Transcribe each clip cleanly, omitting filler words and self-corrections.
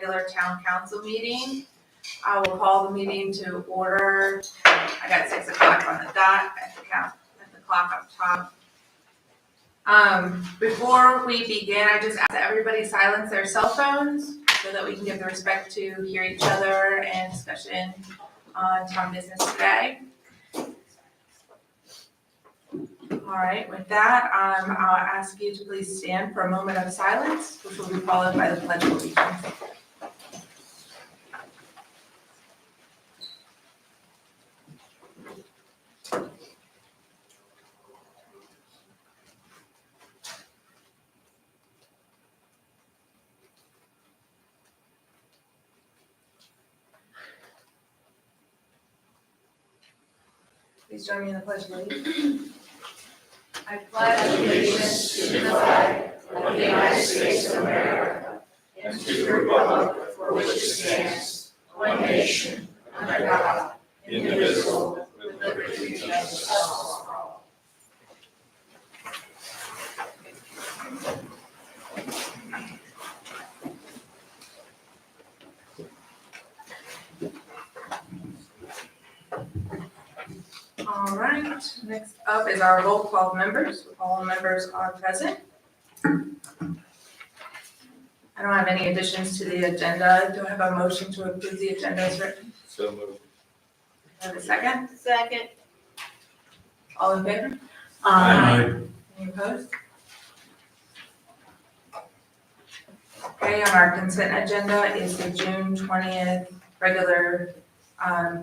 regular town council meeting. I will call the meeting to order. I got 6 o'clock on the dot at the clock up top. Before we begin, I just ask that everybody silence their cell phones so that we can give the respect to hear each other and discussion on town business today. All right, with that, I'll ask you to please stand for a moment of silence, which will be followed by the Pledge of Allegiance. Please join me in the Pledge of Allegiance. I pledge allegiance to the flag of the United States of America and to the republic for which it stands, one nation, under God, indivisible, with liberty and justice for all. All right, next up is our roll call members. All members are present. I don't have any additions to the agenda. Do I have a motion to approve the agenda as written? So moved. Do I have a second? Second. All in favor? Aye. Any opposed? Okay, on our consent agenda is the June 20th regular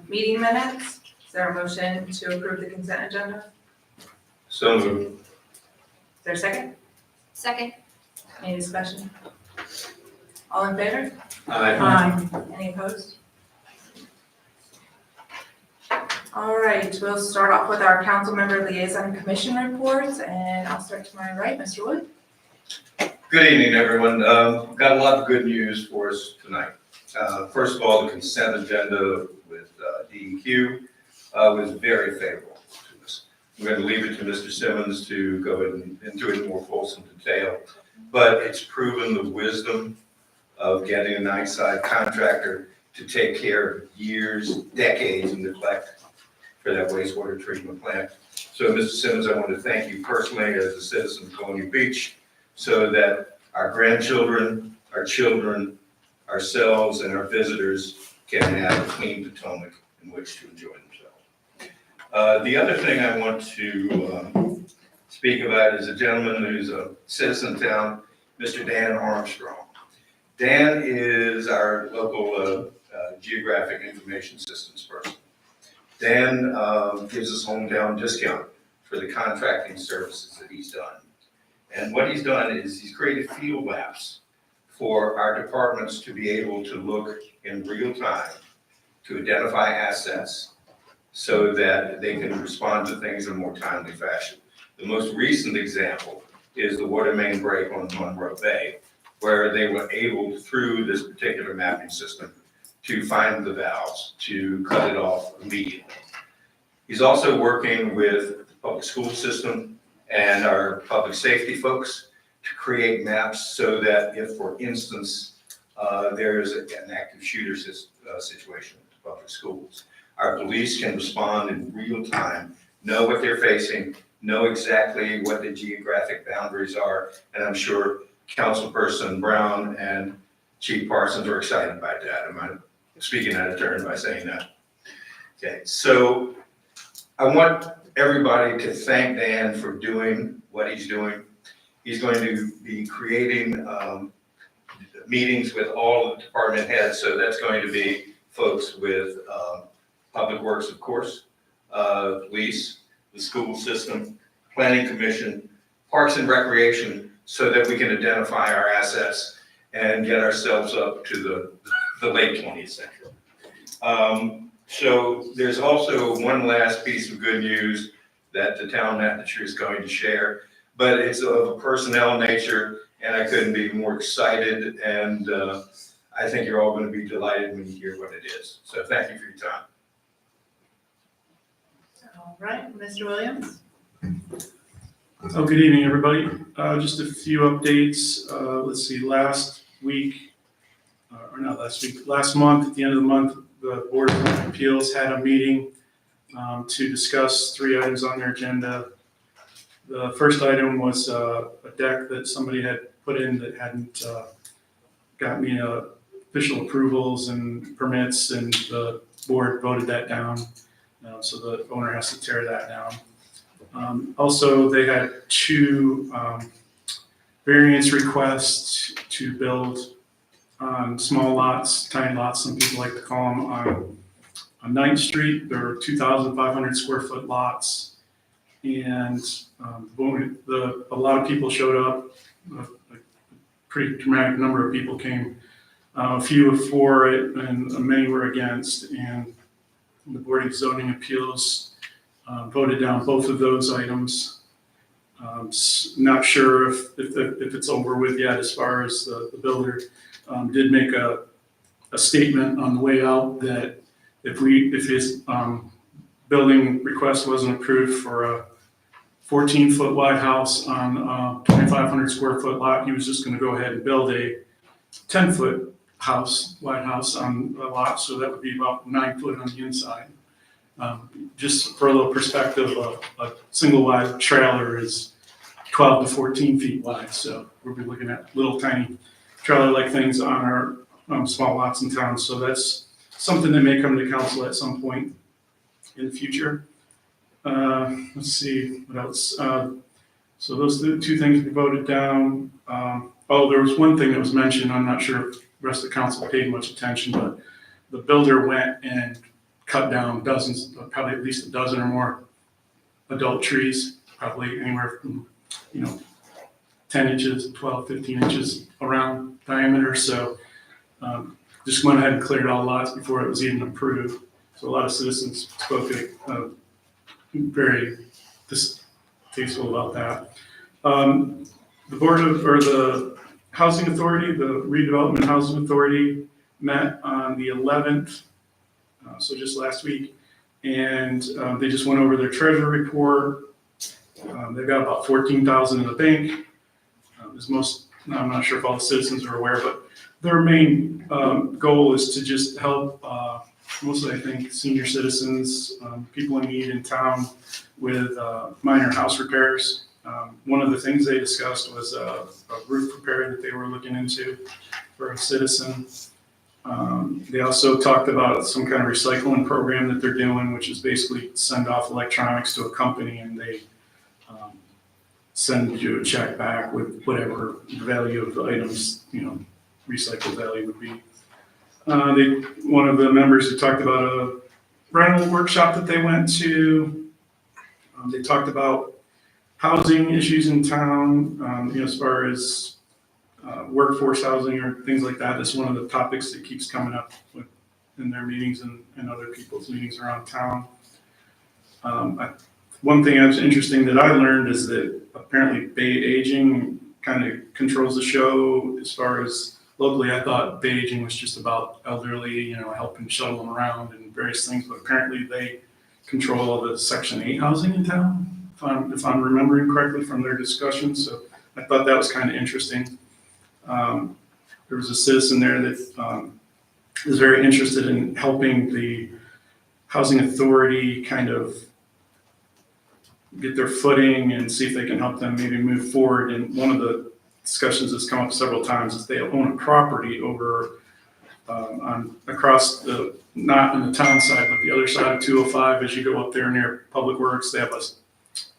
meeting minutes. Is there a motion to approve the consent agenda? So moved. Is there a second? Second. Any discussion? All in favor? Aye. Any opposed? All right, we'll start off with our council member liaison commission reports, and I'll start to my right, Mr. Wood. Good evening, everyone. Got a lot of good news for us tonight. First of all, the consent agenda with DEQ was very favorable to us. We're going to leave it to Mr. Simmons to go into it in more fulsome detail, but it's proven the wisdom of getting an outside contractor to take care of years, decades of neglect for that wastewater treatment plant. So, Mr. Simmons, I want to thank you personally as a citizen of Colonial Beach, so that our grandchildren, our children, ourselves, and our visitors can have a clean Potomac in which to enjoy themselves. The other thing I want to speak about is a gentleman who's a citizen of town, Mr. Dan Armstrong. Dan is our local geographic information systems person. Dan gives us hometown discount for the contracting services that he's done. And what he's done is he's created field maps for our departments to be able to look in real time to identify assets so that they can respond to things in a more timely fashion. The most recent example is the water main break on Monroe Bay, where they were able, through this particular mapping system, to find the valves, to cut it off immediately. He's also working with the public school system and our public safety folks to create maps so that if, for instance, there's an active shooter situation at the public schools, our police can respond in real time, know what they're facing, know exactly what the geographic boundaries are, and I'm sure Councilperson Brown and Chief Parsons are excited about that. Am I speaking out of turn by saying that? Okay, so I want everybody to thank Dan for doing what he's doing. He's going to be creating meetings with all of the department heads, so that's going to be folks with Public Works, of course, police, the school system, Planning Commission, Parks and Recreation, so that we can identify our assets and get ourselves up to the late 20th century. So there's also one last piece of good news that the town manager is going to share, but it's of a personnel nature, and I couldn't be more excited, and I think you're all going to be delighted when you hear what it is. So thank you for your time. All right, Mr. Williams. Oh, good evening, everybody. Just a few updates. Let's see, last week, or not last week, last month, at the end of the month, the Board of Appeals had a meeting to discuss 3 items on their agenda. The first item was a deck that somebody had put in that hadn't got me official approvals and permits, and the board voted that down. So the owner has to tear that down. Also, they had 2 variance requests to build on small lots, tiny lots, some people like to call them, on 9th Street. There are 2,500 square foot lots. And a lot of people showed up. A pretty dramatic number of people came. A few were for it, and many were against. And the Board of Zoning Appeals voted down both of those items. Not sure if it's over with yet, as far as the builder did make a statement on the way out that if his building request wasn't approved for a 14-foot wide house on a 2,500 square foot lot, he was just going to go ahead and build a 10-foot wide house on a lot, so that would be about 9 foot on the inside. Just for a little perspective, a single wide trailer is 12 to 14 feet wide, so we'll be looking at little tiny trailer-like things on our small lots in town. So that's something that may come to council at some point in the future. Let's see what else. So those are the 2 things we voted down. There was one thing that was mentioned. I'm not sure if the rest of the council paid much attention, but the builder went and cut down dozens, probably at least a dozen or more adult trees, probably anywhere from 10 inches, 12, 15 inches around diameter. So just went ahead and cleared all lots before it was even approved. So a lot of citizens spoke very distasteful about that. The Housing Authority, the Redevelopment Housing Authority, met on the 11th, so just last week, and they just went over their treasury report. They've got about $14,000 in the bank. I'm not sure if all the citizens are aware, but their main goal is to just help mostly, I think, senior citizens, people in need in town with minor house repairs. One of the things they discussed was a roof repair that they were looking into for a citizen. They also talked about some kind of recycling program that they're doing, which is basically send off electronics to a company and they send you a check back with whatever the value of the items, recycled value would be. One of the members who talked about a rental workshop that they went to. They talked about housing issues in town, as far as workforce housing or things like that. It's one of the topics that keeps coming up in their meetings and other people's meetings around town. One thing that was interesting that I learned is that apparently Bay Aging kind of controls the show. As far as locally, I thought Bay Aging was just about elderly, helping shuttle them around and various things, but apparently they control all the Section 8 housing in town, if I'm remembering correctly from their discussion. So I thought that was kind of interesting. There was a citizen there that was very interested in helping the Housing Authority kind of get their footing and see if they can help them maybe move forward. And one of the discussions that's come up several times is they own a property over across not in the town side, but the other side of 205. As you go up there near Public Works, they have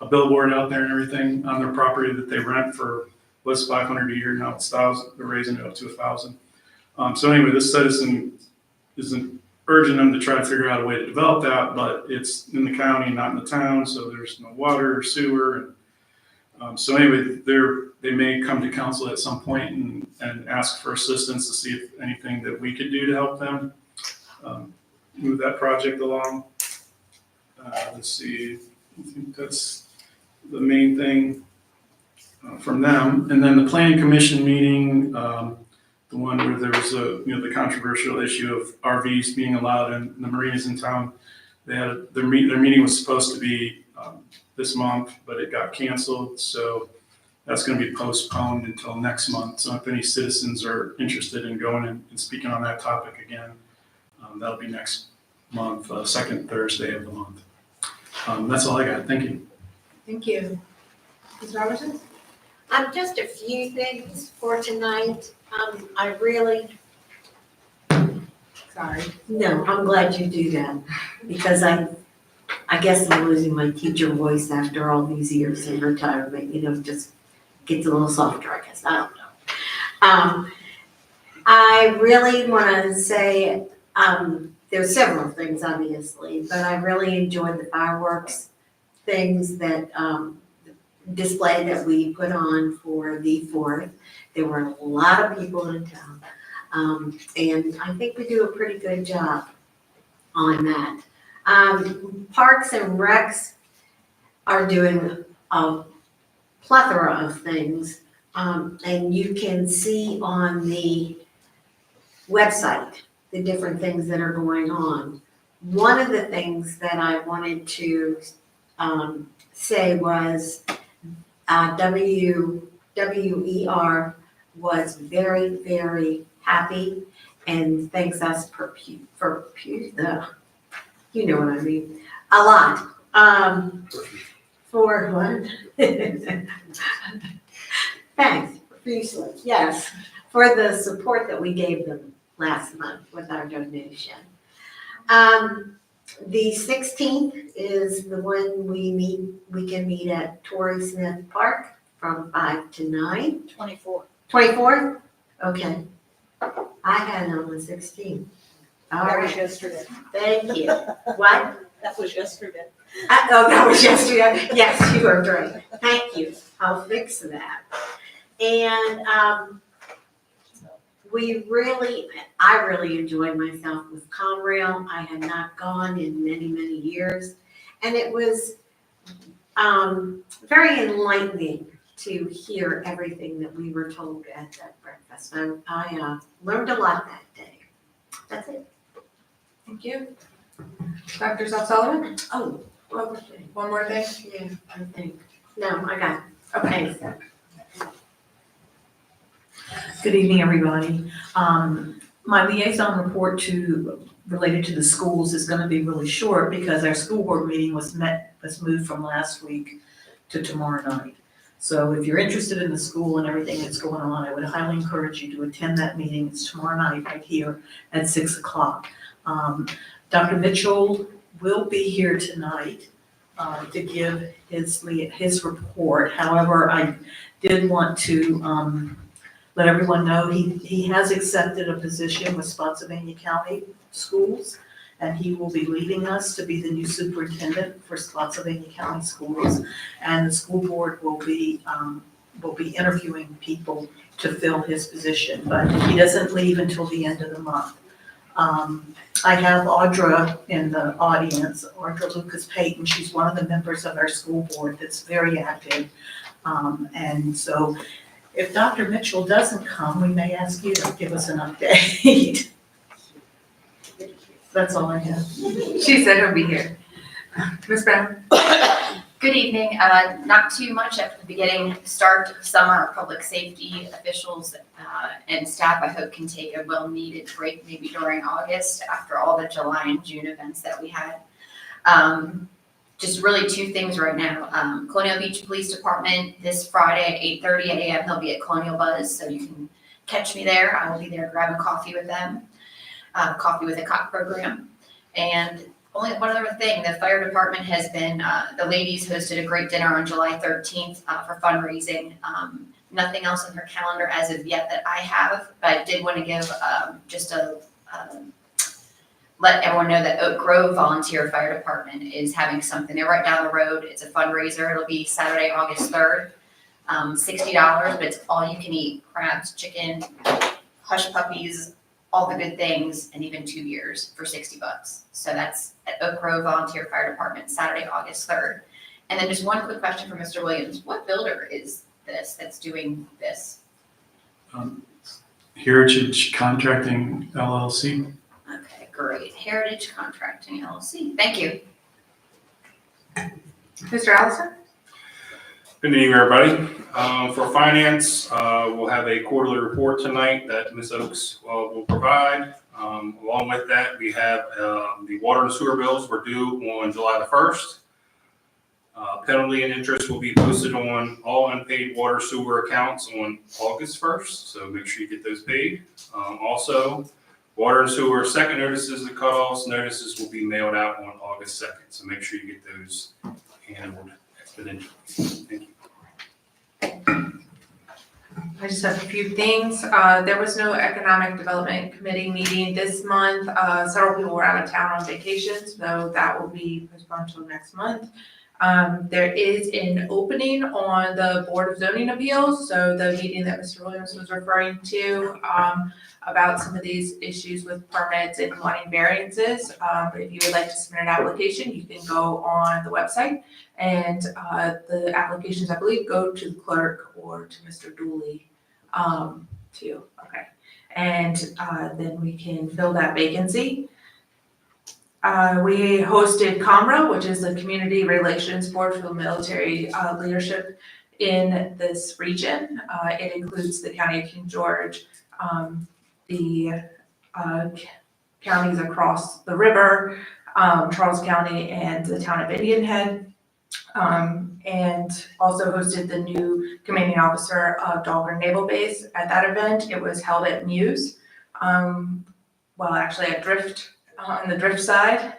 a billboard out there and everything on their property that they rent for was $500 a year. Now it's $1,000. They're raising it up to $1,000. So anyway, this citizen isn't urging them to try to figure out a way to develop that, but it's in the county, not in the town, so there's no water or sewer. And so anyway, they may come to council at some point and ask for assistance to see if anything that we could do to help them move that project along. Let's see, I think that's the main thing from them. And then the planning commission meeting, the one where there was the controversial issue of RVs being allowed in the marinas in town. They had their meeting was supposed to be this month, but it got canceled. So that's going to be postponed until next month. So if any citizens are interested in going and speaking on that topic again, that'll be next month, second Thursday of the month. That's all I got. Thank you. Thank you. Ms. Robertson? Just a few things for tonight. I really, Sorry. no, I'm glad you do that, because I guess I'm losing my teacher voice after all these years in retirement, just gets a little softer, I guess, I don't know. I really want to say, there's several things, obviously, but I really enjoyed the fireworks things that, display that we put on for the 4th. There were a lot of people in town. And I think we do a pretty good job on that. Parks and Recs are doing a plethora of things. And you can see on the website the different things that are going on. One of the things that I wanted to say was WER was very, very happy and thanks us for you know what I mean, a lot. For what? Thanks, profusely, yes, for the support that we gave them last month with our donation. The 16th is the one we can meet at Torrey Smith Park from 5 to 9. 24. 24th? Okay. I had it on the 16th. All That was right, yesterday. thank you. What? That was yesterday. Oh, that was yesterday. Yes, you are right. Thank you. I'll fix that. And I really enjoyed myself with Conrail. I had not gone in many, many years. And it was very enlightening to hear everything that we were told at that breakfast. I learned a lot that day. That's it. Thank you. Dr. Sullivan? Oh, what was it? One more thing? Yeah, I think. No, I got it. Okay. Thanks. Good evening, everybody. My liaison report related to the schools is going to be really short because our school board meeting was moved from last week to tomorrow night. So if you're interested in the school and everything that's going on, I would highly encourage you to attend that meeting. It's tomorrow night right here at 6 o'clock. Dr. Mitchell will be here tonight to give his report. However, I did want to let everyone know he has accepted a position with Spotsylvania County Schools, and he will be leaving us to be the new superintendent for Spotsylvania County Schools. And the school board will be interviewing people to fill his position, but he doesn't leave until the end of the month. I have Audra in the audience, Audra Lucas Payton. She's one of the members of our school board that's very active. And so if Dr. Mitchell doesn't come, we may ask you to give us an update. That's all I have. She said he'll be here. Ms. Brown? Good evening. Not too much at the beginning, start of summer. Public safety officials and staff, I hope, can take a well-needed break maybe during August after all the July and June events that we had. Just really two things right now. Colonial Beach Police Department this Friday at 8:30 a.m. They'll be at Colonial Buzz, so you can catch me there. I will be there grabbing coffee with them, coffee with a cop program. And only one other thing, the fire department has been, the ladies hosted a great dinner on July 13th for fundraising. Nothing else on her calendar as of yet that I have, but I did want to give let everyone know that Oak Grove Volunteer Fire Department is having something. They're right down the road. It's a fundraiser. It'll be Saturday, August 3rd. $60, but it's all you can eat. Crabs, chicken, hush puppies, all the good things, and even 2 beers for $60. So that's at Oak Grove Volunteer Fire Department, Saturday, August 3rd. And then just one quick question for Mr. Williams. What builder is this that's doing this? Heritage Contracting LLC. Okay, great. Heritage Contracting LLC. Thank you. Mr. Allison? Good evening, everybody. For finance, we'll have a quarterly report tonight that Ms. Oaks will provide. Along with that, we have the water and sewer bills were due on July the 1st. Penalty and interest will be posted on all unpaid water sewer accounts on August 1st, so make sure you get those paid. Also, water and sewer second notices and cutoffs notices will be mailed out on August 2nd, so make sure you get those handled exponentially. Thank you. I just have a few things. There was no Economic Development Committee meeting this month. Several people were out of town on vacation, so that will be postponed until next month. There is an opening on the Board of Zoning Appeals, so the meeting that Mr. Williams was referring to, about some of these issues with permits and wanting variances. If you would like to submit an application, you can go on the website, and the applications, I believe, go to the clerk or to Mr. Dooley, too. Okay. And then we can fill that vacancy. We hosted COMRA, which is the Community Relations Board for the military leadership in this region. It includes the County of King George, the counties across the river, Charles County, and the town of Indian Head. And also hosted the new commanding officer of Dahlgren Naval Base at that event. It was held at Muse, actually at Drift, on the Drift side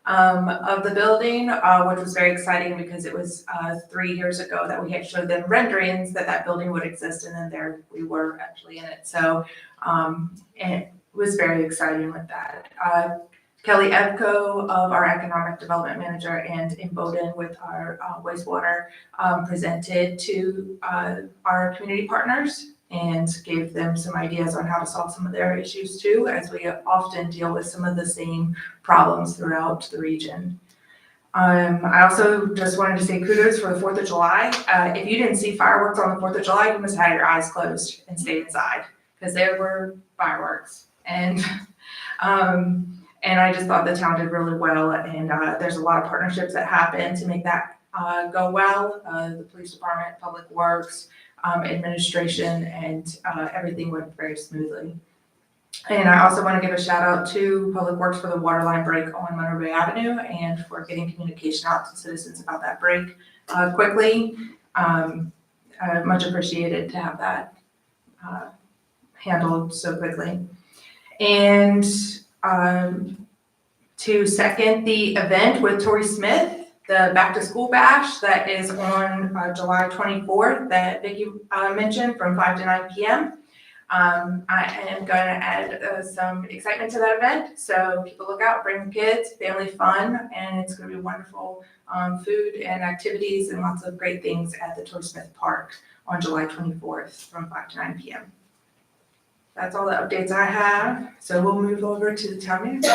of the building, which was very exciting because it was 3 years ago that we had showed them renderings that building would exist, and then there we were actually in it. So it was very exciting with that. Kelly Evco of our Economic Development Manager and in Bowdoin with our wastewater presented to our community partners and gave them some ideas on how to solve some of their issues too, as we often deal with some of the same problems throughout the region. I also just wanted to say kudos for the 4th of July. If you didn't see fireworks on the 4th of July, you must have had your eyes closed and stayed inside, because there were fireworks. And I just thought the town did really well, and there's a lot of partnerships that happen to make that go well. The police department, public works, administration, and everything went very smoothly. And I also want to give a shout out to Public Works for the water line break on Monroe Bay Avenue and for getting communication out to citizens about that break quickly. Much appreciated to have that handled so quickly. And to second the event with Tori Smith, the Back to School Bash that is on July 24th that Vicki mentioned from 5 to 9 p.m. I am going to add some excitement to that event. So people look out, bring kids, family fun, and it's going to be wonderful food and activities and lots of great things at the Tori Smith Park on July 24th from 5 to 9 p.m. That's all the updates I have. So we'll move over to the town manager.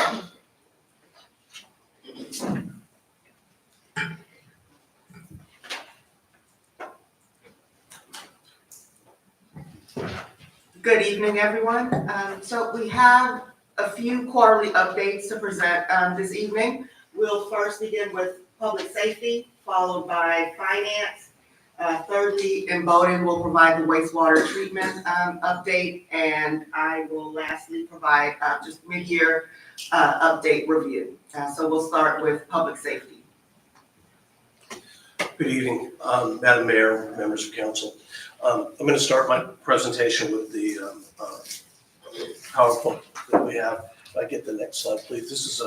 Good evening, everyone. So we have a few quarterly updates to present this evening. We'll first begin with public safety, followed by finance. Thirdly, in Bowdoin, we'll provide the wastewater treatment update, and I will lastly provide just mid-year update review. So we'll start with public safety. Good evening, Madam Mayor, members of council. I'm going to start my presentation with the PowerPoint that we have. If I get the next slide, please. This is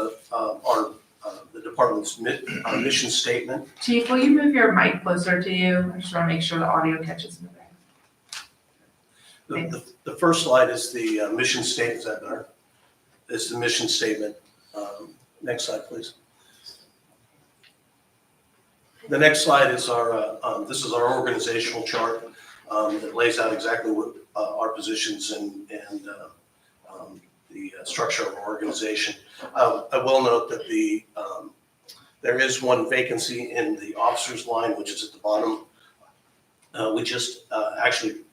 the department's mission statement. Chief, will you move your mic closer to you? I just want to make sure the audio catches in the back. The first slide is the mission statement. Is the mission statement. Next slide, please. The next slide is this is our organizational chart that lays out exactly what our positions and the structure of our organization. I will note that there is one vacancy in the officers line, which is at the bottom. We just actually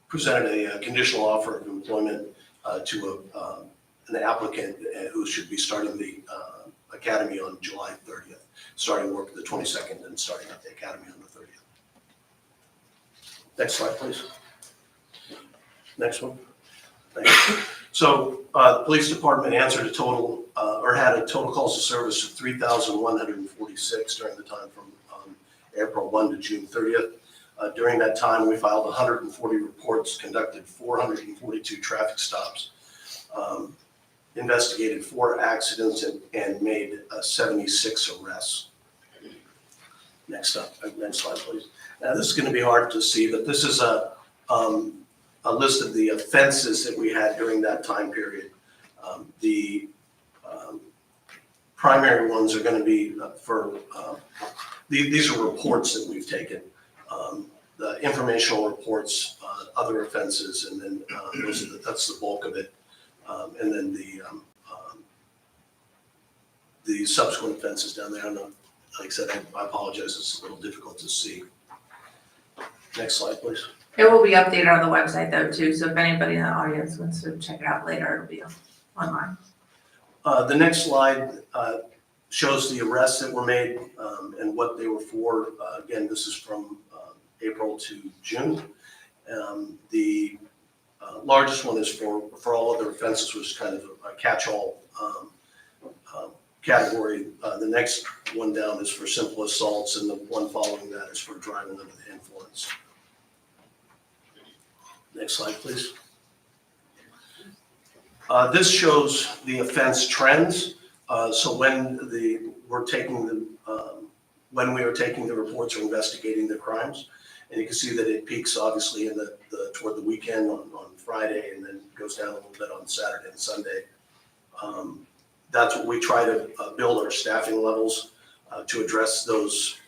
presented a conditional offer of employment to an applicant who should be starting the academy on July 30th, starting work the 22nd and starting at the academy on the 30th. Next slide, please. Next one. Thank you. So the police department answered a total, or had a total calls to service of 3,146 during the time from April 1 to June 30th. During that time, we filed 140 reports, conducted 442 traffic stops, investigated 4 accidents, and made 76 arrests. Next slide, please. Now, this is going to be hard to see, but this is a list of the offenses that we had during that time period. The primary ones are going to be these are reports that we've taken. The informational reports, other offenses, and then that's the bulk of it. And then the subsequent offenses down there. Like I said, I apologize, it's a little difficult to see. Next slide, please. It will be updated on the website though too, so if anybody in the audience wants to check it out later, it'll be online. The next slide shows the arrests that were made and what they were for. Again, this is from April to June. The largest one is for all other offenses, which is kind of a catch-all category. The next one down is for simple assaults, and the one following that is for driving under the influence. Next slide, please. This shows the offense trends. So when we are taking the reports or investigating the crimes, and you can see that it peaks obviously in toward the weekend on Friday, and then goes down a little bit on Saturday and Sunday. That's what we try to build our staffing levels to address those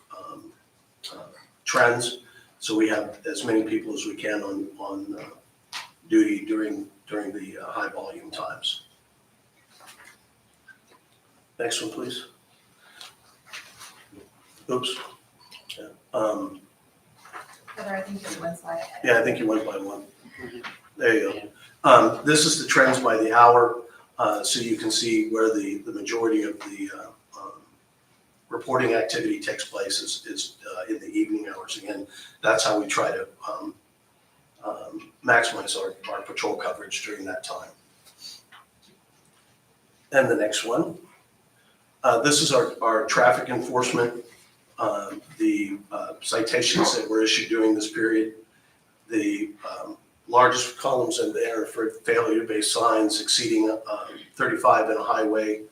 trends. So we have as many people as we can on duty during the high volume times. Next one, please. Oops. Yeah. Heather, I think there's one slide. Yeah, I think you went by one. There you go. This is the trends by the hour, so you can see where the majority of the reporting activity takes place is in the evening hours. Again, that's how we try to maximize our patrol coverage during that time. And the next one. This is our traffic enforcement. The citations that were issued during this period. The largest columns in there for failure to obey signs exceeding 35 in a highway,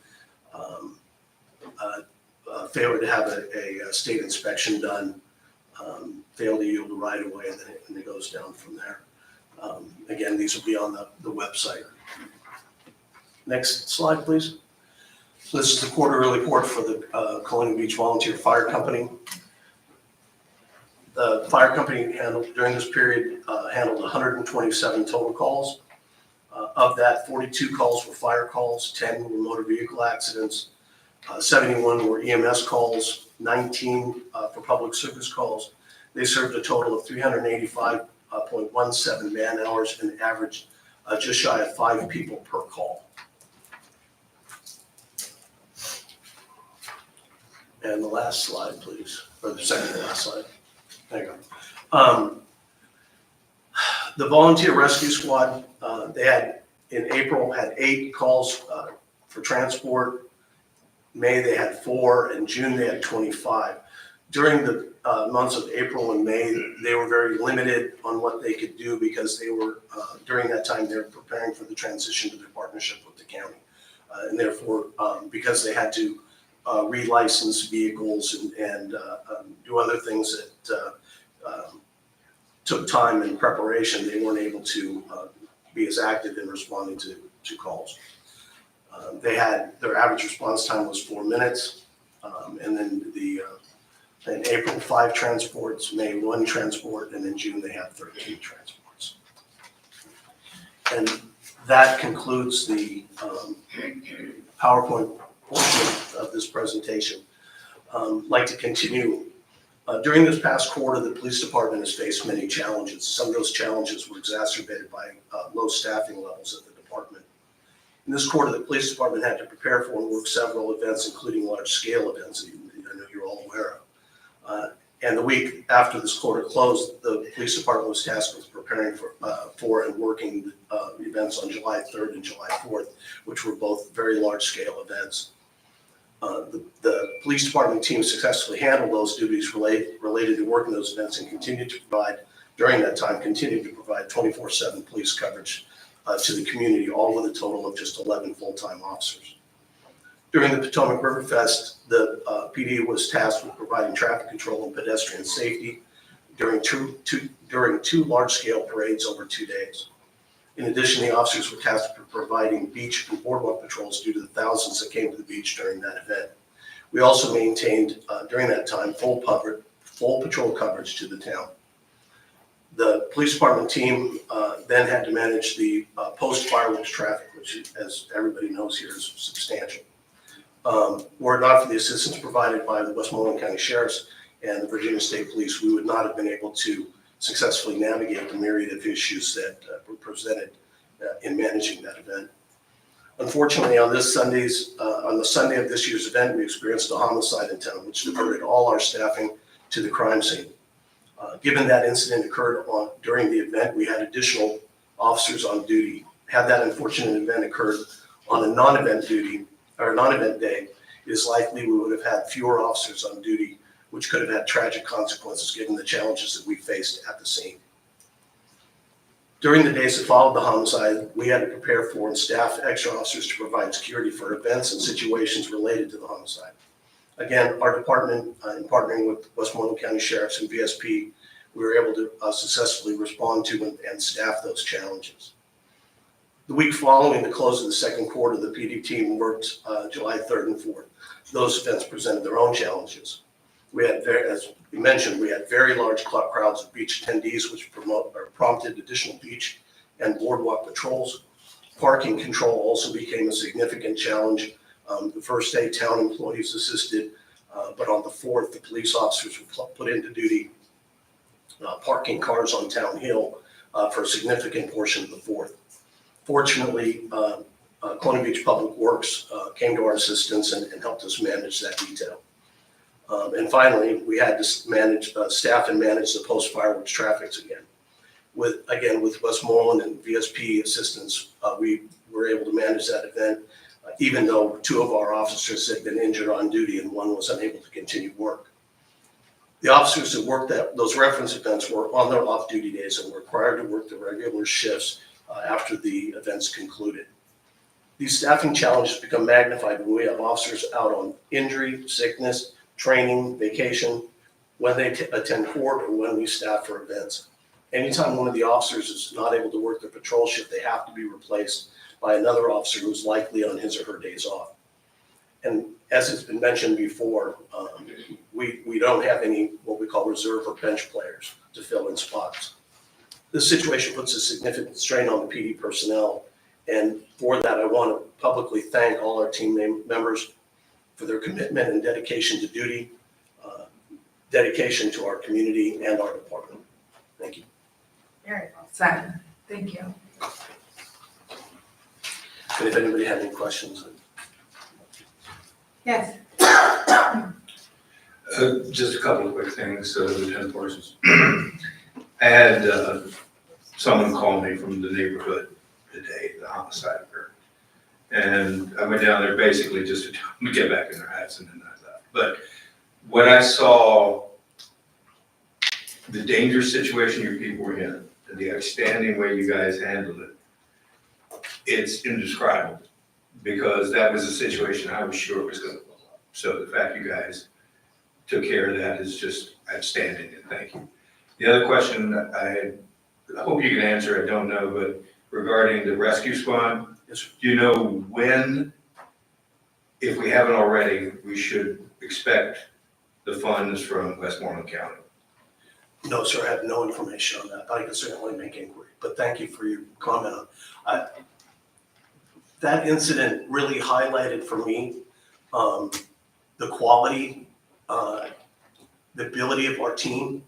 failure to have a state inspection done, failure to yield a right of way, and then it goes down from there. Again, these will be on the website. Next slide, please. So this is the quarterly report for the Colonial Beach Volunteer Fire Company. The fire company during this period handled 127 total calls. Of that, 42 calls were fire calls, 10 were motor vehicle accidents, 71 were EMS calls, 19 for public service calls. They served a total of 385.17 man hours and averaged just shy of 5 people per call. And the last slide, please, or the second to last slide. There you go. The Volunteer Rescue Squad, they had, in April, had 8 calls for transport. May, they had 4, and June, they had 25. During the months of April and May, they were very limited on what they could do because they were, during that time, they were preparing for the transition to their partnership with the county. And therefore, because they had to relicense vehicles and do other things that took time and preparation, they weren't able to be as active in responding to calls. They had, their average response time was 4 minutes. And then in April, 5 transports, May, 1 transport, and in June, they had 13 transports. And that concludes the PowerPoint portion of this presentation. I'd like to continue. During this past quarter, the police department has faced many challenges. Some of those challenges were exacerbated by low staffing levels at the department. In this quarter, the police department had to prepare for and work several events, including large-scale events that I know you're all aware of. And the week after this quarter closed, the police department was tasked with preparing for and working events on July 3rd and July 4th, which were both very large-scale events. The police department team successfully handled those duties related to working those events and continued to provide, during that time, 24/7 police coverage to the community, all with a total of just 11 full-time officers. During the Potomac River Fest, the PD was tasked with providing traffic control and pedestrian safety during two large-scale parades over 2 days. In addition, the officers were tasked with providing beach and boardwalk patrols due to the thousands that came to the beach during that event. We also maintained, during that time, full patrol coverage to the town. The police department team then had to manage the post-fireworks traffic, which, as everybody knows here, is substantial. Were it not for the assistance provided by the Westmoreland County Sheriffs and the Virginia State Police, we would not have been able to successfully navigate the myriad of issues that were presented in managing that event. Unfortunately, on the Sunday of this year's event, we experienced a homicide in town, which diverted all our staffing to the crime scene. Given that incident occurred during the event, we had additional officers on duty. Had that unfortunate event occurred on a non-event day, it is likely we would have had fewer officers on duty, which could have had tragic consequences given the challenges that we faced at the scene. During the days that followed the homicide, we had to prepare for and staff extra officers to provide security for events and situations related to the homicide. Again, our department, in partnering with Westmoreland County Sheriffs and VSP, we were able to successfully respond to and staff those challenges. The week following the close of the second quarter, the PD team worked July 3rd and 4th. Those events presented their own challenges. We had, as we mentioned, we had very large crowds of beach attendees, which prompted additional beach and boardwalk patrols. Parking control also became a significant challenge. The first day, town employees assisted, but on the 4th, the police officers were put into duty parking cars on Town Hill for a significant portion of the 4th. Fortunately, Colonial Beach Public Works came to our assistance and helped us manage that detail. And finally, we had to manage, staff and manage the post-fireworks traffic again. With Westmoreland and VSP assistance, we were able to manage that event, even though 2 of our officers had been injured on duty and 1 was unable to continue work. The officers that worked those reference events were on their off-duty days and were required to work the regular shifts after the events concluded. These staffing challenges become magnified when we have officers out on injury, sickness, training, vacation, when they attend court, or when we staff for events. Anytime one of the officers is not able to work their patrol shift, they have to be replaced by another officer who's likely on his or her days off. And as has been mentioned before, we don't have any what we call reserve or bench players to fill in spots. This situation puts a significant strain on the PD personnel, and for that, I want to publicly thank all our team members for their commitment and dedication to duty, dedication to our community and our department. Thank you. Very well. Second. Thank you. And if anybody had any questions. Yes. Just a couple of quick things, Lieutenant Parsons. I had someone call me from the neighborhood the day the homicide occurred. And I went down there basically just to tell them to get back in their hats, and then I left. But when I saw the dangerous situation your people were in, and the outstanding way you guys handled it, it's indescribable, because that was a situation I was sure was going to blow up. So the fact you guys took care of that is just outstanding, and thank you. The other question I hope you can answer, I don't know, but regarding the rescue squad, do you know when, if we haven't already, we should expect the funds from Westmoreland County? No, sir, I have no information on that. I can certainly make inquiry, but thank you for your comment on that incident. Really highlighted for me the quality, the ability of our team.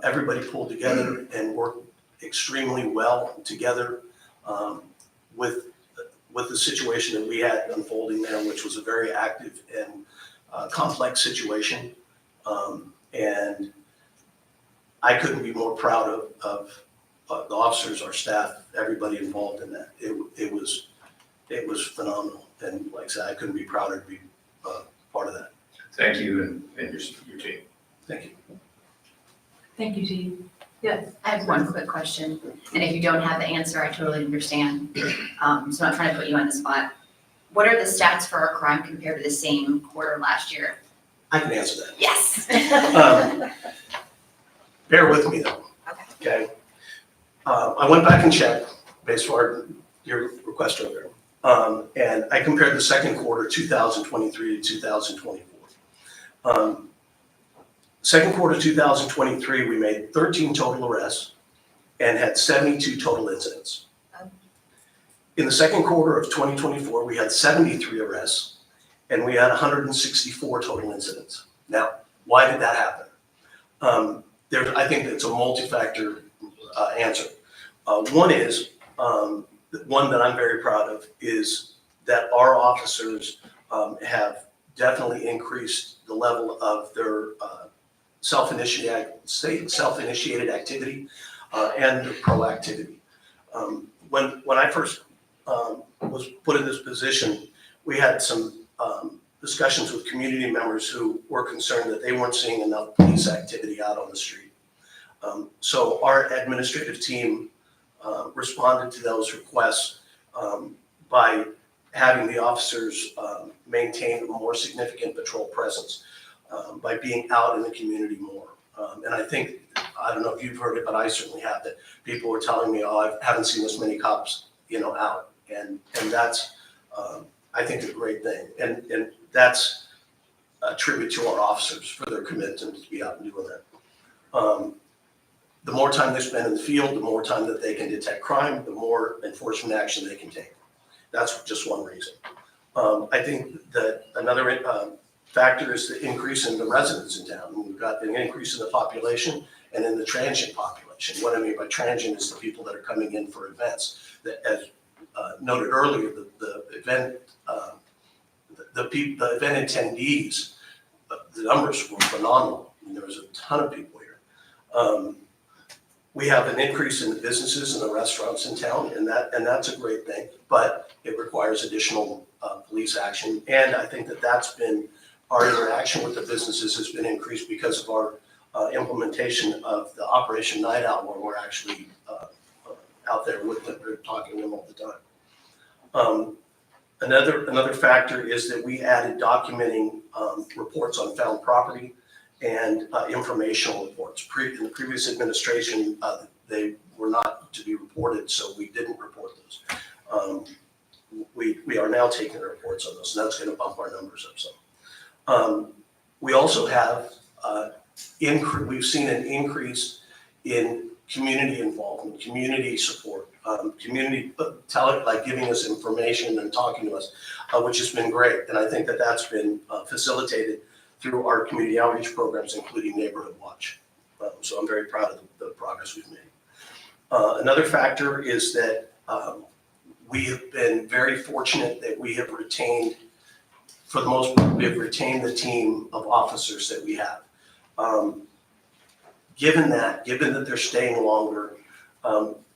Everybody pulled together and worked extremely well together with the situation that we had unfolding there, which was a very active and complex situation. And I couldn't be more proud of the officers, our staff, everybody involved in that. It was phenomenal. And like I said, I couldn't be prouder to be part of that. Thank you and your team. Thank you. Thank you, Chief. Yes. I have one quick question, and if you don't have the answer, I totally understand. So I'm not trying to put you on the spot. What are the stats for our crime compared to the same quarter last year? I can answer that. Yes. Bear with me though. Okay. I went back and checked based on your request earlier. And I compared the second quarter 2023 to 2024. Second quarter 2023, we made 13 total arrests and had 72 total incidents. In the second quarter of 2024, we had 73 arrests and we had 164 total incidents. Now, why did that happen? I think it's a multi-factor answer. One is, one that I'm very proud of is that our officers have definitely increased the level of their self-initiated activity and their proactivity. When I first was put in this position, we had some discussions with community members who were concerned that they weren't seeing enough police activity out on the street. So our administrative team responded to those requests by having the officers maintain a more significant patrol presence by being out in the community more. And I think, I don't know if you've heard it, but I certainly have, that people were telling me, oh, I haven't seen this many cops, out. And that's, I think, a great thing. And that's a tribute to our officers for their commitment to be out and doing that. The more time they spend in the field, the more time that they can detect crime, the more enforcement action they can take. That's just one reason. I think that another factor is the increase in the residents in town. We've got an increase in the population and in the transient population. What I mean by transient is the people that are coming in for events. That, as noted earlier, the event attendees, the numbers were phenomenal. I mean, there was a ton of people here. We have an increase in the businesses and the restaurants in town, and that's a great thing, but it requires additional police action. And I think that that's been, our interaction with the businesses has been increased because of our implementation of the Operation Night Owl, where we're actually out there with them, we're talking to them all the time. Another factor is that we added documenting reports on found property and informational reports. In the previous administration, they were not to be reported, so we didn't report those. We are now taking the reports on those, and that's going to bump our numbers up some. We also have, we've seen an increase in community involvement, community support, community giving us information and talking to us, which has been great. And I think that that's been facilitated through our community outreach programs, including Neighborhood Watch. So I'm very proud of the progress we've made. Another factor is that we have been very fortunate that we have retained, for the most part, we have retained the team of officers that we have. Given that they're staying longer,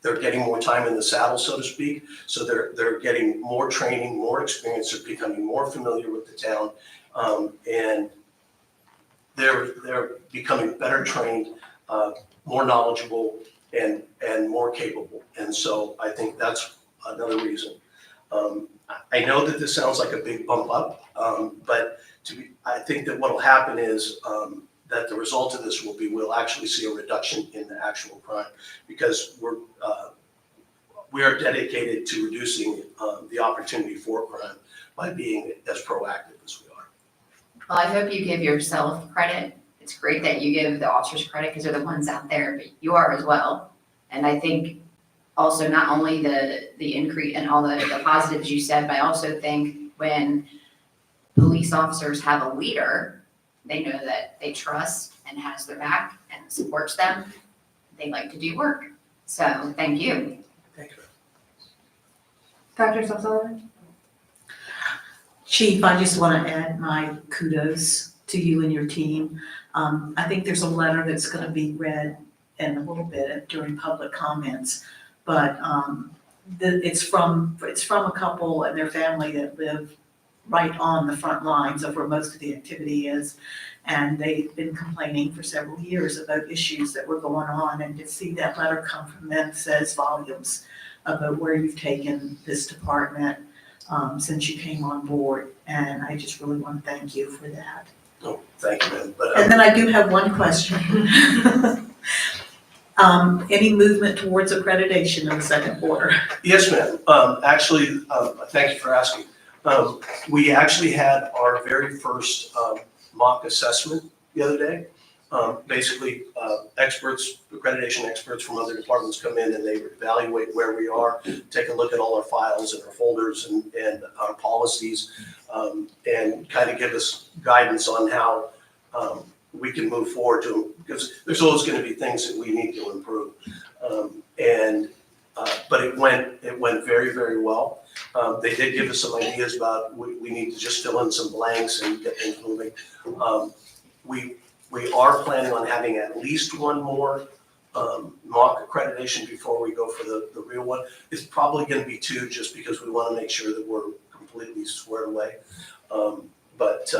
they're getting more time in the saddle, so to speak. So they're getting more training, more experience, they're becoming more familiar with the town, and they're becoming better trained, more knowledgeable, and more capable. And so I think that's another reason. I know that this sounds like a big bump up, but I think that what will happen is that the result of this will be we'll actually see a reduction in the actual crime, because we are dedicated to reducing the opportunity for crime by being as proactive as we are. Well, I hope you give yourself credit. It's great that you give the officers credit because they're the ones out there, but you are as well. And I think also not only the increase and all the positives you said, but I also think when police officers have a leader, they know that they trust and has their back and supports them. They like to do work. So thank you. Thank you. Dr. Sullivan? Chief, I just want to add my kudos to you and your team. I think there's a letter that's going to be read in a little bit during public comments, but it's from a couple and their family that live right on the front lines of where most of the activity is. And they've been complaining for several years about issues that were going on, and to see that letter come from them says volumes about where you've taken this department since you came on board, and I just really want to thank you for that. Oh, thank you, ma'am. But, And then I do have one question. Any movement towards accreditation in the second quarter? yes, ma'am. Actually, thank you for asking. We actually had our very first mock assessment the other day. Basically, experts, accreditation experts from other departments come in and they evaluate where we are, take a look at all our files and our folders and our policies, and kind of give us guidance on how we can move forward to, because there's always going to be things that we need to improve. But it went very, very well. They did give us some ideas about we need to just fill in some blanks and get things moving. We are planning on having at least one more mock accreditation before we go for the real one. It's probably going to be two, just because we want to make sure that we're completely squared away. But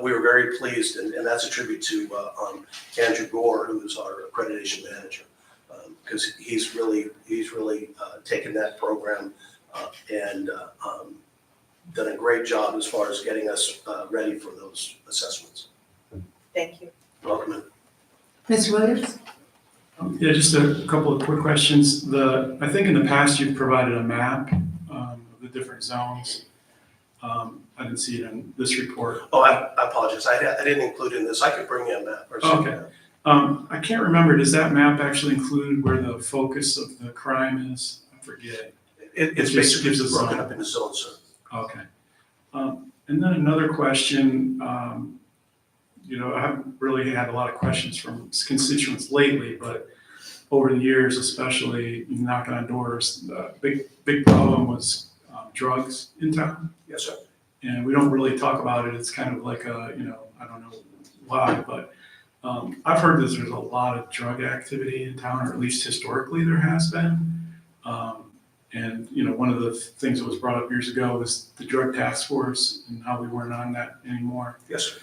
we were very pleased, and that's a tribute to Andrew Gore, who is our accreditation manager, because he's really taken that program and done a great job as far as getting us ready for those assessments. Thank you. Welcome. Mr. Williams? Yeah, just a couple of quick questions. I think in the past you've provided a map of the different zones. I didn't see it in this report. Oh, I apologize. I didn't include in this. I could bring you a map or something. Okay. I can't remember, does that map actually include where the focus of the crime is? I forget. It's It just basically gives us broken zone. up into zones, sir. Okay. And then another question, I haven't really had a lot of questions from constituents lately, but over the years, especially knocking on doors, the big problem was drugs in town. Yes, sir. And we don't really talk about it. It's kind of like I don't know why, but I've heard that there's a lot of drug activity in town, or at least historically there has been. And one of the things that was brought up years ago was the drug task force and how we weren't on that anymore. Yes, sir.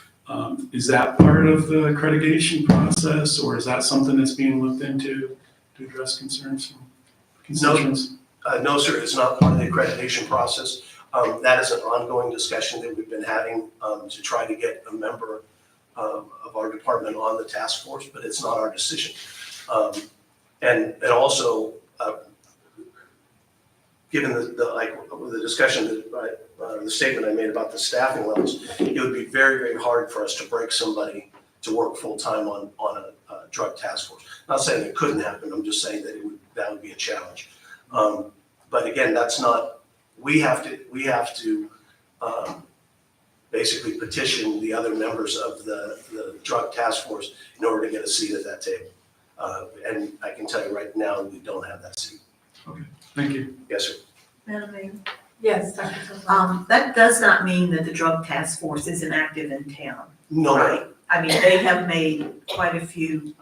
Is that part of the accreditation process, or is that something that's being looked into to address concerns from constituents? No, sir, it's not part of the accreditation process. That is an ongoing discussion that we've been having to try to get a member of our department on the task force, but it's not our decision. And also, given the discussion that the statement I made about the staffing levels, it would be very, very hard for us to break somebody to work full-time on a drug task force. Not saying it couldn't happen, I'm just saying that would be a challenge. But again, we have to basically petition the other members of the drug task force in order to get a seat at that table. And I can tell you right now, we don't have that seat. Thank you. Yes, sir. Madam Mayor? Yes, Dr. Sosano. That does not mean that the drug task force isn't active in town. No, Right. I mean, they have made quite a few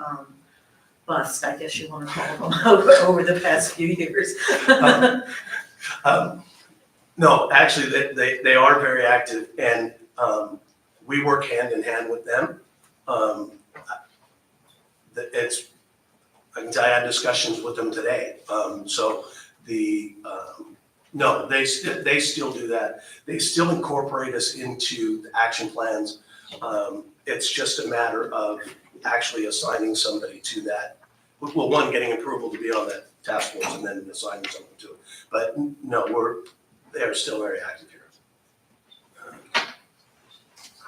busts, I guess you want to call them, over the past few years. No, actually, they are very active, and we work hand in hand with them. I can tell you, I had discussions with them today. No, they still do that. They still incorporate us into the action plans. It's just a matter of actually assigning somebody to that. Well, one, getting approval to be on that task force, and then assigning someone to it. But no, they're still very active here.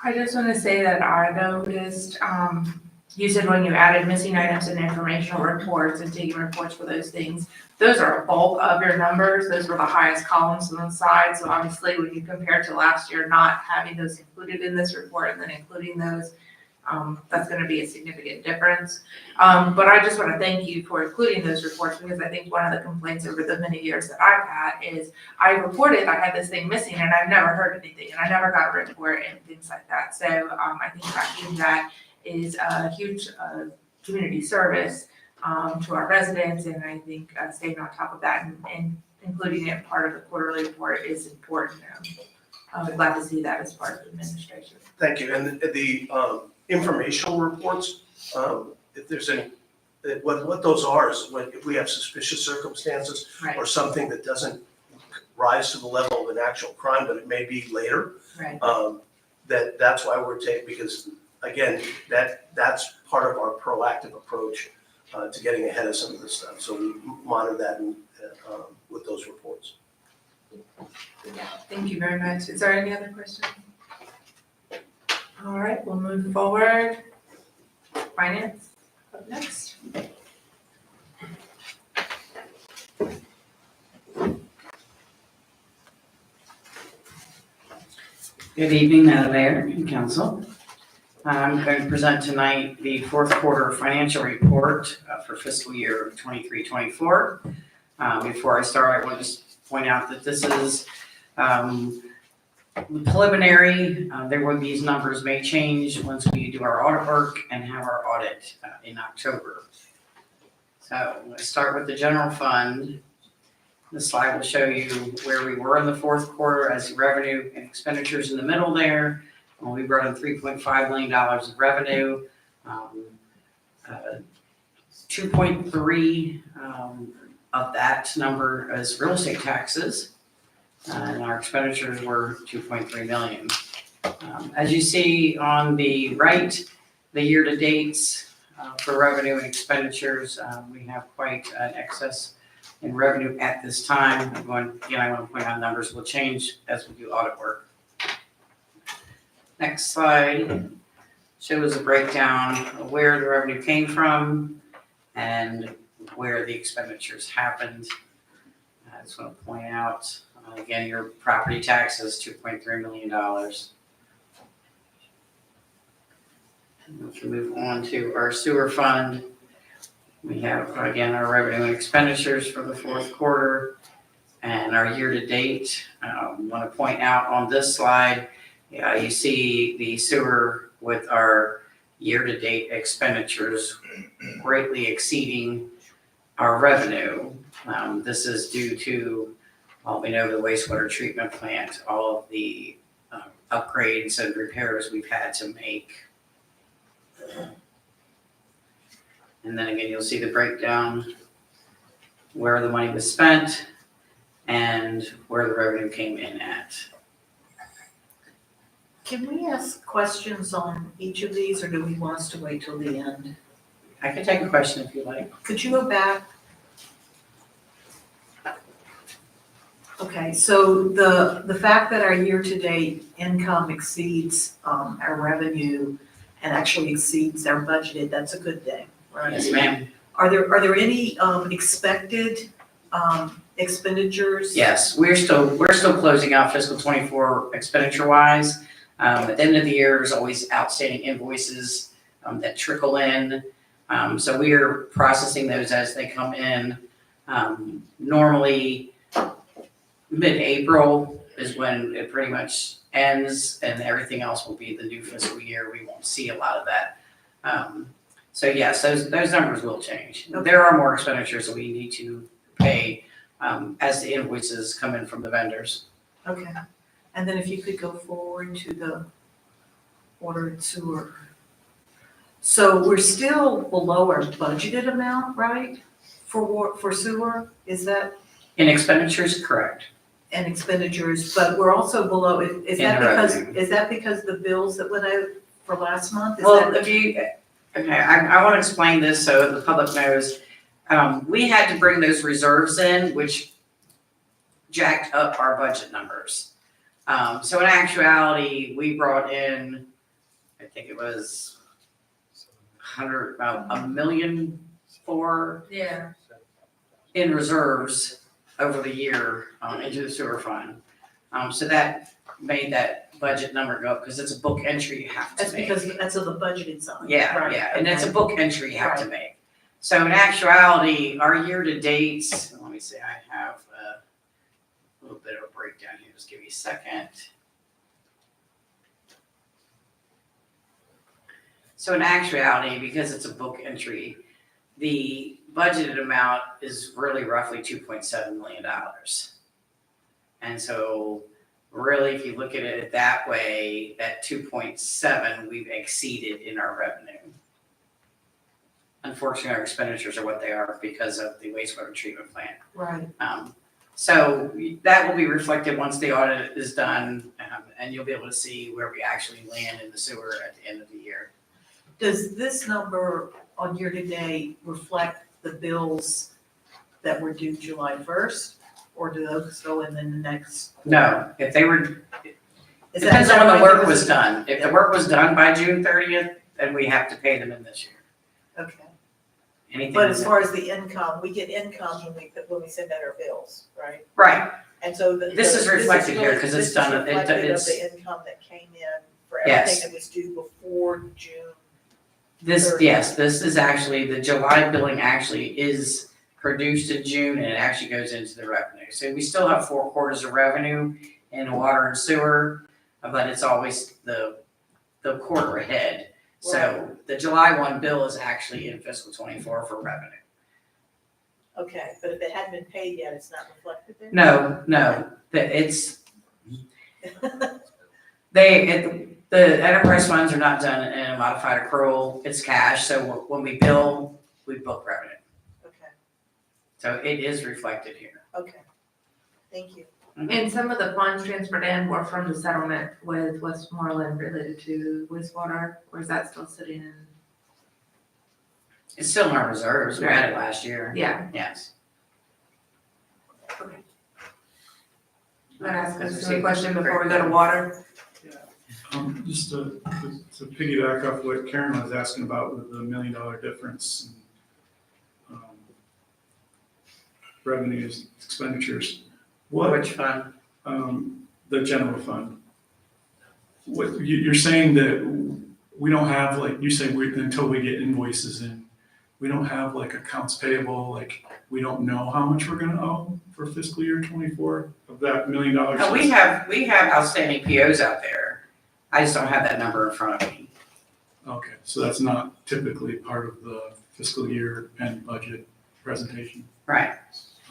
I just want to say that I noticed, you said when you added missing items and informational reports and taking reports for those things, those are a bulk of your numbers. Those were the highest columns on the side. So obviously when you compare to last year, not having those included in this report and then including those, That's gonna be a significant difference. But I just wanna thank you for including those reports, because I think one of the complaints over the many years that I've had is I reported I had this thing missing and I've never heard anything, and I never got a report and things like that. So, I think tracking that is a huge, community service, to our residents, and I think, staying on top of that and including it part of the quarterly report is important. I'm glad to see that as part of administration. Thank you. And the informational reports, if there's any, what those are is when, if we have suspicious circumstances Right, or something that doesn't rise to the level of an actual crime, but it may be later, right. that's why we're taking, because again, that's part of our proactive approach to getting ahead of some of this stuff. So we monitor that and, with those reports. Thank you very much. Is there any other questions? All right, we'll move forward. Finance up next. Good evening, Madam Mayor and Council. I'm going to present tonight the fourth quarter financial report for fiscal year 23-24. Before I start, I want to just point out that this is preliminary. These numbers may change once we do our audit work and have our audit in October. So I'm going to start with the general fund. This slide will show you where we were in the fourth quarter as revenue and expenditures in the middle there. We brought in $3.5 million of revenue, 2.3 of that number is real estate taxes, and our expenditures were 2.3 million. As you see on the right, the year-to-dates for revenue and expenditures, we have quite an excess in revenue at this time. I want to point out numbers will change as we do audit work. Next slide shows a breakdown of where the revenue came from and where the expenditures happened. I just want to point out, again, your property taxes, $2.3 million. And we can move on to our sewer fund. We have, again, our revenue and expenditures for the fourth quarter and our year-to-date. I want to point out on this slide, you see the sewer with our year-to-date expenditures greatly exceeding our revenue. This is due to, we know the wastewater treatment plant, all of the upgrades and repairs we've had to make. And then again, you'll see the breakdown where the money was spent and where the revenue came in at. Can we ask questions on each of these, or do we want us to wait till the end? I can take a question if you like. Could you go back? Okay, so the fact that our year-to-date income exceeds our revenue and actually exceeds our budgeted, that's a good thing, right? Yes, ma'am. Are there any expected expenditures? Yes, we're still closing out fiscal 24 expenditure wise. At the end of the year, there's always outstanding invoices that trickle in. So we are processing those as they come in. Normally, mid-April is when it pretty much ends, and everything else will be the new fiscal year. We won't see a lot of that. So yes, those numbers will change. Okay. There are more expenditures that we need to pay as the invoices come in from the vendors. Okay, and then if you could go forward to the water and sewer. So we're still below our budgeted amount, right? For sewer, is that, In expenditures, correct. and expenditures, but we're also below, is In that the because, revenue. is that because the bills that went out for last month? Is Well, that- I want to explain this so the public knows. We had to bring those reserves in, which jacked up our budget numbers. So in actuality, we brought in, I think it was about $1.4 million Yeah. in reserves over the year into the sewer fund. So that made that budget number go up, because it's a book entry you have to That's make. because, that's of the budgeted side. Yeah, Right, yeah, and it's a okay. book entry you have to make. So in actuality, our year-to-dates, let me see, I have a little bit of a breakdown here, just give me a second. So in actuality, because it's a book entry, the budgeted amount is really roughly $2.7 million. And so really, if you look at it that way, that 2.7, we've exceeded in our revenue. Unfortunately, our expenditures are what they are because of the wastewater treatment plant. Right. So that will be reflected once the audit is done, and you'll be able to see where we actually land in the sewer at the end of the year. Does this number on year-to-date reflect the bills that were due July 1st? Or do those go in the next? No, if they were, Is that- depends is that on when the right? work Because- was done. If the work was done by June 30th, then we have to pay them in this year. Okay. Anything. But as far as the income, we get income when we send out our bills, right? Right, And so This is reflected here 'cause it's done- This is reflective it's- of the income that came in for Yes. everything that was due before June. yes, this is actually, the July billing actually is produced in June and it actually goes into the revenue. So we still have 4 quarters of revenue in water and sewer, but it's always the quarter ahead. So the July 1 bill is actually in fiscal '24 for revenue. Okay, but if it hadn't been paid yet, it's not reflected there? No, it's, the enterprise funds are not done in a modified accrual, it's cash, so when we bill, we book revenue. Okay, So it is reflected here. okay. Thank you. And some of the funds transferred in were from the settlement with Westmoreland related to wastewater, or is that still sitting in? It's still in our reserves, we had it last year. Yeah. Yes. Can I ask us a question before we go to water? Just to piggyback off what Karen was asking about with the $1 million difference in revenues, expenditures. What, Which fund? the general fund. What, you're saying that we don't have, like, you say until we get invoices in, we don't have like accounts payable, like, we don't know how much we're gonna owe for fiscal year '24 of that $1 million? We have outstanding POs out there. I just don't have that number in front of me. Okay, so that's not typically part of the fiscal year end budget presentation? Right.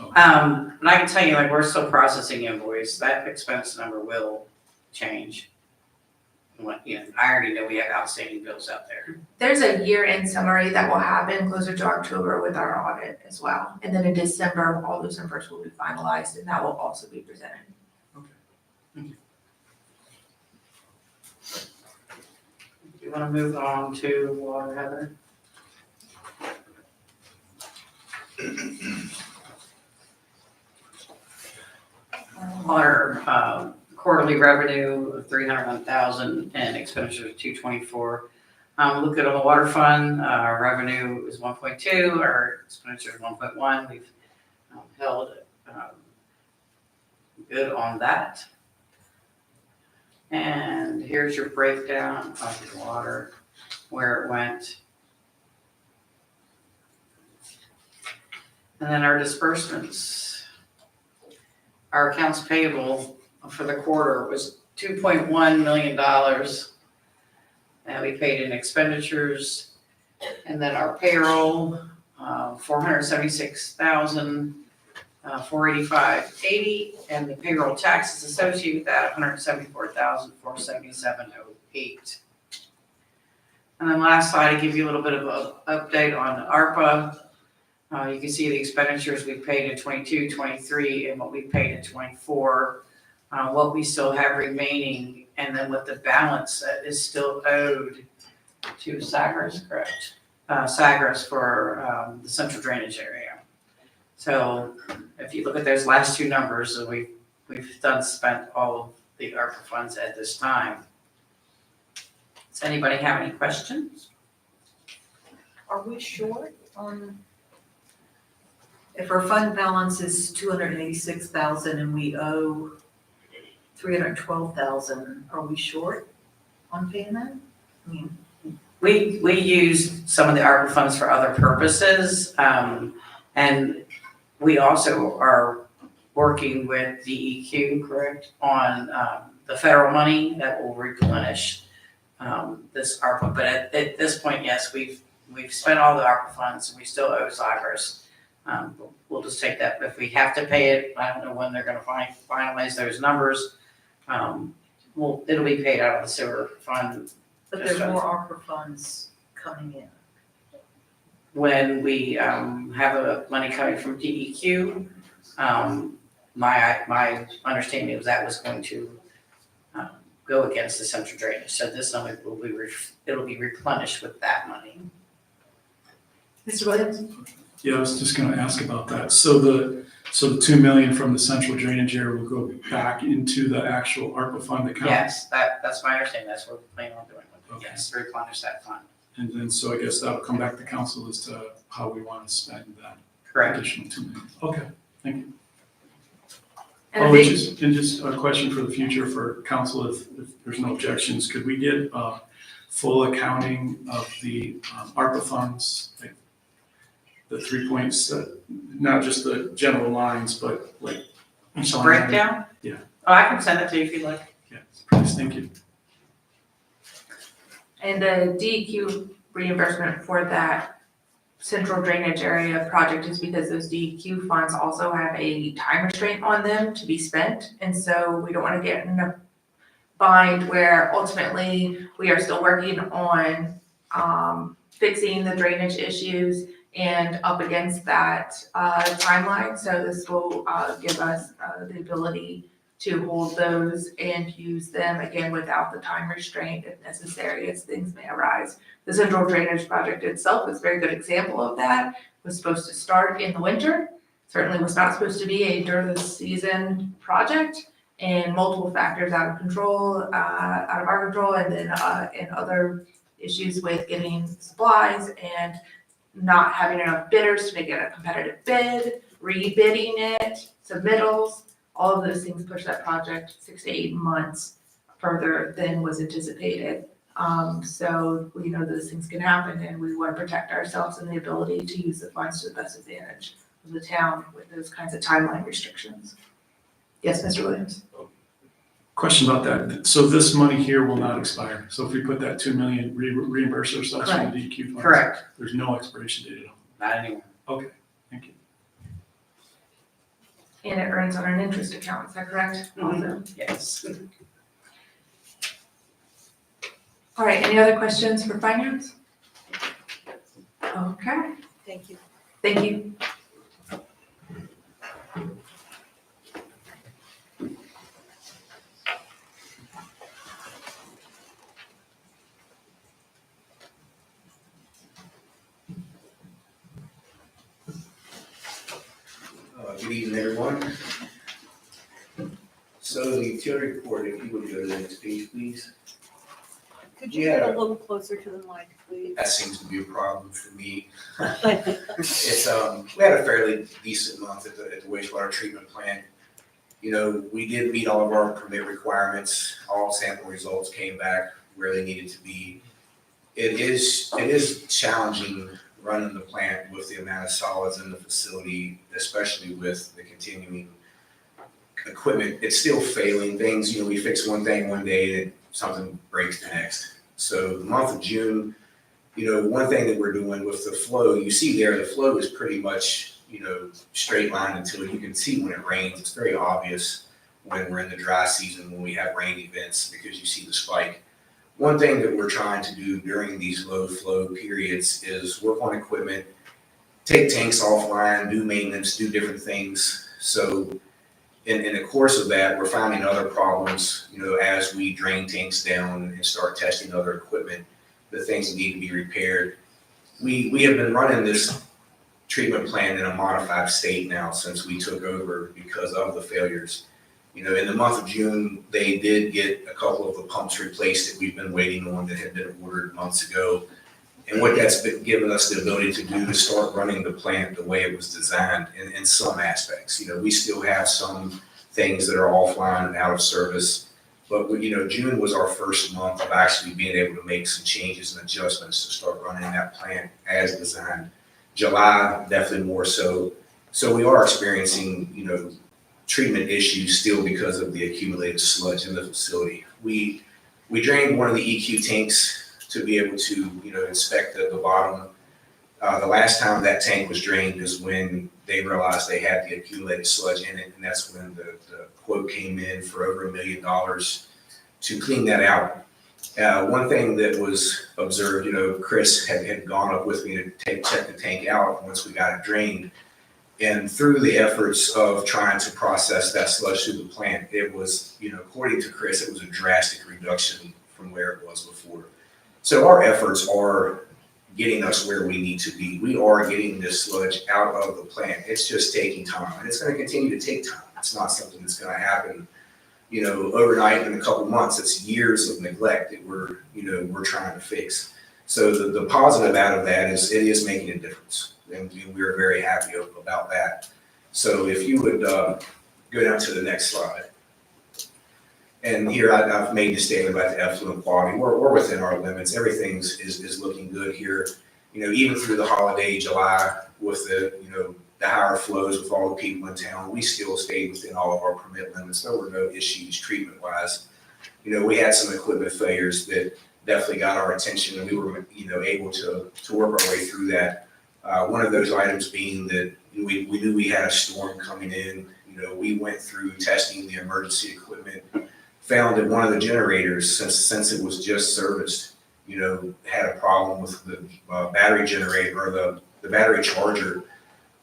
Okay. But I can tell you, like, we're still processing invoice, that expense number will change. I already know we have outstanding bills out there. There's a year-end summary that will happen closer to October with our audit as well. And then in December, all those numbers will be finalized and that will also be presented. Do you wanna move on to water, Heather? Water, quarterly revenue of $301,000 and expenditures of $224,000. Look at on the water fund, our revenue is 1.2, our expenditure is 1.1. We've held good on that. And here's your breakdown of the water, where it went. And then our disbursements. Our accounts payable for the quarter was $2.1 million. And we paid in expenditures. And then our payroll, $476,485.80, and the payroll taxes associated with that, $174,477.08. And then last slide, I give you a little bit of an update on ARPA. You can see the expenditures we paid in 22, 23, and what we paid in 24, what we still have remaining, and then what the balance that is still owed to Sagres, correct? Sagres for the central drainage area. So if you look at those last two numbers, we've spent all of the ARPA funds at this time. Does anybody have any questions? Are we short on, if our fund balance is $286,000 and we owe $312,000. Are we short on paying that? I mean, We used some of the ARPA funds for other purposes, and we also are working with DEQ, correct, on the federal money that will replenish this ARPA. But at this point, yes, we've spent all the ARPA funds, we still owe Cybers. We'll just take that, if we have to pay it, I don't know when they're gonna finalize those numbers. It'll be paid out of the sewer fund but there's more ARPA funds coming in. when we have money coming from DEQ. My understanding was that was going to go against the central drainage, so this number will be, it'll be replenished with that money. Mr. Williams? Yeah, I was just gonna ask about that. So the 2 million from the central drainage area will go back into the actual ARPA fund account? Yes, that's my understanding, that's what we're planning on doing, Okay. yes, replenish that fund. And then, so I guess that'll come back to council as to how we want to spend that Correct. additional 2 million. Okay, thank you. And a Oh, big- and just a question for the future for council, if there's no objections, could we get full accounting of the ARPA funds? Like the 3 points, not just the general lines, but like each line? Breakdown? Yeah. Oh, I can send it to you if you'd like. Yeah, please, thank you. And the DEQ reimbursement for that central drainage area project is because those DEQ funds also have a time restraint on them to be spent. And so we don't want to get in a bind where ultimately we are still working on fixing the drainage issues and up against that timeline. So this will give us the ability to hold those and use them again without the time restraint if necessary as things may arise. The central drainage project itself is a very good example of that. It was supposed to start in the winter, certainly was not supposed to be a during the season project, and multiple factors out of control, out of our control, and then and other issues with getting supplies and not having enough bidders to make it a competitive bid, rebidding it, submittals. All of those things push that project 6 to 8 months further than was anticipated. So we know those things can happen and we want to protect ourselves and the ability to use the funds to the best advantage of the town with those kinds of timeline restrictions. Yes, Mr. Williams? Question about that. So this money here will not expire. So if we put that 2 million, reimburse ourselves from the DEQ funds? Correct, There's no expiration date at all? not anymore. Okay, thank you. And it earns on an interest account, is that correct? Also. Yes. All right, any other questions for finance? Okay, Thank you. thank you. Good evening, everyone. So the utility report, if you would go to the next page, please. Could you get a little closer to the mic, please? That seems to be a problem for me. It's, we had a fairly decent month at the wastewater treatment plant. You know, we did meet all of our permit requirements. All sample results came back where they needed to be. It is challenging running the plant with the amount of solids in the facility, especially with the continuing equipment. It's still failing things. You know, we fix one thing one day and something breaks the next. So the month of June, you know, one thing that we're doing with the flow, you see there, the flow is pretty much, you know, straight line until you can see when it rains. It's very obvious when we're in the dry season, when we have rain events, because you see the spike. One thing that we're trying to do during these low flow periods is work on equipment, take tanks offline, do maintenance, do different things. So in the course of that, we're finding other problems, you know, as we drain tanks down and start testing other equipment, the things that need to be repaired. We have been running this treatment plant in a modified state now since we took over because of the failures. You know, in the month of June, they did get a couple of the pumps replaced that we've been waiting on that had been ordered months ago. And what that's been given us the ability to do is start running the plant the way it was designed in some aspects. You know, we still have some things that are offline and out of service. But, June was our first month of actually being able to make some changes and adjustments to start running that plant as designed. July, definitely more so. So we are experiencing, treatment issues still because of the accumulated sludge in the facility. We drained one of the EQ tanks to be able to, inspect the bottom. The last time that tank was drained is when they realized they had the accumulated sludge in it, and that's when the quote came in for over $1 million to clean that out. One thing that was observed, Chris had gone up with me to check the tank out once we got it drained. And through the efforts of trying to process that sludge through the plant, it was, according to Chris, it was a drastic reduction from where it was before. So our efforts are getting us where we need to be. We are getting this sludge out of the plant. It's just taking time, and it's going to continue to take time. It's not something that's going to happen, overnight in a couple months. It's years of neglect that we're trying to fix. So the positive out of that is it is making a difference, and we're very happy about that. So if you would go down to the next slide. And here I've made the statement about the effluent quality. We're within our limits. Everything is looking good here. Even through the holiday, July, with the higher flows with all the people in town, we still stayed within all of our permit limits. There were no issues treatment-wise. We had some equipment failures that definitely got our attention, and we were, able to work our way through that. One of those items being that we knew we had a storm coming in. We went through testing the emergency equipment, found that one of the generators, since it was just serviced, had a problem with the battery generator, or the battery charger.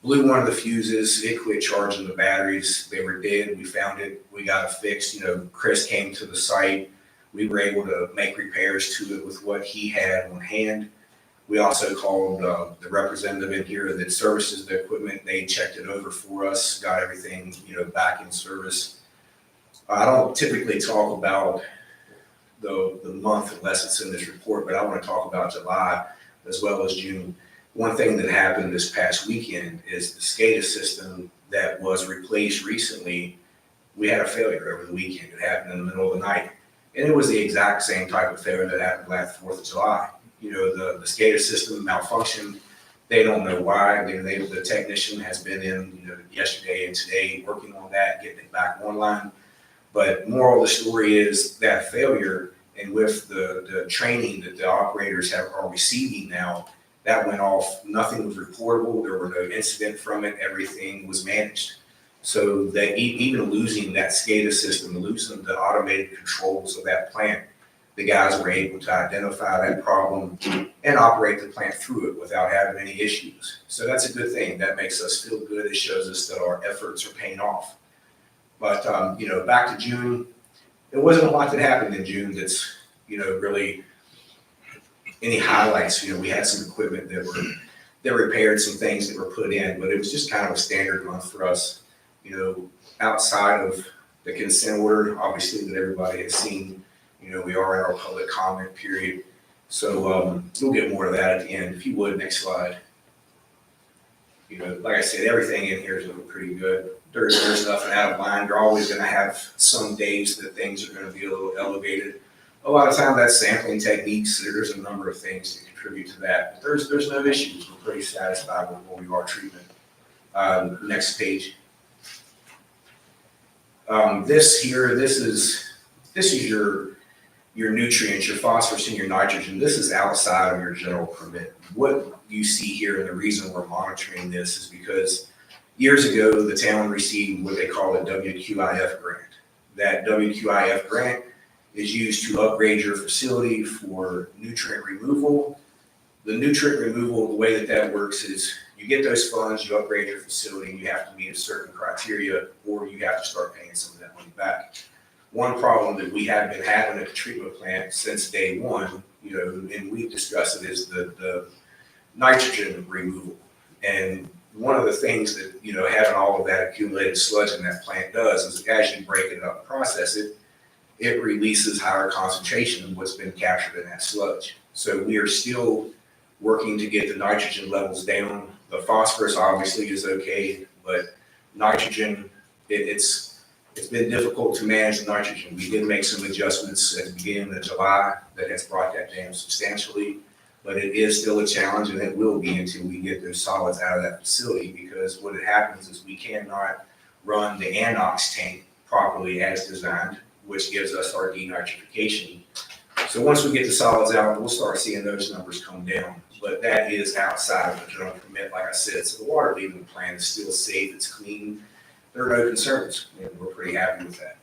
Blew one of the fuses, it quit charging the batteries. They were dead. We found it. We got it fixed. Chris came to the site. We were able to make repairs to it with what he had on hand. We also called the representative in here that services the equipment. They checked it over for us, got everything, back in service. I don't typically talk about the month unless it's in this report, but I want to talk about July as well as June. One thing that happened this past weekend is the SCADA system that was replaced recently. We had a failure over the weekend. It happened in the middle of the night. And it was the exact same type of failure that happened last 4th of July. The SCADA system malfunctioned. They don't know why. The technician has been in, yesterday and today working on that, getting it back online. But moral of the story is that failure, and with the training that the operators are receiving now, that went off. Nothing was reportable. There were no incident from it. Everything was managed. So that even losing that SCADA system, losing the automated controls of that plant, the guys were able to identify that problem and operate the plant through it without having any issues. So that's a good thing. That makes us feel good. It shows us that our efforts are paying off. But, back to June, there wasn't a lot that happened in June that's, really any highlights. We had some equipment that repaired some things that were put in, but it was just kind of a standard month for us. Outside of the consent order, obviously, that everybody has seen, we are in our public comment period. So we'll get more of that at the end. If you would, next slide. Like I said, everything in here is looking pretty good. There's nothing out of line. You're always going to have some days that things are going to be a little elevated. A lot of time that's sampling techniques. There's a number of things that contribute to that. But there's no issues. We're pretty satisfied with where we are treatment. Next page. This is your nutrients, your phosphorus and your nitrogen. This is outside of your general permit. What you see here, and the reason we're monitoring this, is because years ago, the town received what they call a WQIF grant. That WQIF grant is used to upgrade your facility for nutrient removal. The nutrient removal, the way that works is you get those funds, you upgrade your facility, and you have to meet a certain criteria, or you have to start paying some of that money back. One problem that we have been having at the treatment plant since day one, and we've discussed it, is the nitrogen removal. And one of the things that, having all of that accumulated sludge in that plant does is, as you break it up and process it, it releases higher concentration of what's been captured in that sludge. So we are still working to get the nitrogen levels down. The phosphorus obviously is okay, but nitrogen, it's It's been difficult to manage the nitrogen. We did make some adjustments at the beginning of July that has brought that down substantially, but it is still a challenge, and it will be until we get those solids out of that facility, because what happens is we cannot run the anox tank properly as designed, which gives us our denitrification. So once we get the solids out, we'll start seeing those numbers come down. But that is outside of the drilling permit, like I said. So the water leaving the plant is still safe, it's clean. There are no concerns, and we're pretty happy with that.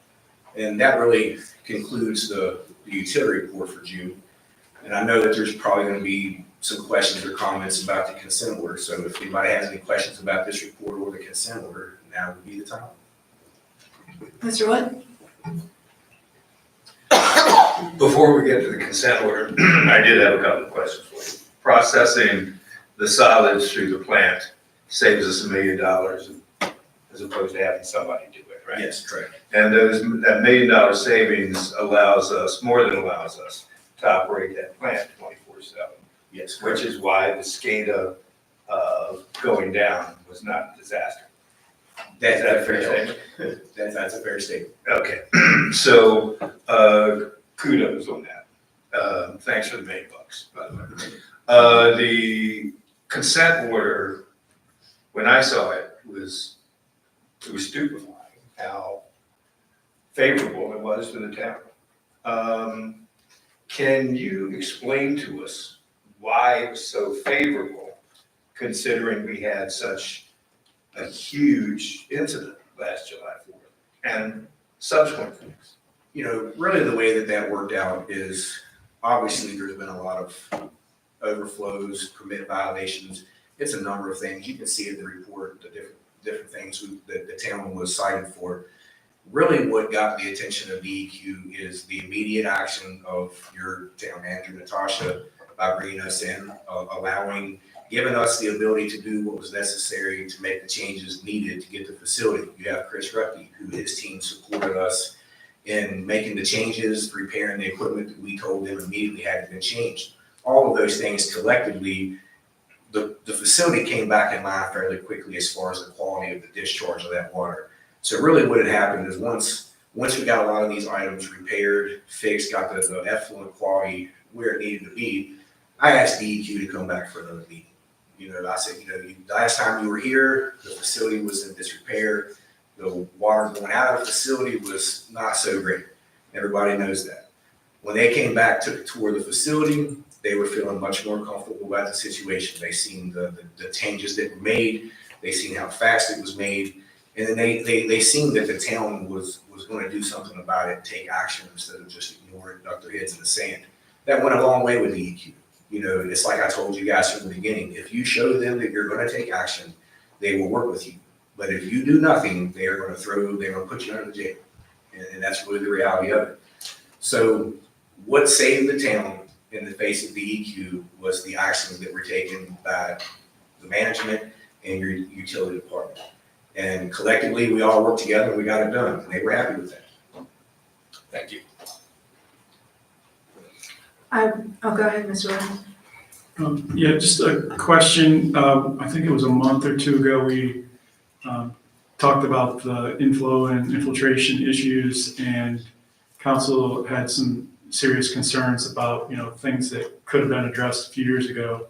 And that really concludes the utility report for June. And I know that there's probably going to be some questions or comments about the consent order. So if anybody has any questions about this report or the consent order, now would be the time. Mr. Wood? Before we get to the consent order, I did have a couple of questions for you. Processing the solids through the plant saves us $1 million as opposed to having somebody do it, right? Yes, correct. And that $1 million savings allows us, more than allows us, to operate that plant 24/7. Yes, Which is why the SCADA going down was not a disaster. That's Is that a fair statement? statement. That's a fair statement. Okay, so kudos on that. Thanks for the $1 million, by the way. The consent order, when I saw it, was stupefying how favorable it was to the town. Can you explain to us why it was so favorable, considering we had such a huge incident last July 4th and subsequent things? You know, really the way that worked out is, obviously there's been a lot of overflows, permit violations. It's a number of things. You can see in the report the different things that the town was cited for. Really what got the attention of DEQ is the immediate action of your town manager, Natasha, by bringing us in, giving us the ability to do what was necessary to make the changes needed to get the facility. You have Chris Ruppy, who his team supported us in making the changes, repairing the equipment that we told them immediately had been changed. All of those things collectively, the facility came back in line fairly quickly as far as the quality of the discharge of that water. So really what had happened is once we got a lot of these items repaired, fixed, got the effluent quality where it needed to be, I asked DEQ to come back for another meeting. You know, I said, last time you were here, the facility was in disrepair. The water going out of the facility was not so great. Everybody knows that. When they came back, took a tour of the facility, they were feeling much more comfortable about the situation. They seen the changes that were made. They seen how fast it was made. And then they seen that the town was going to do something about it, take action instead of just ignore it, duck their heads in the sand. That went a long way with DEQ. You know, it's like I told you guys from the beginning. If you show them that you're going to take action, they will work with you. But if you do nothing, they're going to put you under jail. And that's really the reality of it. So what saved the town in the face of DEQ was the actions that were taken by the management and your utility department. And collectively, we all worked together and we got it done. And they were happy with that. Thank you. Go ahead, Mr. Ryan. Yeah, just a question. I think it was a month or two ago, we talked about the inflow and infiltration issues, and council had some serious concerns about, things that could have been addressed a few years ago,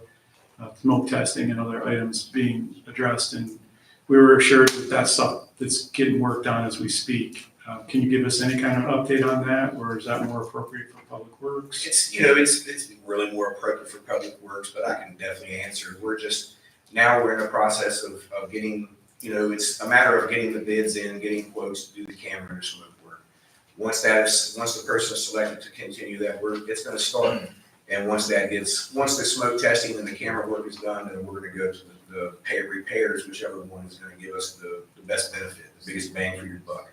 smoke testing and other items being addressed. And we were assured that that's stuff that's getting worked on as we speak. Can you give us any kind of update on that, or is that more appropriate for Public Works? It's really more appropriate for Public Works, but I can definitely answer. We're in a process of getting, it's a matter of getting the bids in, getting quotes to do the camera and smoke work. Once the person is selected to continue that work, it's going to start. And once the smoke testing and the camera work is done, then we're going to go to the repairs, whichever one is going to give us the best benefit, the biggest bang for your buck.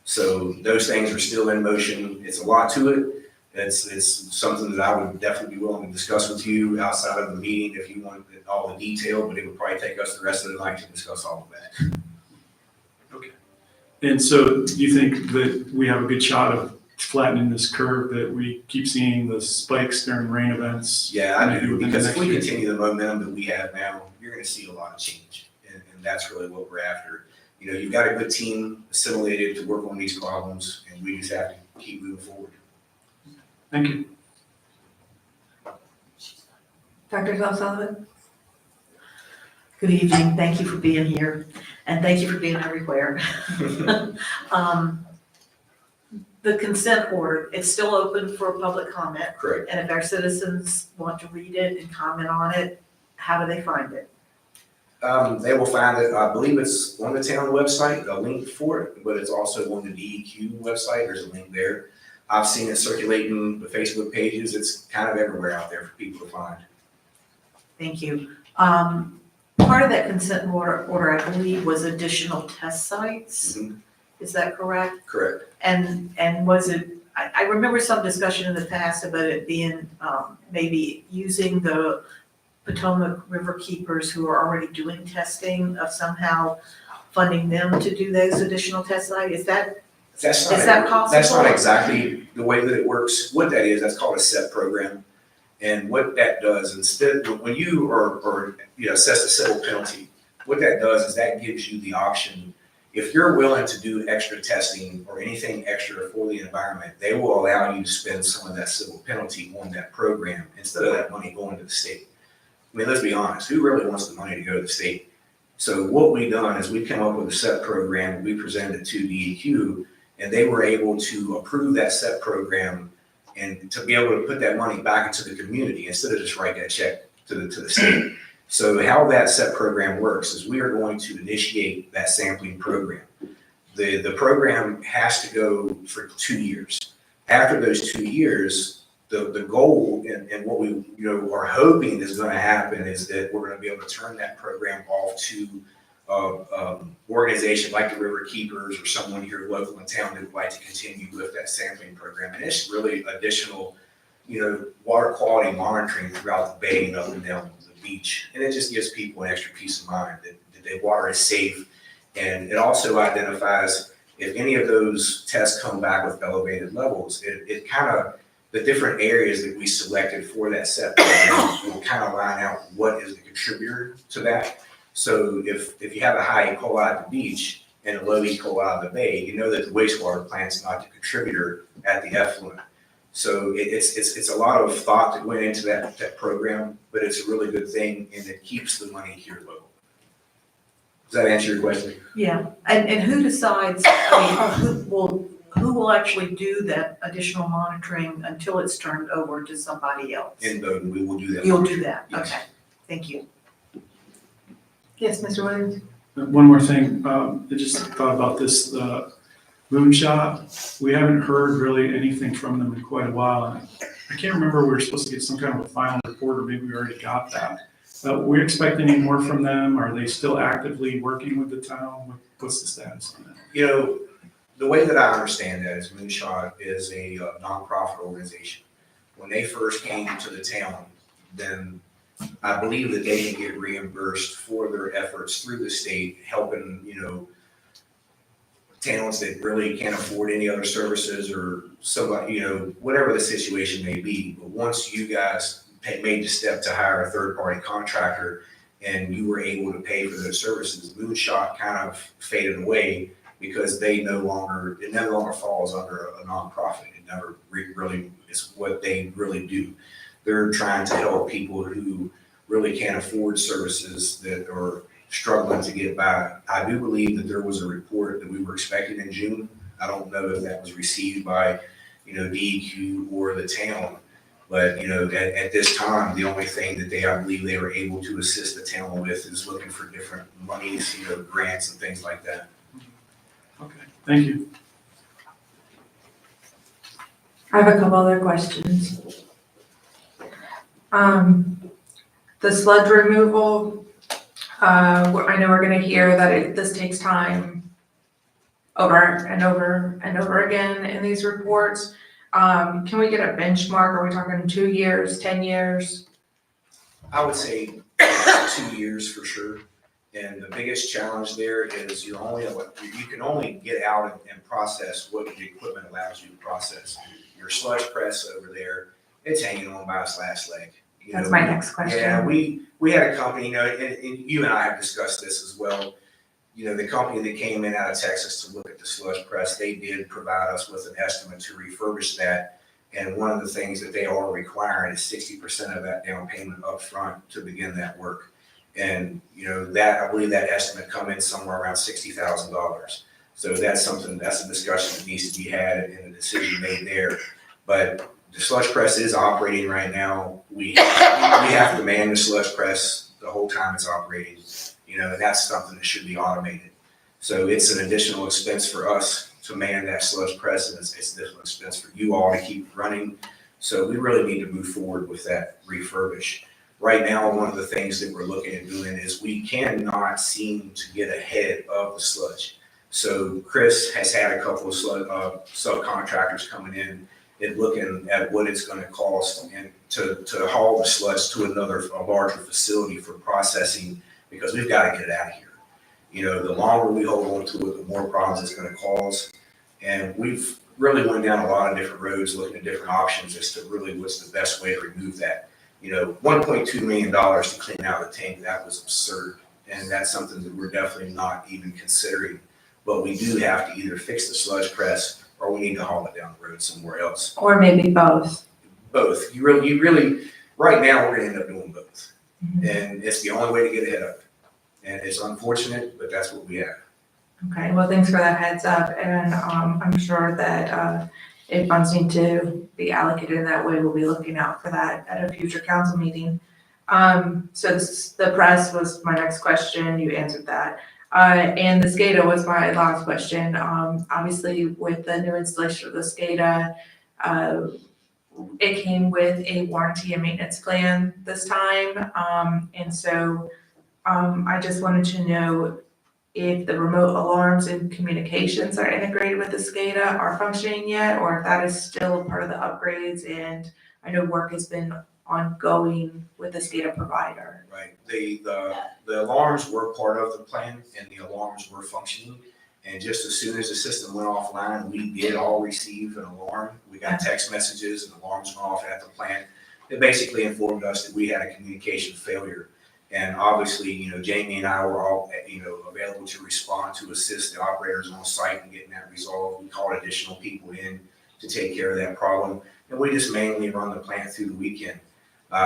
So those things are still in motion. It's a lot to it. It's something that I would definitely be willing to discuss with you outside of the meeting if you want all the detail, but it would probably take us the rest of the night to discuss all of that. Okay. And so do you think that we have a good shot of flattening this curve that we keep seeing the spikes during rain events? Yeah, I do, within the because next if we year? continue the momentum that we have now, you're going to see a lot of change. And that's really what we're after. you know, you've got a good team assimilated to work on these problems, and we just have to keep moving forward. Thank you. Dr. Sullivan? Good evening, thank you for being here, and thank you for being everywhere. The consent order, it's still open for public comment, Correct. and if our citizens want to read it and comment on it, how do they find it? They will find it, I believe it's on the town website, a link for it, but it's also on the DEQ website, there's a link there. I've seen it circulating the Facebook pages, it's kind of everywhere out there for people to find. Thank you. Part of that consent order, I believe, was additional test sites. Mhm. Is that correct? Correct. And was it, I remember some discussion in the past about it being, maybe using the Potomac River Keepers who are already doing testing of somehow funding them to do those additional test sites. Is that That's not, Is that possible? that's not exactly the way that it works. What that is, that's called a SEP program. And what that does, instead, when you assess a civil penalty, what that does is that gives you the option, if you're willing to do extra testing or anything extra for the environment, they will allow you to spend some of that civil penalty on that program instead of that money going to the state. I mean, let's be honest, who really wants the money to go to the state? So what we've done is we've come up with a SEP program, we presented it to DEQ, and they were able to approve that SEP program and to be able to put that money back into the community instead of just write that check to the state. So how that SEP program works is we are going to initiate that sampling program. The program has to go for 2 years. After those 2 years, the goal and what we are hoping is going to happen is that we're going to be able to turn that program off to organization like the River Keepers or someone here local in town that would like to continue with that sampling program. And it's really additional, water quality monitoring throughout the bay and up and down the beach. And it just gives people an extra peace of mind that the water is safe. And it also identifies if any of those tests come back with elevated levels, it kind of, the different areas that we selected for that SEP program will kind of line out what is the contributor to that. So if you have a high E. coli at the beach and a low E. coli at the bay, you know that the wastewater plant's not the contributor at the effluent. So it's a lot of thought that went into that program, but it's a really good thing and it keeps the money here local. Does that answer your question? Yeah, and who decides, who will actually do that additional monitoring until it's turned over to somebody else? In Bowdoin, we will do that. You'll do that, Yes. okay, thank you. Yes, Mr. Williams? One more thing, I just thought about this, Moonshot. We haven't heard really anything from them in quite a while. And I can't remember, we were supposed to get some kind of a final report, or maybe we already got that. We expect any more from them? Are they still actively working with the town? What's the status on that? The way that I understand that is Moonshot is a nonprofit organization. When they first came to the town, then I believe that they can get reimbursed for their efforts through the state, helping, towns that really can't afford any other services or somebody, whatever the situation may be. But once you guys made the step to hire a third-party contractor and you were able to pay for those services, Moonshot kind of faded away because it no longer falls under a nonprofit. It never really is what they really do. They're trying to help people who really can't afford services that are struggling to get by. I do believe that there was a report that we were expecting in June. I don't know if that was received by, DEQ or the town. But, at this time, the only thing that I believe they were able to assist the town with is looking for different monies, grants and things like that. Okay, thank you. I have a couple other questions. The sludge removal, I know we're gonna hear that this takes time over and over and over again in these reports. Can we get a benchmark? Are we talking 2 years, 10 years? I would say 2 years for sure. And the biggest challenge there is you can only get out and process what the equipment allows you to process. Your sludge press over there, it's hanging on by its last leg. That's my next question. Yeah, we had a company, and you and I have discussed this as well. the company that came in out of Texas to look at the sludge press, they did provide us with an estimate to refurbish that. And one of the things that they are requiring is 60% of that down payment upfront to begin that work. And, that, I believe that estimate come in somewhere around $60,000. So that's a discussion that needs to be had and a decision made there. But the sludge press is operating right now. We have to man the sludge press the whole time it's operating, and that's something that should be automated. So it's an additional expense for us to man that sludge press, and it's an additional expense for you all to keep running. So we really need to move forward with that refurbish. Right now, one of the things that we're looking at doing is we cannot seem to get ahead of the sludge. So Chris has had a couple of subcontractors coming in and looking at what it's going to cost and to haul the sludge to a larger facility for processing, because we've got to get it out of here. The longer we hold on to it, the more problems it's going to cause. And we've really went down a lot of different roads, looking at different options as to really what's the best way to remove that. $1.2 million to clean out the tank, that was absurd. And that's something that we're definitely not even considering. But we do have to either fix the sludge press or we need to haul it down the road somewhere else. Or maybe both. Both. You really, right now, we're gonna end up doing both. And it's the only way to get ahead of it. And it's unfortunate, but that's what we have. Okay, well, thanks for that heads up, and I'm sure that if funds need to be allocated in that way, we'll be looking out for that at a future council meeting. So the press was my next question, you answered that. And the SCADA was my last question. Obviously, with the new installation of the SCADA, it came with a warranty and maintenance plan this time. And so I just wanted to know if the remote alarms and communications are integrated with the SCADA are functioning yet, or if that is still part of the upgrades. And I know work has been ongoing with the SCADA provider. Right. The alarms were part of the plan and the alarms were functioning. And just as soon as the system went offline, we did all receive an alarm. We got text messages and alarms went off at the plant. It basically informed us that we had a communication failure. And obviously, Jamie and I were all, available to respond to assist the operators on site in getting that resolved. We called additional people in to take care of that problem. And we just mainly run the plant through the weekend.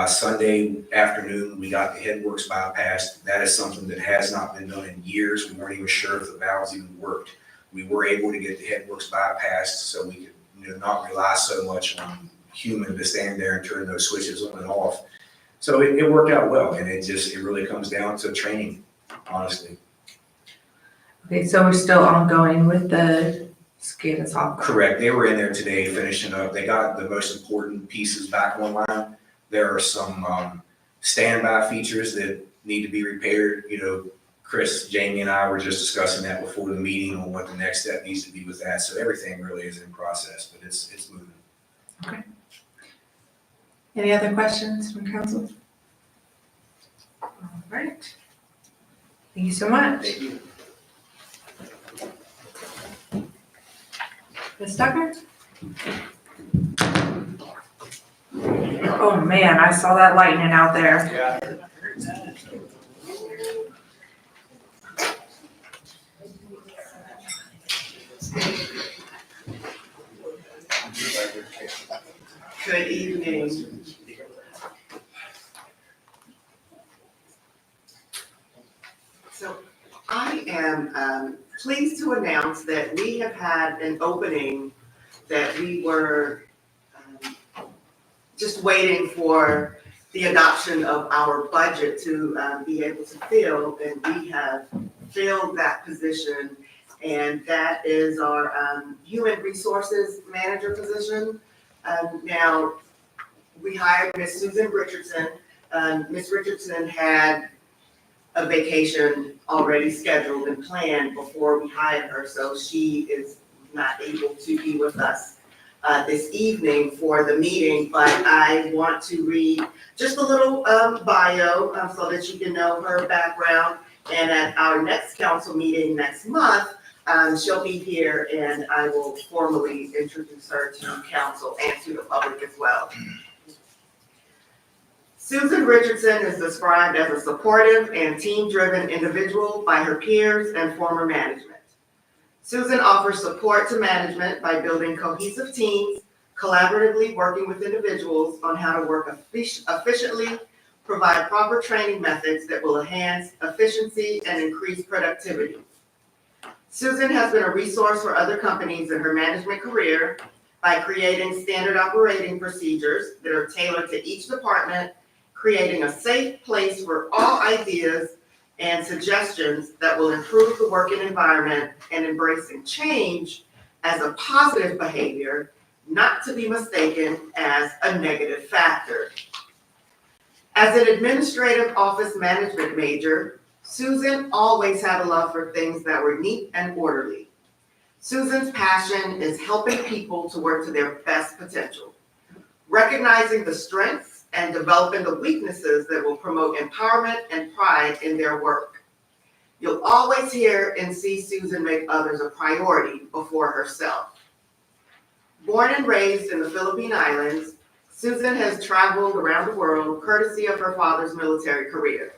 Sunday afternoon, we got the headworks bypassed. That is something that has not been done in years. We weren't even sure if the valves even worked. We were able to get the headworks bypassed so we could not rely so much on human to stand there and turn those switches on and off. So it worked out well, and it really comes down to training, honestly. Okay, so we're still ongoing with the SCADA software. Correct. They were in there today finishing up. They got the most important pieces back online. There are some standby features that need to be repaired. Chris, Jamie, and I were just discussing that before the meeting on what the next step needs to be with that. So everything really is in process, but it's moving. Okay. Any other questions from council? All right. Thank you so much. Thank you. Ms. Tucker? Oh, man, I saw that lightning out there. Yeah. Good evening. So I am pleased to announce that we have had an opening that we were just waiting for the adoption of our budget to be able to fill, and we have filled that position, and that is our human resources manager position. Now, we hired Ms. Susan Richardson. Ms. Richardson had a vacation already scheduled and planned before we hired her, so she is not able to be with us this evening for the meeting, but I want to read just a little bio so that you can know her background. And at our next council meeting next month, she'll be here and I will formally introduce her to council and to the public as well. Susan Richardson is described as a supportive and team-driven individual by her peers and former management. Susan offers support to management by building cohesive teams, collaboratively working with individuals on how to work efficiently, provide proper training methods that will enhance efficiency and increase productivity. Susan has been a resource for other companies in her management career by creating standard operating procedures that are tailored to each department, creating a safe place for all ideas and suggestions that will improve the working environment, and embracing change as a positive behavior, not to be mistaken as a negative factor. As an administrative office management major, Susan always had a love for things that were neat and orderly. Susan's passion is helping people to work to their best potential, recognizing the strengths and developing the weaknesses that will promote empowerment and pride in their work. You'll always hear and see Susan make others a priority before herself. Born and raised in the Philippine Islands, Susan has traveled around the world courtesy of her father's military career.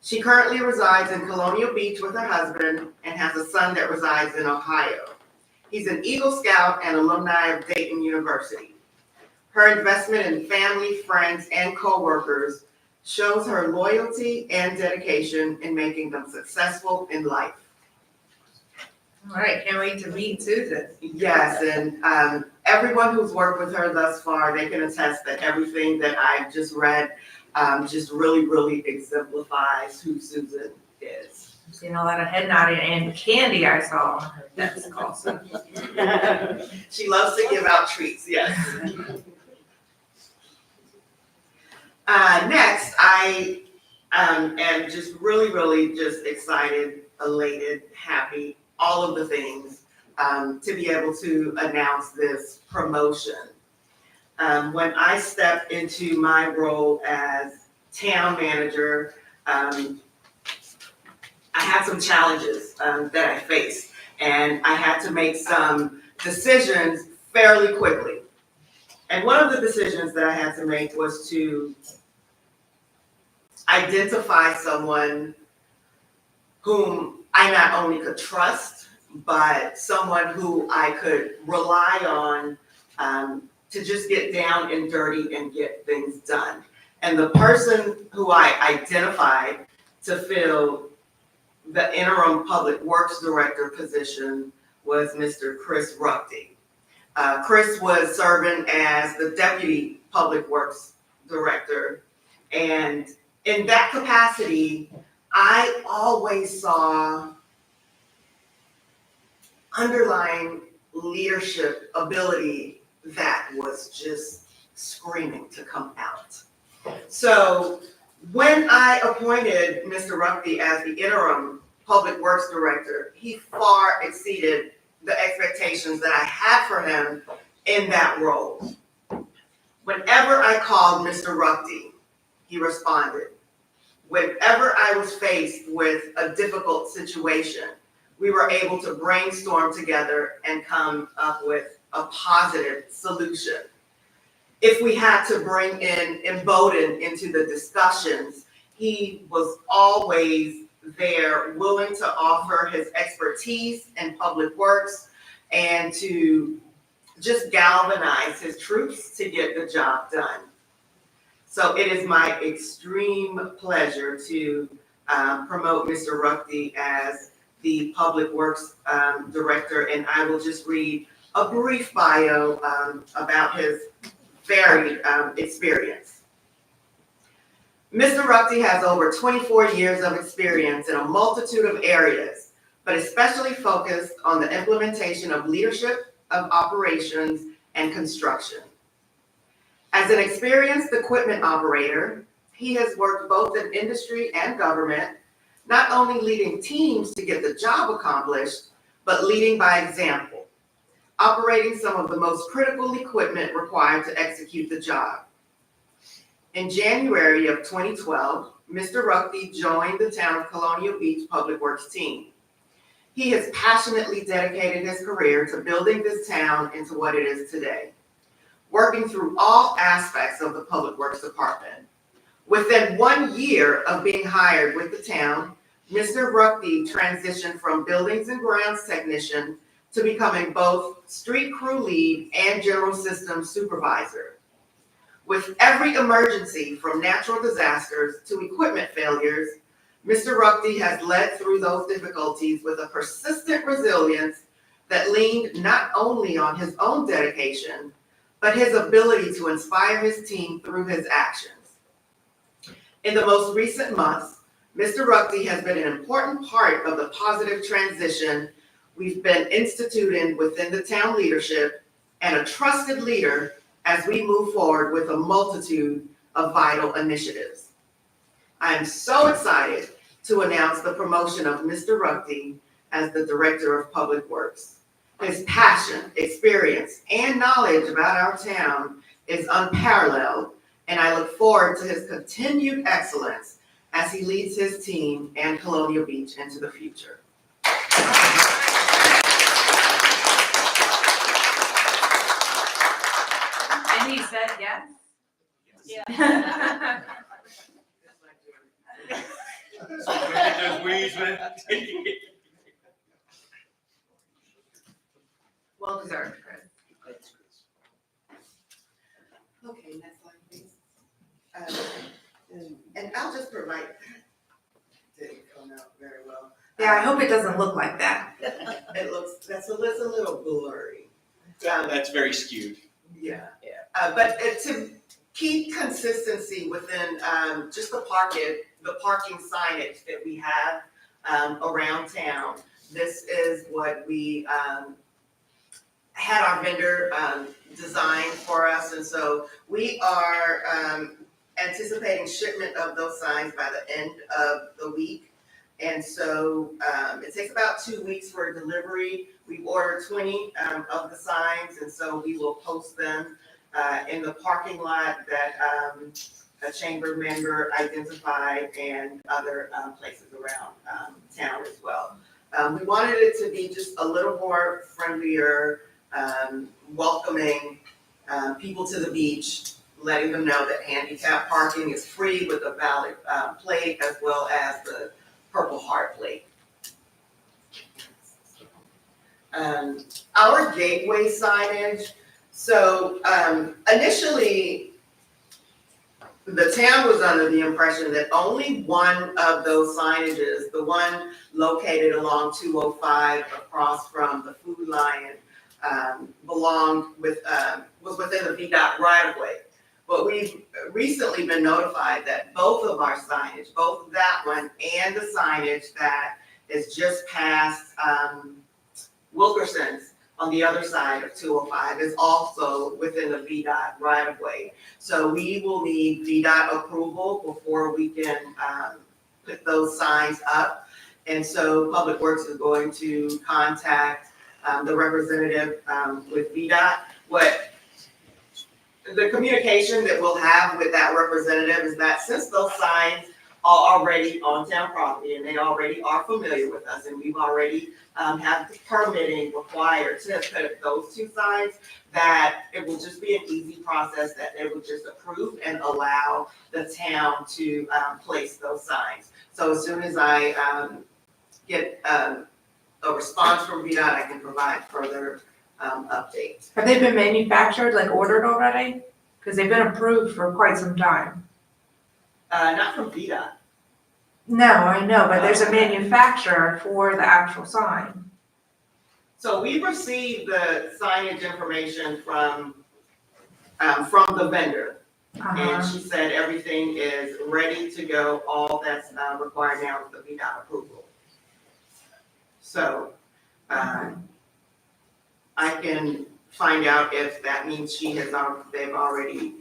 She currently resides in Colonial Beach with her husband and has a son that resides in Ohio. He's an Eagle Scout and alumni of Dayton University. Her investment in family, friends, and coworkers shows her loyalty and dedication in making them successful in life. All right, can't wait to meet Susan. Yes, and everyone who's worked with her thus far, they can attest that everything that I've just read just really exemplifies who Susan is. Seen a lot of head nodding and candy I saw. That's awesome. She loves to give out treats, yes. Next, I am just really just excited, elated, happy, all of the things, to be able to announce this promotion. When I stepped into my role as town manager, I had some challenges that I faced, and I had to make some decisions fairly quickly. And one of the decisions that I had to make was to identify someone whom I not only could trust, but someone who I could rely on to just get down and dirty and get things done. And the person who I identified to fill the interim public works director position was Mr. Chris Ruckty. Chris was serving as the deputy public works director, and in that capacity, I always saw underlying leadership ability that was just screaming to come out. So when I appointed Mr. Ruckty as the interim public works director, he far exceeded the expectations that I had for him in that role. Whenever I called Mr. Ruckty, he responded. Whenever I was faced with a difficult situation, we were able to brainstorm together and come up with a positive solution. If we had to bring in Embolden into the discussions, he was always there, willing to offer his expertise in public works and to just galvanize his troops to get the job done. So it is my extreme pleasure to promote Mr. Ruckty as the Public Works Director, and I will just read a brief bio about his varied experience. Mr. Ruckty has over 24 years of experience in a multitude of areas, but especially focused on the implementation of leadership of operations and construction. As an experienced equipment operator, he has worked both in industry and government, not only leading teams to get the job accomplished, but leading by example, operating some of the most critical equipment required to execute the job. In January of 2012, Mr. Ruckty joined the town of Colonial Beach Public Works team. He has passionately dedicated his career to building this town into what it is today, working through all aspects of the Public Works Department, Within 1 year of being hired with the town, Mr. Ruckey transitioned from buildings and grounds technician to becoming both street crew lead and general systems supervisor. With every emergency from natural disasters to equipment failures, Mr. Ruckey has led through those difficulties with a persistent resilience that leaned not only on his own dedication, but his ability to inspire his team through his actions. In the most recent months, Mr. Ruckey has been an important part of the positive transition we've been instituting within the town leadership and a trusted leader as we move forward with a multitude of vital initiatives. I am so excited to announce the promotion of Mr. Ruckey as the Director of Public Works. His passion, experience, and knowledge about our town is unparalleled, and I look forward to his continued excellence as he leads his team and Colonial Beach into the future. And he said yes? Yeah. Well deserved, Chris. Okay, next slide, please. And I'll just provide, didn't come out very well. Yeah, I hope it doesn't look like that. It looks, that's a little blurry. That's very skewed. Yeah. But to keep consistency within just the parking signage that we have around town, this is what we had our vendor design for us. And so we are anticipating shipment of those signs by the end of the week. And so it takes about 2 weeks for delivery. We've ordered 20 of the signs, and so we will post them in the parking lot that a chamber member identified and other places around town as well. We wanted it to be just a little more friendlier, welcoming people to the beach, letting them know that handicap parking is free with a valid plate as well as the Purple Heart plate. Our gateway signage, so initially, the town was under the impression that only one of those signages, the one located along 205 across from the Food Lion, was within the VDOT right of way. But we've recently been notified that both of our signage, both that one and the signage that is just past Wilkerson's on the other side of 205 is also within the VDOT right of way. So we will need VDOT approval before we can put those signs up. And so Public Works is going to contact the representative with VDOT. What the communication that we'll have with that representative is that since those signs are already on town property and they already are familiar with us and we've already have the permitting required to put those two signs, that it will just be an easy process that they will just approve and allow the town to place those signs. So as soon as I get a response from VDOT, I can provide further updates. Have they been manufactured, like ordered already? Because they've been approved for quite some time. Not from VDOT. No, I know, but there's a manufacturer for the actual sign. So we received the signage information from the vendor. And she said everything is ready to go, all that's required now is the VDOT approval. So, I can find out if that means they've already,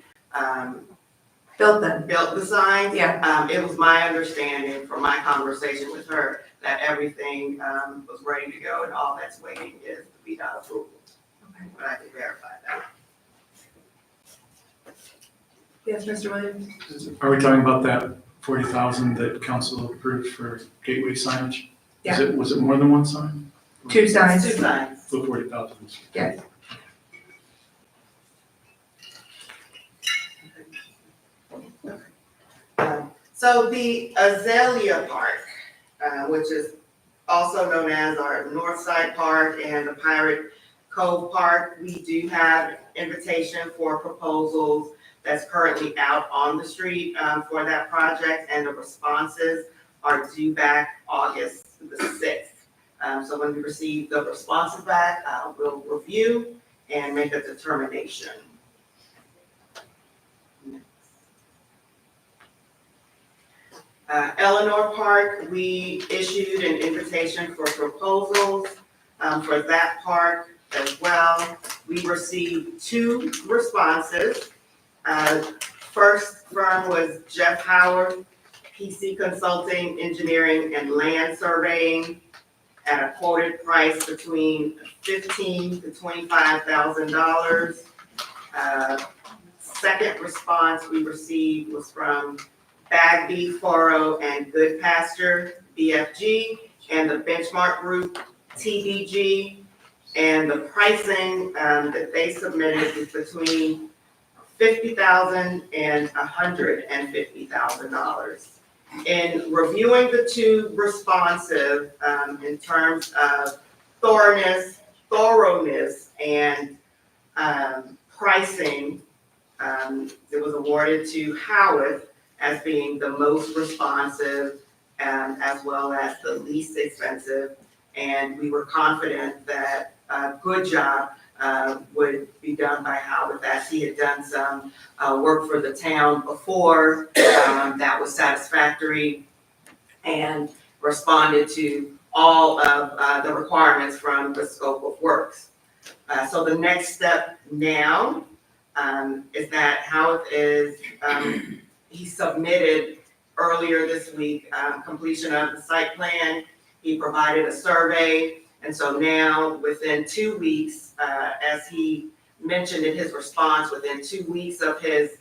Built them. built the signs. Yeah. It was my understanding from my conversation with her that everything, was ready to go and all that's waiting is the VDOT approval. Okay. But I can verify that. Yes, Mr. Williams? Are we talking about that 40,000 that council approved for gateway signage? Yeah. Was it more than one sign? 2 signs. 2 signs. So 40,000. Yes. So the Azalea Park, which is also known as our Northside Park and the Pirate Cove Park, we do have invitation for proposals that's currently out on the street for that project, and the responses are due back August the 6th. So when we receive the responses back, we'll review and make a determination. Eleanor Park, we issued an invitation for proposals for that park as well. We received 2 responses. First firm was Jeff Howard, PC Consulting, Engineering, and Land Surveying at a quoted price between $15,000 to $25,000. Second response we received was from Bagby, Foro, and Good Pasture, BFG, and the Benchmark Group, TDG. And the pricing that they submitted is between $50,000 and $150,000. In reviewing the 2 responsive in terms of thoroughness, and pricing, it was awarded to Howarth as being the most responsive, as well as the least expensive. And we were confident that a good job would be done by Howard, as he had done some work for the town before that was satisfactory and responded to all of the requirements from the scope of works. So the next step now is that Howard is, he submitted earlier this week completion of the site plan. He provided a survey. And so now, within 2 weeks, as he mentioned in his response, within 2 weeks of his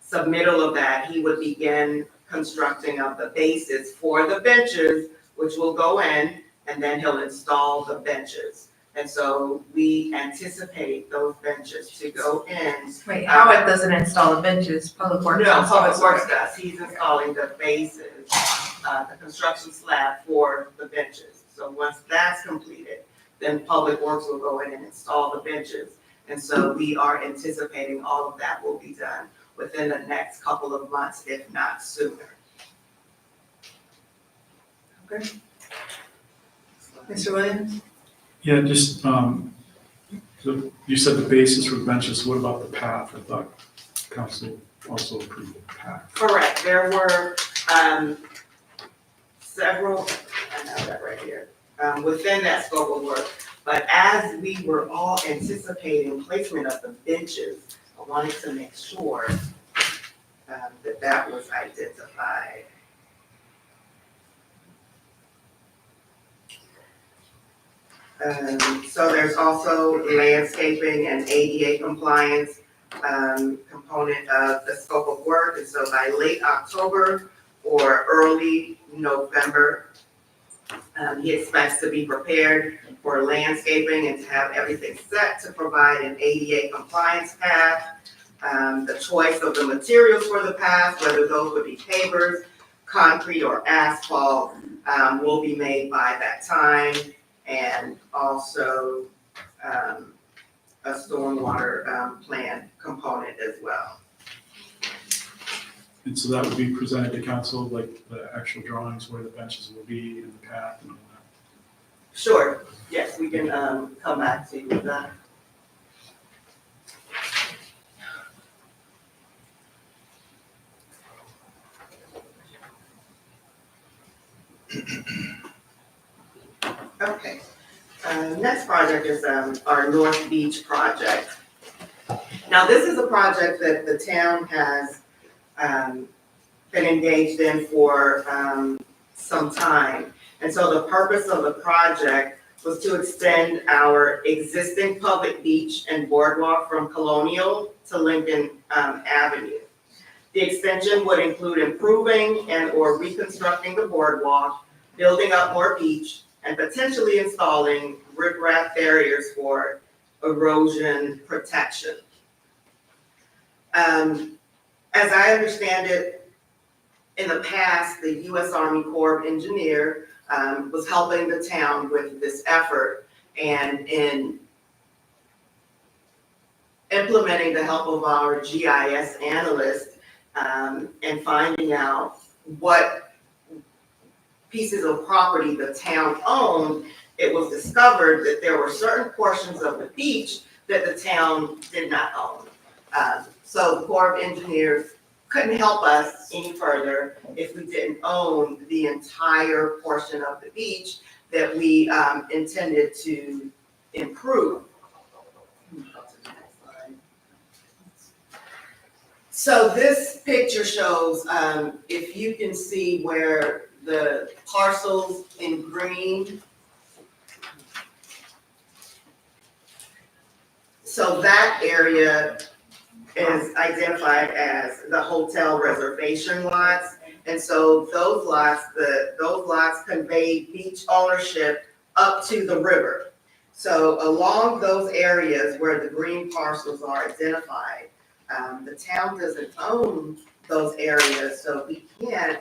submittal of that, he would begin constructing of the bases for the benches, which will go in, and then he'll install the benches. And so we anticipate those benches to go in. Wait, Howard doesn't install the benches, Public Works No, installs. Public Works does. He's installing the bases, the construction slab for the benches. So once that's completed, then Public Works will go in and install the benches. And so we are anticipating all of that will be done within the next couple of months, if not sooner. Okay. Mr. Williams? Yeah, just, so you said the basis for benches, what about the path? I thought council also approved the path. Correct. There were several, I have that right here, within that scope of work. But as we were all anticipating placement of the benches, I wanted to make sure that that was identified. So there's also landscaping and ADA compliance component of the scope of work. And so by late October or early November, he expects to be prepared for landscaping and to have everything set to provide an ADA compliance path. The choice of the materials for the path, whether those would be pavers, concrete, or asphalt, will be made by that time. And also a stormwater plan component as well. And so that would be presented to council, like the actual drawings where the benches will be and the path and all that. Sure, yes, we can come back to you with that. Okay, next project is our North Beach project. Now, this is a project that the town has been engaged in for some time. And so the purpose of the project was to extend our existing public beach and boardwalk from Colonial to Lincoln Avenue. The extension would include improving and or reconstructing the boardwalk, building up more beach, and potentially installing riprap barriers for erosion protection. As I understand it, In the past, the U.S. Army Corps of Engineer was helping the town with this effort. And in implementing the help of our GIS analyst and finding out what pieces of property the town owned, it was discovered that there were certain portions of the beach that the town did not own. So the Corps of Engineers couldn't help us any further if we didn't own the entire portion of the beach that we intended to improve. So this picture shows, if you can see where the parcels in green. So that area is identified as the hotel reservation lots. And so those lots convey beach ownership up to the river. So along those areas where the green parcels are identified, the town doesn't own those areas, so we can't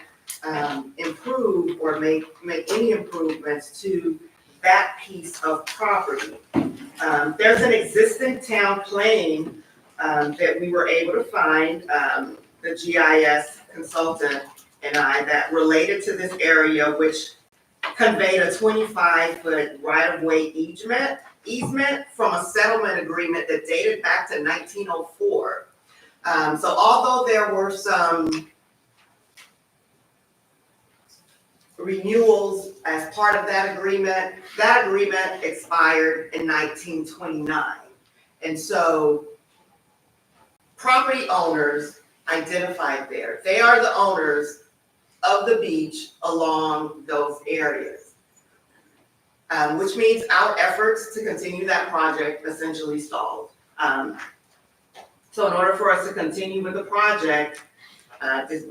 improve or make any improvements to that piece of property. There's an existing town plan that we were able to find, the GIS consultant and I, that related to this area, which conveyed a 25-foot right-of-way easement from a settlement agreement that dated back to 1904. So although there were some renewals as part of that agreement expired in 1929. And so property owners identified there, they are the owners of the beach along those areas. Which means our efforts to continue that project essentially stalled. So in order for us to continue with the project,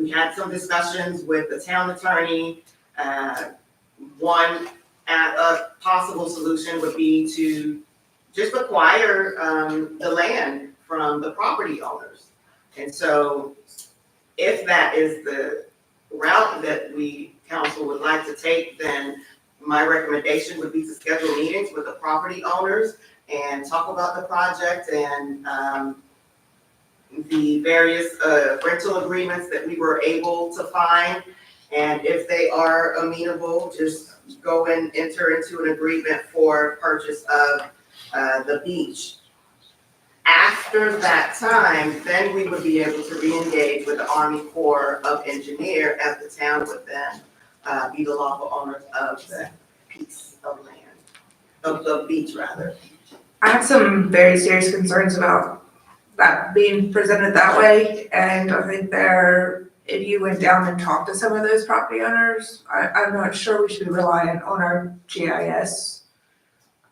we had some discussions with the town attorney. One possible solution would be to just acquire the land from the property owners. And so if that is the route that council would like to take, then my recommendation would be to schedule meetings with the property owners and talk about the project and the various rental agreements that we were able to find. And if they are amenable, just go and enter into an agreement for purchase of the beach. After that time, then we would be able to re-engage with the Army Corps of Engineers, as the town would then be the lawful owners of the piece of land, of the beach rather. I have some very serious concerns about that being presented that way, and I think if you went down and talked to some of those property owners, I'm not sure we should be reliant on our GIS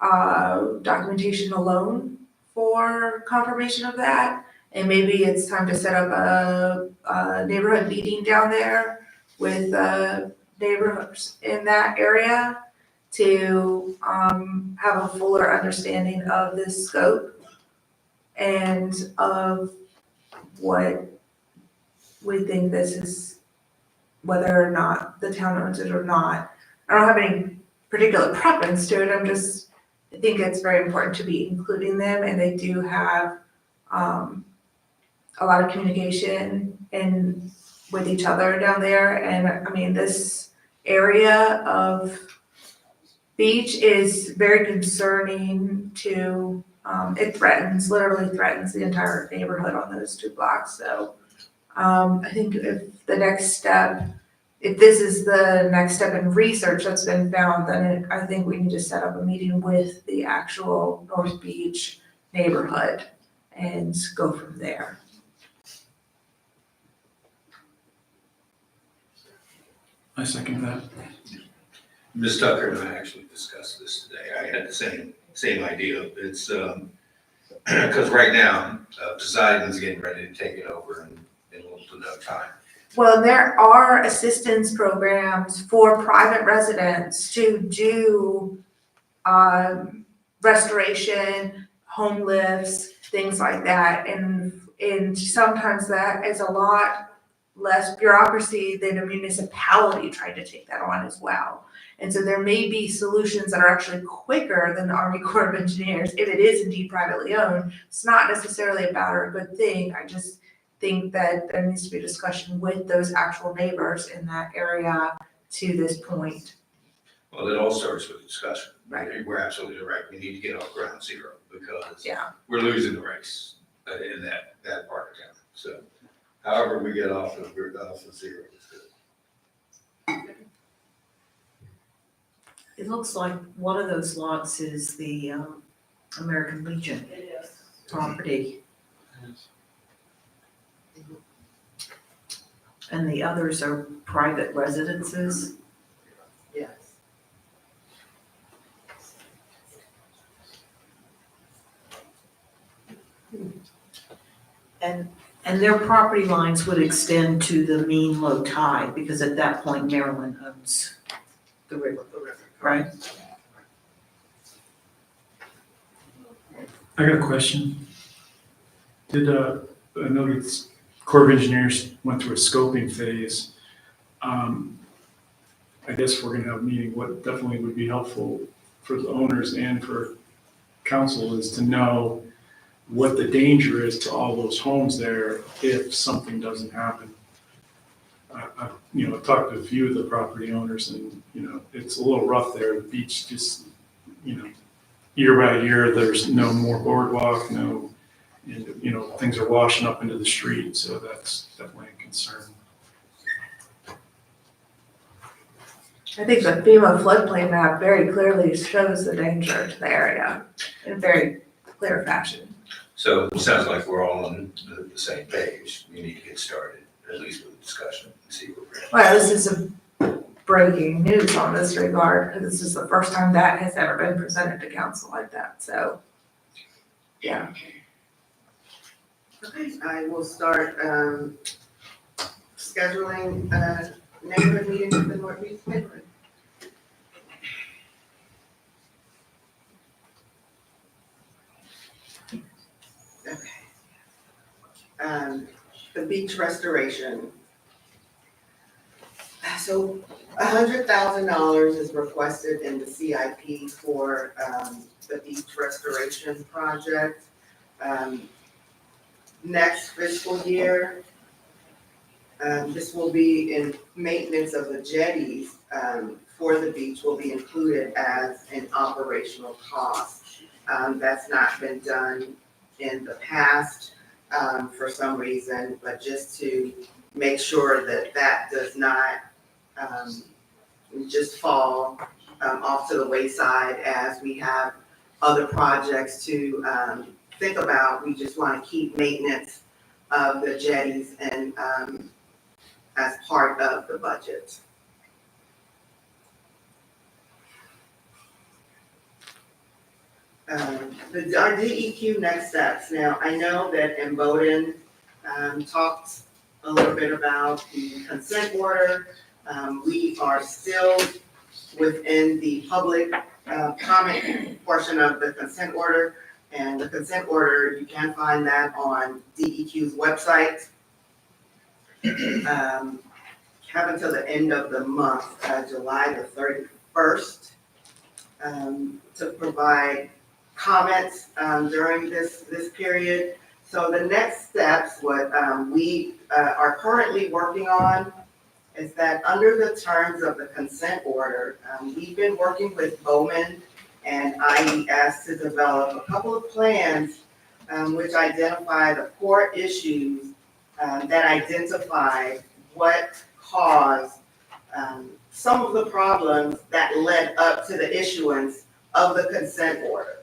documentation alone for confirmation of that. And maybe it's time to set up a neighborhood meeting down there with neighborhoods in that area to have a fuller understanding of this scope and of what we think this is, whether or not the town owns it or not. I don't have any particular preference to it, I think it's very important to be including them, and they do have a lot of communication with each other down there. And I mean, this area of beach is very concerning to, it literally threatens the entire neighborhood on those 2 blocks. So I think if this is the next step in research that's been found, then I think we need to set up a meeting with the actual North Beach neighborhood and go from there. I second that. Ms. Tucker and I actually discussed this today. I had the same idea. It's, because right now, Poseidon's getting ready to take it over in little to no time. Well, there are assistance programs for private residents to do restoration, home lifts, things like that. And sometimes that is a lot less bureaucracy than a municipality trying to take that on as well. And so there may be solutions that are actually quicker than the Army Corps of Engineers, if it is indeed privately owned. It's not necessarily a bad or a good thing, I just think that there needs to be a discussion with those actual neighbors in that area to this point. Well, it all starts with discussion. Right. We're absolutely right. We need to get off ground zero because Yeah. we're losing the race in that part of town. So however we get off of zero is good. It looks like one of those lots is the American Legion property. And the others are private residences. Yes. And their property lines would extend to the mean low tide, because at that point Maryland owns the river, right? I got a question. I know the Corps of Engineers went through a scoping phase. I guess we're gonna have a meeting. What definitely would be helpful for the owners and for council is to know what the danger is to all those homes there if something doesn't happen. I've talked to a few of the property owners and, it's a little rough there. The beach just, year by year, there's no more boardwalk, and, things are washing up into the street, so that's definitely a concern. I think the FEMA floodplain map very clearly shows the danger to the area in a very clear fashion. So it sounds like we're all on the same page. We need to get started, at least with the discussion and see where we're at. Well, this is a breaking news on this regard, because this is the first time that has ever been presented to council like that, so. Yeah. Okay, I will start scheduling neighborhood meetings in the Northeast neighborhood. Okay. The beach restoration. So $100,000 is requested in the CIP for the beach restoration project. Next fiscal year, this will be in maintenance of the jetties for the beach will be included as an operational cost. That's not been done in the past for some reason, but just to make sure that that does not just fall off to the wayside as we have other projects to think about. We just want to keep maintenance of the jetties and as part of the budget. Our DEQ next steps. Now, I know that Emboden talked a little bit about the consent order. We are still within the public comment portion of the consent order. And the consent order, you can find that on DEQ's website. Have until the end of the month, July the 31st, to provide comments during this period. So the next steps, what we are currently working on is that under the terms of the consent order, we've been working with Bowman and IES to develop a couple of plans which identify the core issues that identify what caused some of the problems that led up to the issuance of the consent order.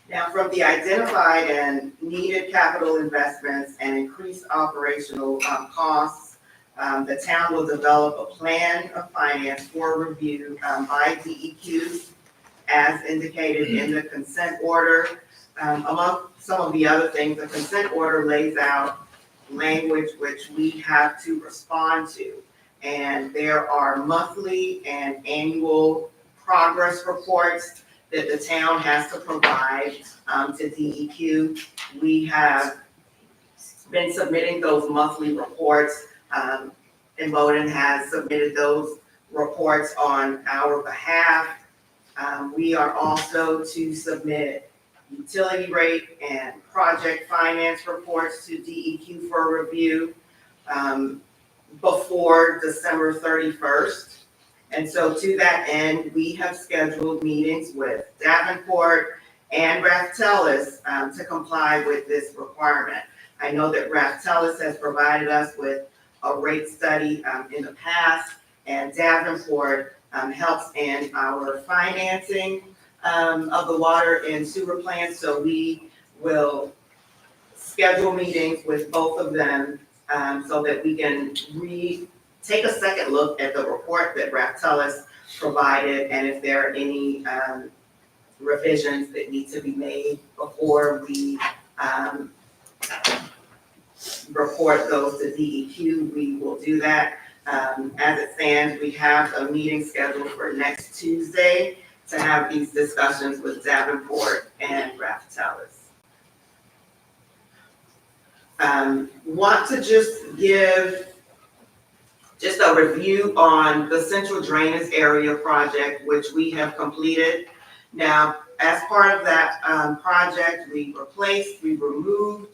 Now, from the identified and needed capital investments and increased operational costs, the town will develop a plan of finance for review by DEQ as indicated in the consent order. Among some of the other things, the consent order lays out language which we have to respond to. And there are monthly and annual progress reports that the town has to provide to DEQ. We have been submitting those monthly reports. And Bowden has submitted those reports on our behalf. We are also to submit utility rate and project finance reports to DEQ for review before December 31st. And so to that end, we have scheduled meetings with Davenport and Raftellus to comply with this requirement. I know that Raftellus has provided us with a rate study in the past, and Davenport helps in our financing of the water and sewer plants. So we will schedule meetings with both of them so that we can take a second look at the report that Raftellus provided, and if there are any revisions that need to be made before we report those to DEQ, we will do that. As it stands, we have a meeting scheduled for next Tuesday to have these discussions with Davenport and Raftellus. Want to just give just a review on the central drainage area project, which we have completed. Now, as part of that project, we removed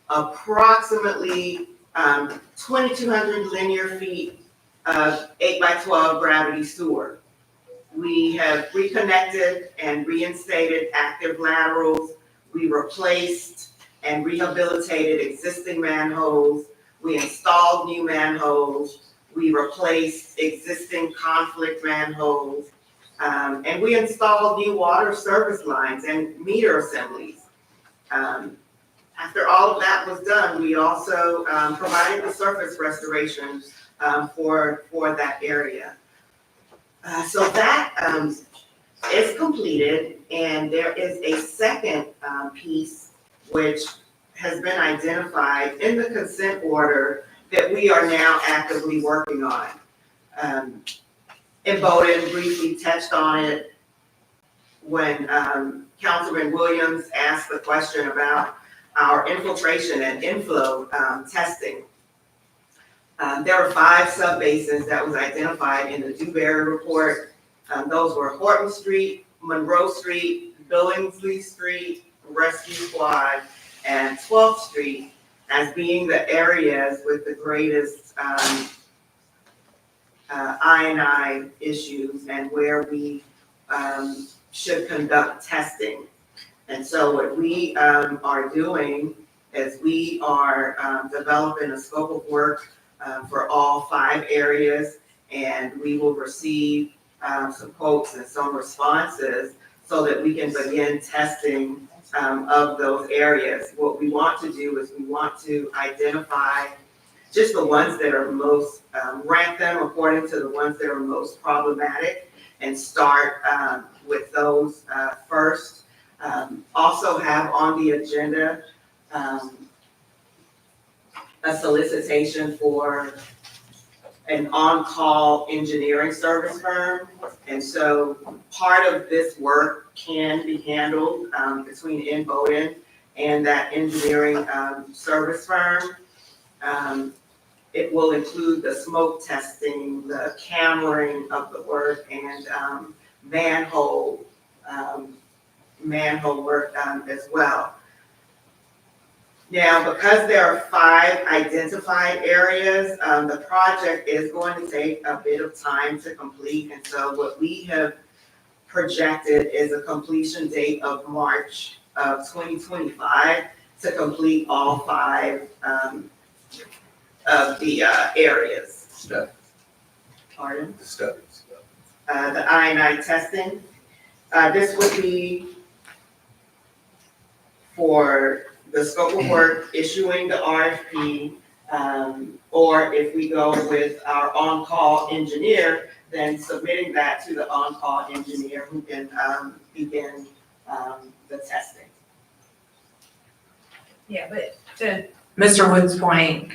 approximately 2,200 linear feet of 8x12 gravity sewer. We have reconnected and reinstated active laterals. We replaced and rehabilitated existing manholes. We installed new manholes. We replaced existing conflict manholes. And we installed new water service lines and meter assemblies. After all of that was done, we also provided the surface restoration for that area. So that is completed, and there is a second piece which has been identified in the consent order that we are now actively working on. And Bowden briefly touched on it when Councilman Williams asked the question about our infiltration and inflow testing. There are 5 subbasins that was identified in the Dewberry report. Those were Horton Street, Monroe Street, Billingsley Street, Rescue Squad, and 12th Street as being the areas with the greatest I&I issues and where we should conduct testing. And so what we are doing is we are developing a scope of work for all 5 areas, and we will receive some quotes and some responses so that we can begin testing of those areas. What we want to do is we want to identify just the ones that are most, rank them according to the ones that are most problematic and start with those first. Also have on the agenda a solicitation for an on-call engineering service firm. And so part of this work can be handled between Bowden and that engineering service firm. It will include the smoke testing, the cammering of the work, and manhole work as well. Now, because there are 5 identified areas, the project is going to take a bit of time to complete. And so what we have projected is a completion date of March of 2025 to complete all 5 of the areas. Step. Pardon? The steps. The I&I testing. This would be for the scope of work, issuing the RFP, or if we go with our on-call engineer, then submitting that to the on-call engineer who can begin the testing. Yeah, but to Mr. Wood's point,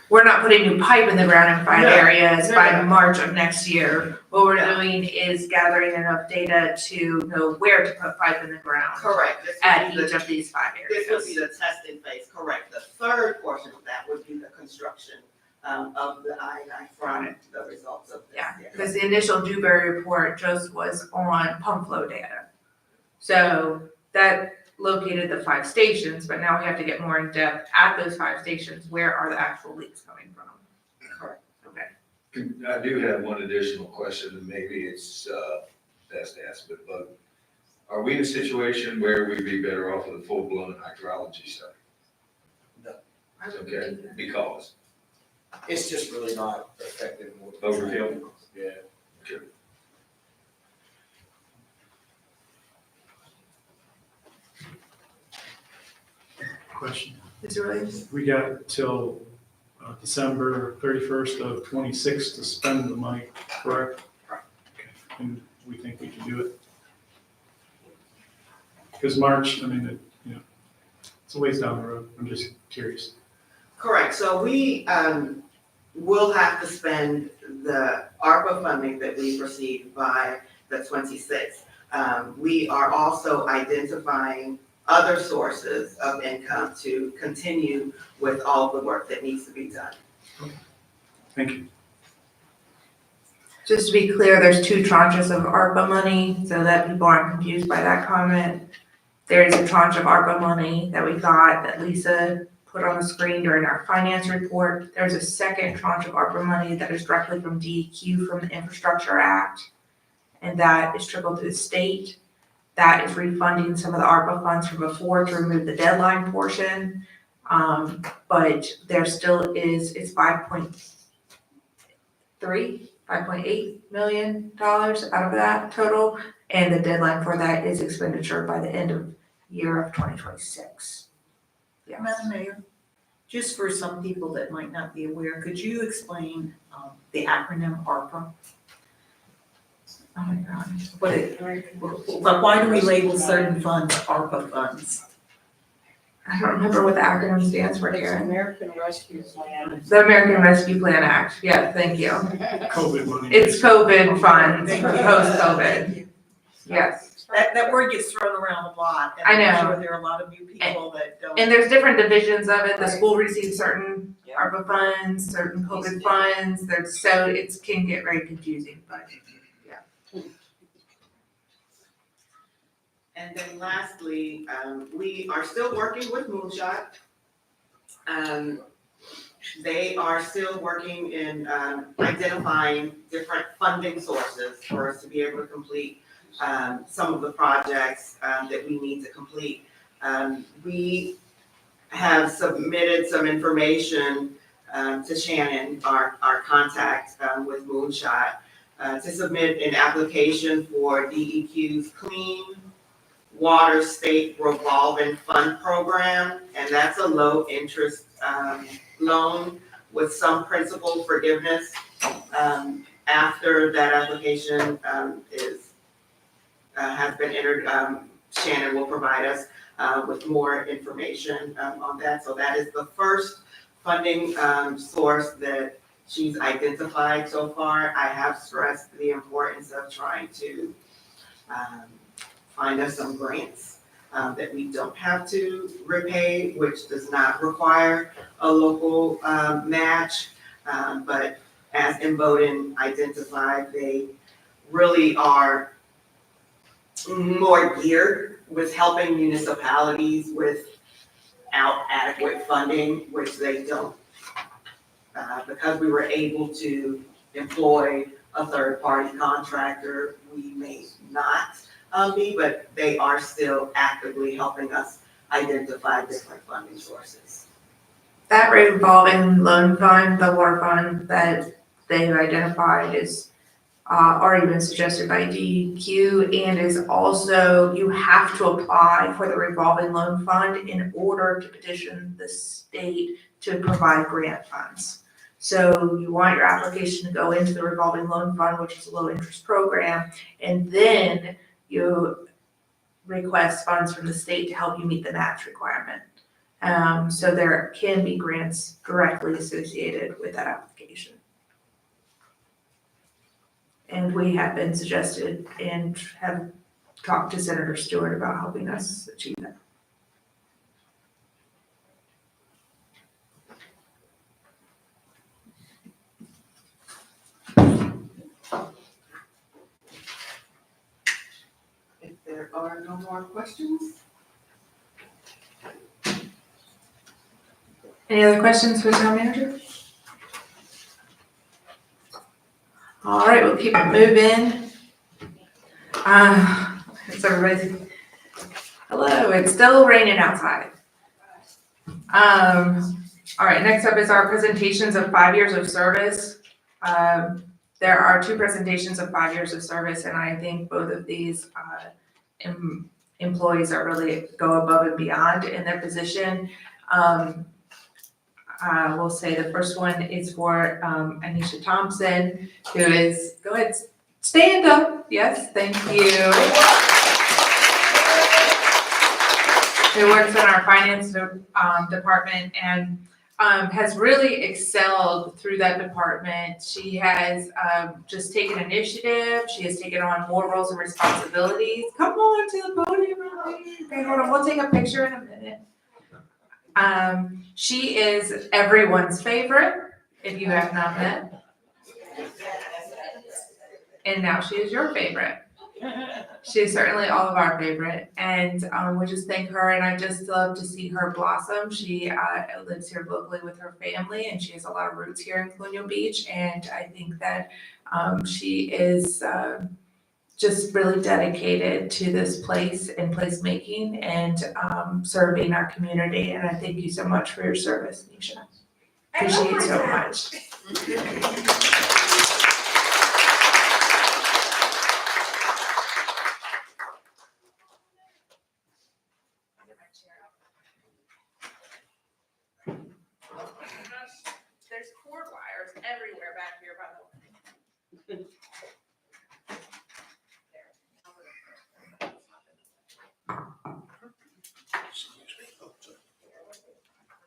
we're not putting new pipe in the ground in 5 No, areas no, by no. March of next year. What we're No. doing is gathering enough data to know where to put pipe in the ground Correct. This at would be each the, of these 5 this would be areas. the testing phase, correct. The third portion of that would be the construction of the INI from the results of this. Yeah, because the initial Dewberry report just was on pump flow data. So that located the 5 stations, but now we have to get more in depth at those 5 stations. Where are the actual leaks coming from? Correct. Okay. I do have one additional question, and maybe it's best asked, but are we in a situation where we'd be better off with a full-blown hydrology study? No. Okay, because, It's just really not effective. Overkill? Yeah. Question. It's really, We got till December 31st of '26 to spend the money, correct? Okay. And we think we can do it? Because March, I mean, it's a ways down the road. I'm just curious. Correct, so we will have to spend the ARPA funding that we've received by the 26th. We are also identifying other sources of income to continue with all the work that needs to be done. Thank you. just to be clear, there's 2 tranches of ARPA money, so that people aren't confused by that comment. There is a tranche of ARPA money that we got that Lisa put on the screen during our finance report. There's a second tranche of ARPA money that is directly from DEQ from the Infrastructure Act, and that is trickled to the state. That is refunding some of the ARPA funds from before to remove the deadline portion. But there still is, it's $5.8 million out of that total. And the deadline for that is expenditure by the end of year of 2026. Yes. Madam Mayor, just for some people that might not be aware, could you explain the acronym ARPA? Oh my God. But why do we label certain funds ARPA funds? I don't remember what the acronym stands for, Karen. American Rescue Plan. The American Rescue Plan Act. Yeah, thank you. COVID money. It's COVID funds, post-COVID. Yes. That word gets thrown around a lot. I And I'm know. sure there are a lot of new people that don't. And there's different divisions of it. The school receives certain ARPA funds, certain COVID funds. So it can get very confusing, but yeah. And then lastly, we are still working with Moonshot. They are still working in identifying different funding sources for us to be able to complete some of the projects that we need to complete. We have submitted some information to Shannon, our contact with Moonshot, to submit an application for DEQ's Clean Water State Revolving Fund Program, and that's a low interest loan with some principal forgiveness. After that application has been entered, Shannon will provide us with more information on that. So that is the first funding source that she's identified so far. I have stressed the importance of trying to find us some grants that we don't have to repay, which does not require a local match. But as Imboden identified, they really are more geared with helping municipalities without adequate funding, which they don't. Because we were able to employ a third-party contractor, we may not be, but they are still actively helping us identify different funding sources. That revolving loan fund, the water fund that they've identified is already been suggested by DEQ and is also, you have to apply for the revolving loan fund in order to petition the state to provide grant funds. So you want your application to go into the revolving loan fund, which is a low interest program, and then you request funds from the state to help you meet the match requirement. So there can be grants directly associated with that application. And we have been suggested and have talked to Senator Stewart about helping us achieve that. If there are no more questions, Any other questions for the town manager? All right, we'll keep it moving. It's everybody's, hello, it's still raining outside. All right, next up is our presentations of 5 years of service. There are 2 presentations of 5 years of service, and I think both of these employees are really go above and beyond in their position. We'll say the first one is for Anisha Thompson, who is, go ahead, stand up. Yes, thank you. Who works in our finance department and has really excelled through that department. She has just taken initiative. She has taken on more roles and responsibilities. Come on to the podium. Okay, hold on. We'll take a picture in a minute. She is everyone's favorite, if you have not met. And now she is your favorite. She is certainly all of our favorite, and we just thank her, and I just love to see her blossom. She lives here locally with her family, and she has a lot of roots here in Colonial Beach, and I think that she is just really dedicated to this place and placemaking and serving our community, and I thank you so much for your service, Nisha. Appreciate it so much. There's cord wires everywhere back here, by the way.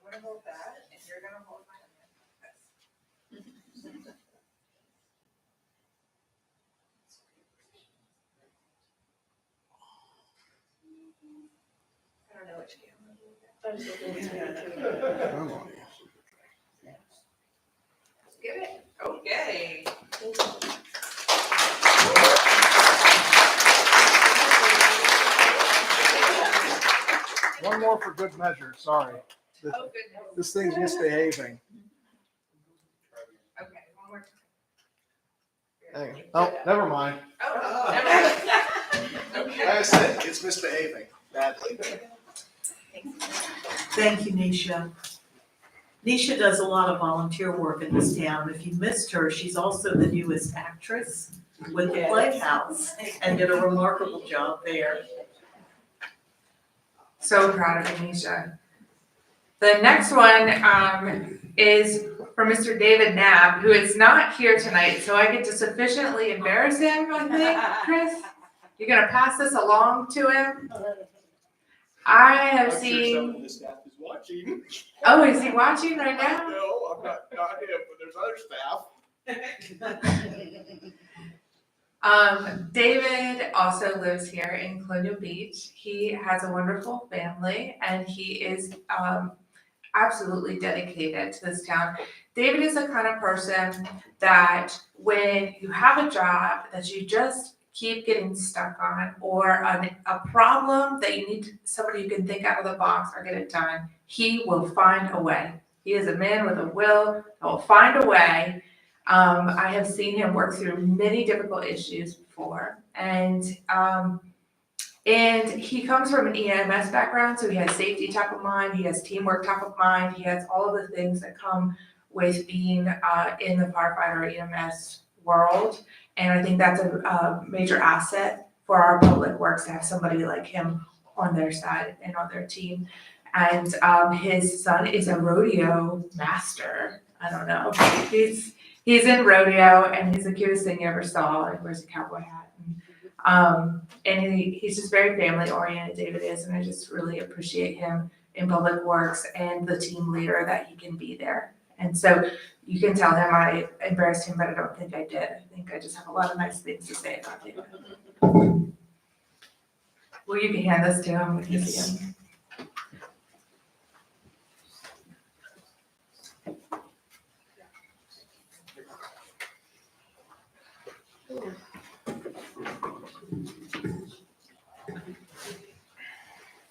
I'm gonna hold that, and you're gonna hold my hand. I don't know which camera. Get it? Okay. One more for good measure, sorry. This- Oh, goodness. This thing's misbehaving. Okay, one more Hang on. Oh, never mind. Oh, never. Like I said, it's misbehaving badly. Thank you, Nisha. Nisha does a lot of volunteer work in this town. If you missed her, she's also the newest actress with the Playhouse and did a remarkable job there. So proud of Anisha. The next one is for Mr. David Knapp, who is not here tonight, so I get to sufficiently embarrass him, I think, Chris? You're gonna pass this along to him? I have seen, of the staff is watching. oh, is he watching right now? No, I'm not him, but there's other staff. David also lives here in Colonial Beach. He has a wonderful family and he is absolutely dedicated to this town. David is the kind of person that when you have a job that you just keep getting stuck on, or a problem that you need somebody who can think out of the box or get it done, he will find a way. He is a man with a will that will find a way. I have seen him work through many difficult issues before, and he comes from an EMS background, so he has safety top of mind, he has teamwork top of mind, he has all of the things that come with being in the firefighter EMS world. And I think that's a major asset for our public works to have somebody like him on their side and on their team. And his son is a rodeo master. I don't know. He's in rodeo and he's the cutest thing you ever saw. And wears a cowboy hat. And he's just very family oriented, David is, and I just really appreciate him in Public Works and the team leader that he can be there. And so you can tell him I embarrassed him, but I don't think I did. I think I just have a lot of nice things to say about him. Well, you can hand this to him when you see him.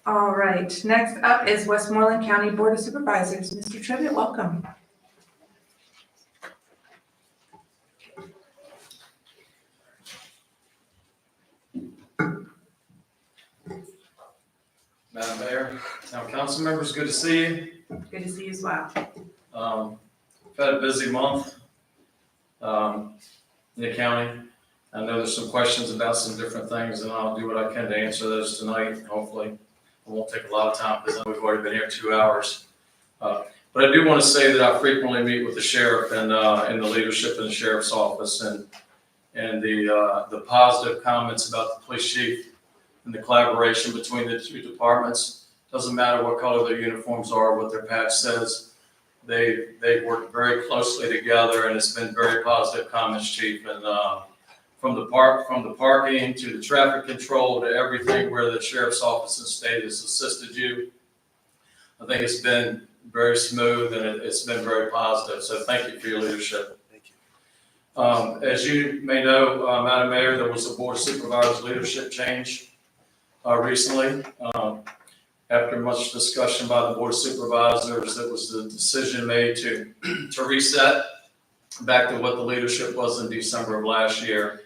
All right, next up is Westmoreland County Board of Supervisors. Mr. Trivett, welcome. Madam Mayor, town council members, good to see you. Good to see you as well. We've had a busy month in the county. I know there's some questions about some different things, and I'll do what I can to answer those tonight, hopefully. It won't take a lot of time because we've already been here 2 hours. But I do want to say that I frequently meet with the sheriff and the leadership in the sheriff's office, and the positive comments about the police chief and the collaboration between the two departments. Doesn't matter what color their uniforms are, what their patch says. They work very closely together, and it's been very positive comments, Chief. And from the parking to the traffic control to everything where the sheriff's office and state has assisted you, I think it's been very smooth and it's been very positive. So thank you for your leadership. Thank you. As you may know, Madam Mayor, there was a Board of Supervisors leadership change recently. After much discussion by the Board of Supervisors, there was the decision made to reset back to what the leadership was in December of last year.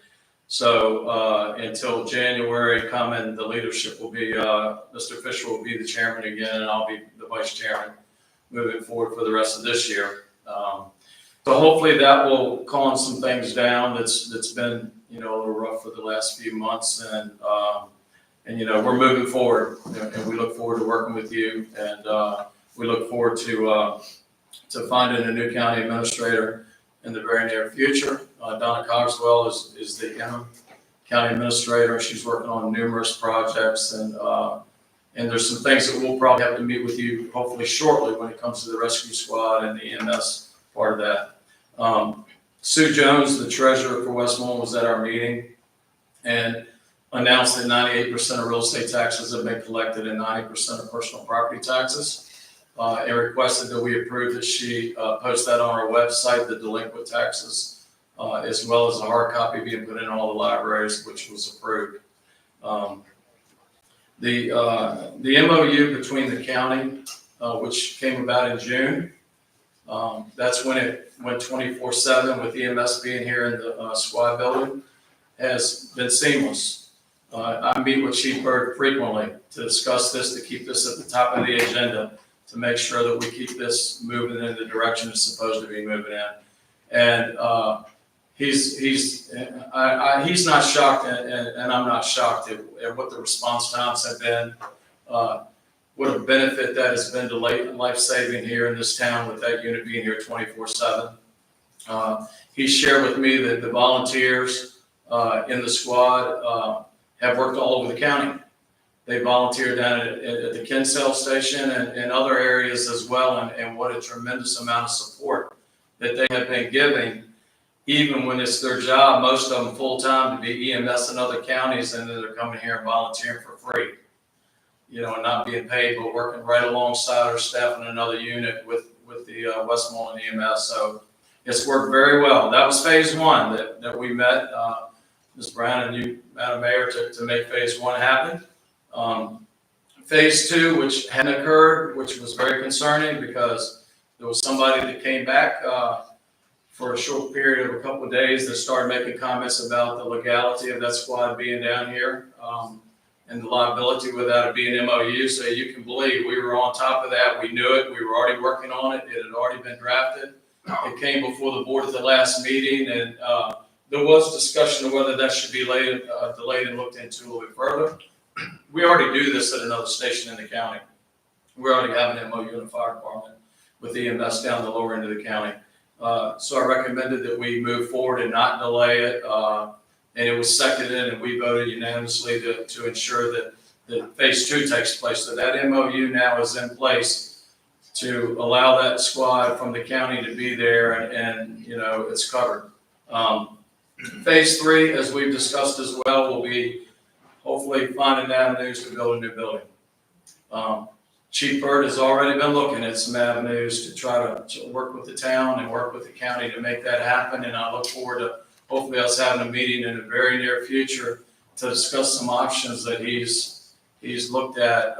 So until January, the leadership will be, Mr. Fisher will be the chairman again, and I'll be the vice chairman moving forward for the rest of this year. So hopefully that will calm some things down. That's been, a little rough for the last few months, and we're moving forward, and we look forward to working with you, and we look forward to finding a new county administrator in the very near future. Donna Cogswell is the interim county administrator. She's working on numerous projects, and there's some things that we'll probably have to meet with you hopefully shortly when it comes to the rescue squad and the EMS part of that. Sue Jones, the treasurer for Westmoreland, was at our meeting and announced that 98% of real estate taxes have been collected and 90% of personal property taxes. And requested that we approve that she post that on our website, the delinquent taxes, as well as a hard copy being put in all the libraries, which was approved. The MOU between the county, which came about in June, that's when it went 24/7 with EMS being here in the squad building, has been seamless. I meet with Chief Byrd frequently to discuss this, to keep this at the top of the agenda, to make sure that we keep this moving in the direction it's supposed to be moving in. And he's not shocked, and I'm not shocked at what the response times have been. What a benefit that has been to life-saving here in this town with that unit being here 24/7. He shared with me that the volunteers in the squad have worked all over the county. They volunteer down at the Kinsale station and other areas as well, and what a tremendous amount of support that they have been giving, even when it's their job, most of them full-time, to be EMS in other counties, and then they're coming here and volunteering for free, and not being paid, but working right alongside our staff in another unit with the Westmoreland EMS. So it's worked very well. That was phase one that we met, Ms. Brown and you, Madam Mayor, to make phase one happen. Phase two, which hadn't occurred, which was very concerning because there was somebody that came back for a short period of a couple of days that started making comments about the legality of that squad being down here and the liability without it being MOU. So you can believe we were on top of that. We knew it. We were already working on it. It had already been drafted. It came before the board at the last meeting, and there was discussion of whether that should be delayed and looked into a little bit further. We already do this at another station in the county. We already have an MOU in the fire department with EMS down the lower end of the county. So I recommended that we move forward and not delay it. And it was seconded, and we voted unanimously to ensure that that phase 2 takes place. So that MOU now is in place to allow that squad from the county to be there and you know, it's covered. Phase 3, as we've discussed as well, will be hopefully finding avenues to build a new building. Chief Byrd has already been looking at some avenues to try to work with the town and work with the county to make that happen. And I look forward to hopefully us having a meeting in the very near future to discuss some options that he's looked at,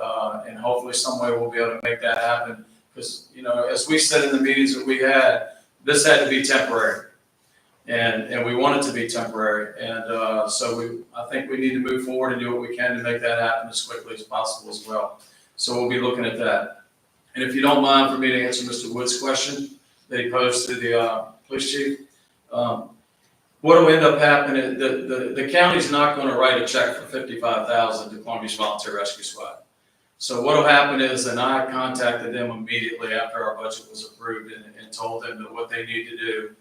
and hopefully some way we'll be able to make that happen. Because, you know, as we said in the meetings that we had, this had to be temporary. And we want it to be temporary. And so I think we need to move forward and do what we can to make that happen as quickly as possible as well. So we'll be looking at that. And if you don't mind for me to answer Mr. Wood's question that he posed to the police chief, what will end up happening, the county's not going to write a check for $55,000 to Palm Beach Volunteer Rescue Squad. So what will happen is, and I contacted them immediately after our budget was approved and told them that what they need to do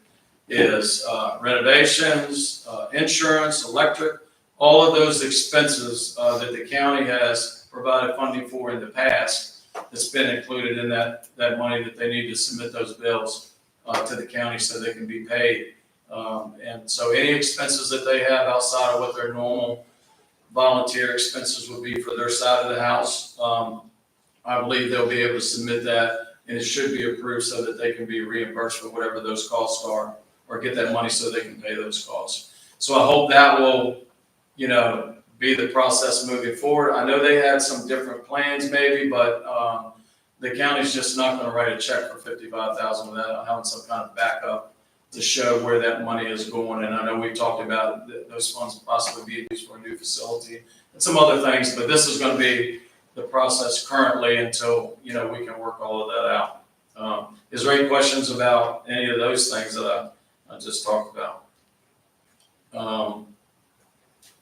is renovations, insurance, electric, all of those expenses that the county has provided funding for in the past, that's been included in that money that they need to submit those bills to the county so they can be paid. And so any expenses that they have outside of what their normal volunteer expenses would be for their side of the house, I believe they'll be able to submit that, and it should be approved so that they can be reimbursed for whatever those costs are, or get that money so they can pay those costs. So I hope that will, you know, be the process moving forward. I know they had some different plans maybe, but the county's just not going to write a check for $55,000 without having some kind of backup to show where that money is going. And I know we talked about those funds possibly being used for a new facility and some other things, but this is going to be the process currently until, you know, we can work all of that out. Is there any questions about any of those things that I just talked about?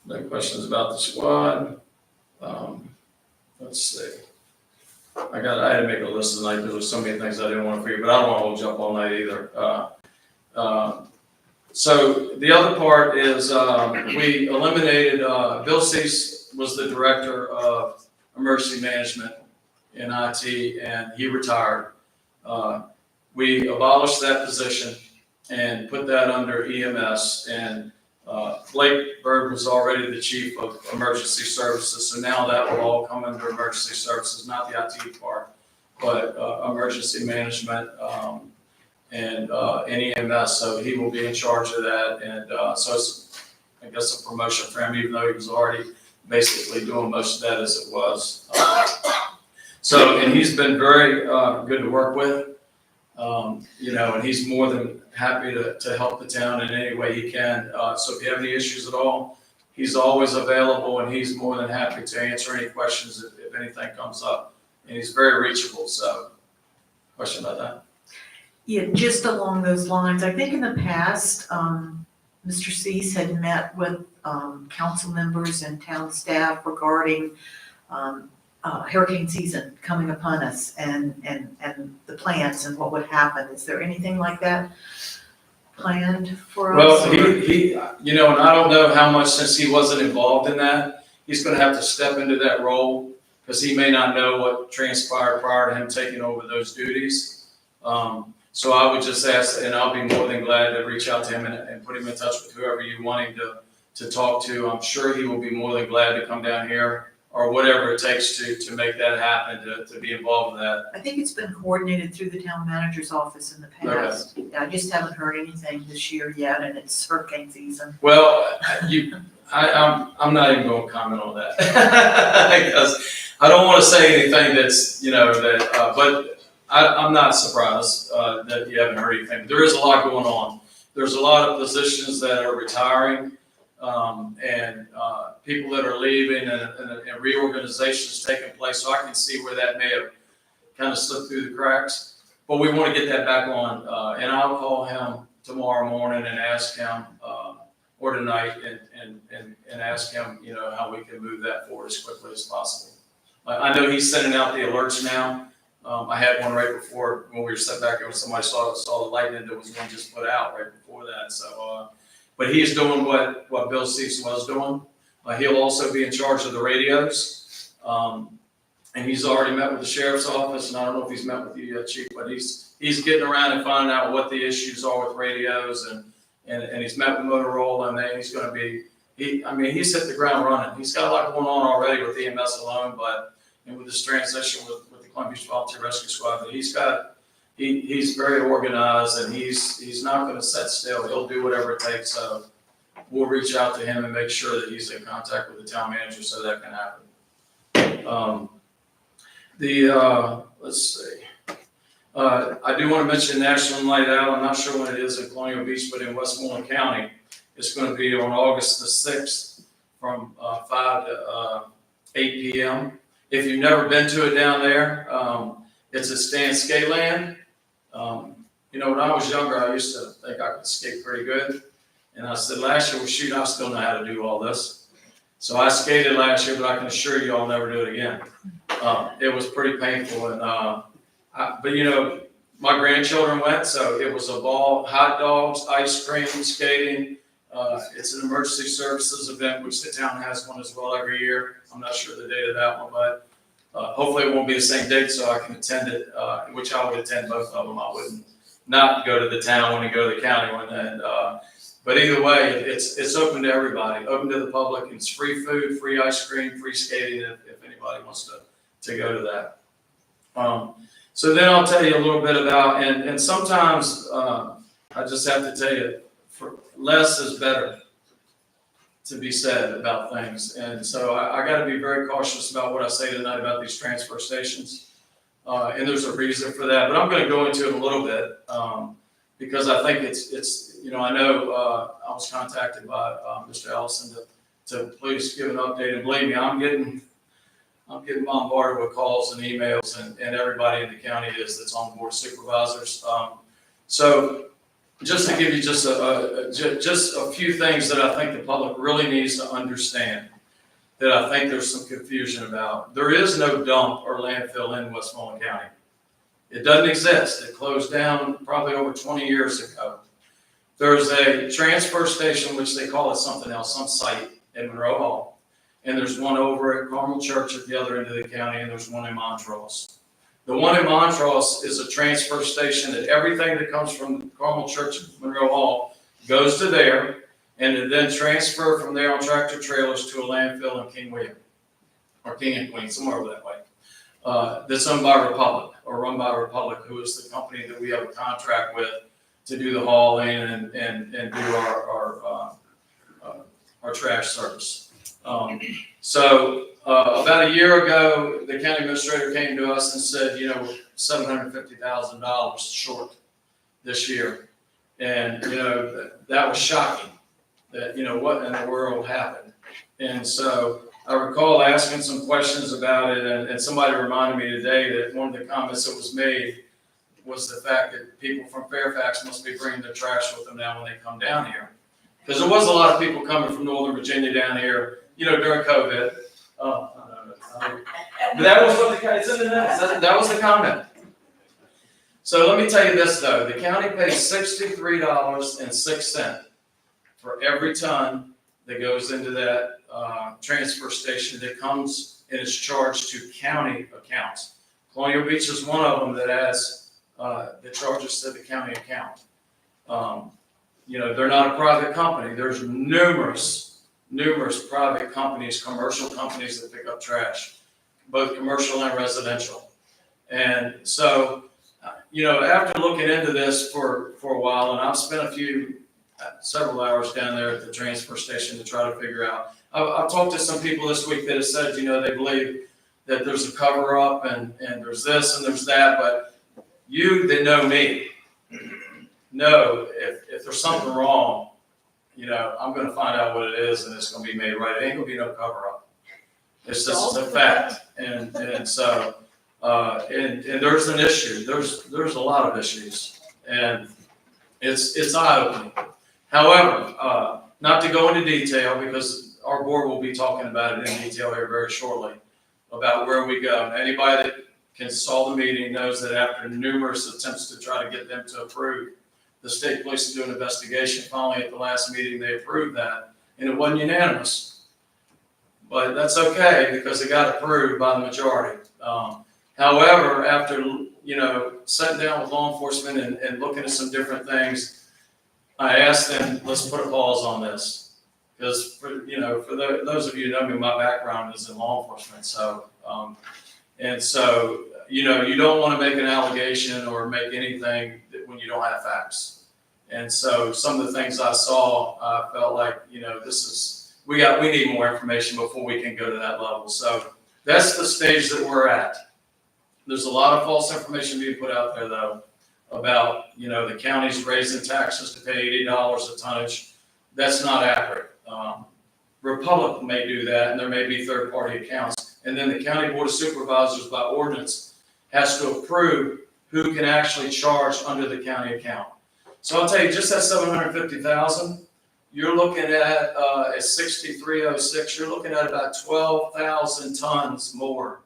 No questions about the squad. Let's see. I had to make a list tonight because there's so many things I didn't want to forget, but I don't want to hold you up all night either. So the other part is we eliminated, Bill Cease was the director of emergency management in IT, and he retired. We abolished that position and put that under EMS, and Blake Byrd was already the chief of emergency services, so now that will all come under emergency services, not the IT part, but emergency management and EMS. So he will be in charge of that, and so it's, I guess, a promotion for him, even though he was already basically doing most of that as it was. So, and he's been very good to work with. You know, and he's more than happy to help the town in any way he can. So if you have any issues at all, he's always available, and he's more than happy to answer any questions if anything comes up. And he's very reachable. So, question about that? Yeah, just along those lines, I think in the past, Mr. Cease had met with council members and town staff regarding hurricane season coming upon us and the plans and what would happen. Is there anything like that planned for us? Well, he, you know, and I don't know how much, since he wasn't involved in that, he's going to have to step into that role because he may not know what transpired prior to him taking over those duties. So I would just ask, and I'll be more than glad to reach out to him and put him in touch with whoever you want him to talk to. I'm sure he will be more than glad to come down here or whatever it takes to make that happen, to be involved in that. I think it's been coordinated through the town manager's office in the past. I just haven't heard anything this year yet, and it's hurricane season. Well, I'm not even going to comment on that because I don't want to say anything that's, you know, that, but I'm not surprised that you haven't heard anything. There is a lot going on. There's a lot of positions that are retiring, and people that are leaving, and reorganizations taking place. So I can see where that may have kind of slipped through the cracks. But we want to get that back on, and I'll call him tomorrow morning and ask him, or tonight, and ask him, you know, how we can move that forward as quickly as possible. I know he's sending out the alerts now. I had one right before when we were sitting back there when somebody saw the lightning. There was one just put out right before that. So, but he's doing what Bill Cease was doing. He'll also be in charge of the radios. And he's already met with the sheriff's office, and I don't know if he's met with you yet, Chief, but he's getting around and finding out what the issues are with radios, and he's met with Motorola, and then he's gonna be, he's hit the ground running. He's got a lot going on already with EMS alone, but, and with this transition with the Columbia Beach Volunteer Rescue Squad, but he's very organized, and he's not gonna sit still. He'll do whatever it takes, so we'll reach out to him and make sure that he's in contact with the town manager so that can happen. Let's see. I do want to mention National Night Out. I'm not sure when it is in Colonial Beach, but in Westmoreland County, it's going to be on August the 6th from 5 to 8 p.m. If you've never been to it down there, it's at Stan Skateland. When I was younger, I used to think I could skate pretty good. And I said last year, well, shoot, I still know how to do all this. So I skated last year, but I can assure you I'll never do it again. It was pretty painful, and but my grandchildren went, so it was a ball, hot dogs, ice cream, skating. It's an emergency services event, which the town has one as well every year. I'm not sure the date of that one, but hopefully it won't be the same date, so I can attend it, which I would attend both of them. I wouldn't not go to the town one and go to the county one, and but either way, it's open to everybody, open to the public, and it's free food, free ice cream, free skating if anybody wants to go to that. So then I'll tell you a little bit about, and sometimes I just have to tell you, less is better to be said about things. And so I got to be very cautious about what I say tonight about these transfer stations. And there's a reason for that, but I'm going to go into it a little bit because I think it's I know I was contacted by Mr. Ellison to please give an update, and believe me, I'm getting bombarded with calls and emails, and everybody in the county that's on the board of supervisors. So just to give you just a few things that I think the public really needs to understand, that I think there's some confusion about. There is no dump or landfill in Westmoreland County. It doesn't exist. It closed down probably over 20 years ago. There's a transfer station, which they call it something else, some site in Monroe Hall. And there's one over at Carmel Church at the other end of the county, and there's one in Montrose. The one in Montrose is a transfer station that everything that comes from Carmel Church at Monroe Hall goes to there, and it then transfer from there on tractor trailers to a landfill in King William, or King and Queen, somewhere over that way. That's owned by Republic, or run by Republic, who is the company that we have a contract with to do the hauling and do our trash service. So about a year ago, the county administrator came to us and said, we're $750,000 short this year. And, that was shocking that, what in the world happened. And so I recall asking some questions about it, and somebody reminded me today that one of the comments that was made was the fact that people from Fairfax must be bringing their trash with them now when they come down here. Because there was a lot of people coming from Northern Virginia down here, during COVID. But that was what it's in the notes. That was the comment. So let me tell you this, though. The county pays $63.06 for every ton that goes into that transfer station that comes and is charged to county accounts. Colonial Beach is one of them that has the charges to the county account. They're not a private company. There's numerous private companies, commercial companies that pick up trash, both commercial and residential. And so, after looking into this for a while, and I've spent several hours down there at the transfer station to try to figure out. I've talked to some people this week that have said, they believe that there's a cover up and there's this and there's that, but you that know me know if there's something wrong, I'm going to find out what it is, and it's going to be made right. It ain't going to be no cover up. It's just a fact. And so, and there's an issue. There's a lot of issues, and it's eye-opening. However, not to go into detail, because our board will be talking about it in detail here very shortly, about where we go. Anybody that can saw the meeting knows that after numerous attempts to try to get them to approve, the state police to do an investigation. Finally, at the last meeting, they approved that, and it wasn't unanimous. but that's okay because it got approved by the majority. However, after, sitting down with law enforcement and looking at some different things, I asked them, let's put a pause on this. Because for those of you who know me, my background is in law enforcement, so, you don't want to make an allegation or make anything when you don't have facts. And so some of the things I saw, I felt like, we need more information before we can go to that level. So that's the stage that we're at. There's a lot of false information being put out there though, about, the county's raising taxes to pay $80 a tonnage. That's not accurate. Republic may do that, and there may be third-party accounts. And then the county board of supervisors by ordinance has to approve who can actually charge under the county account. So I'll tell you, just that $750,000, you're looking at 6306. You're looking at about 12,000 tons more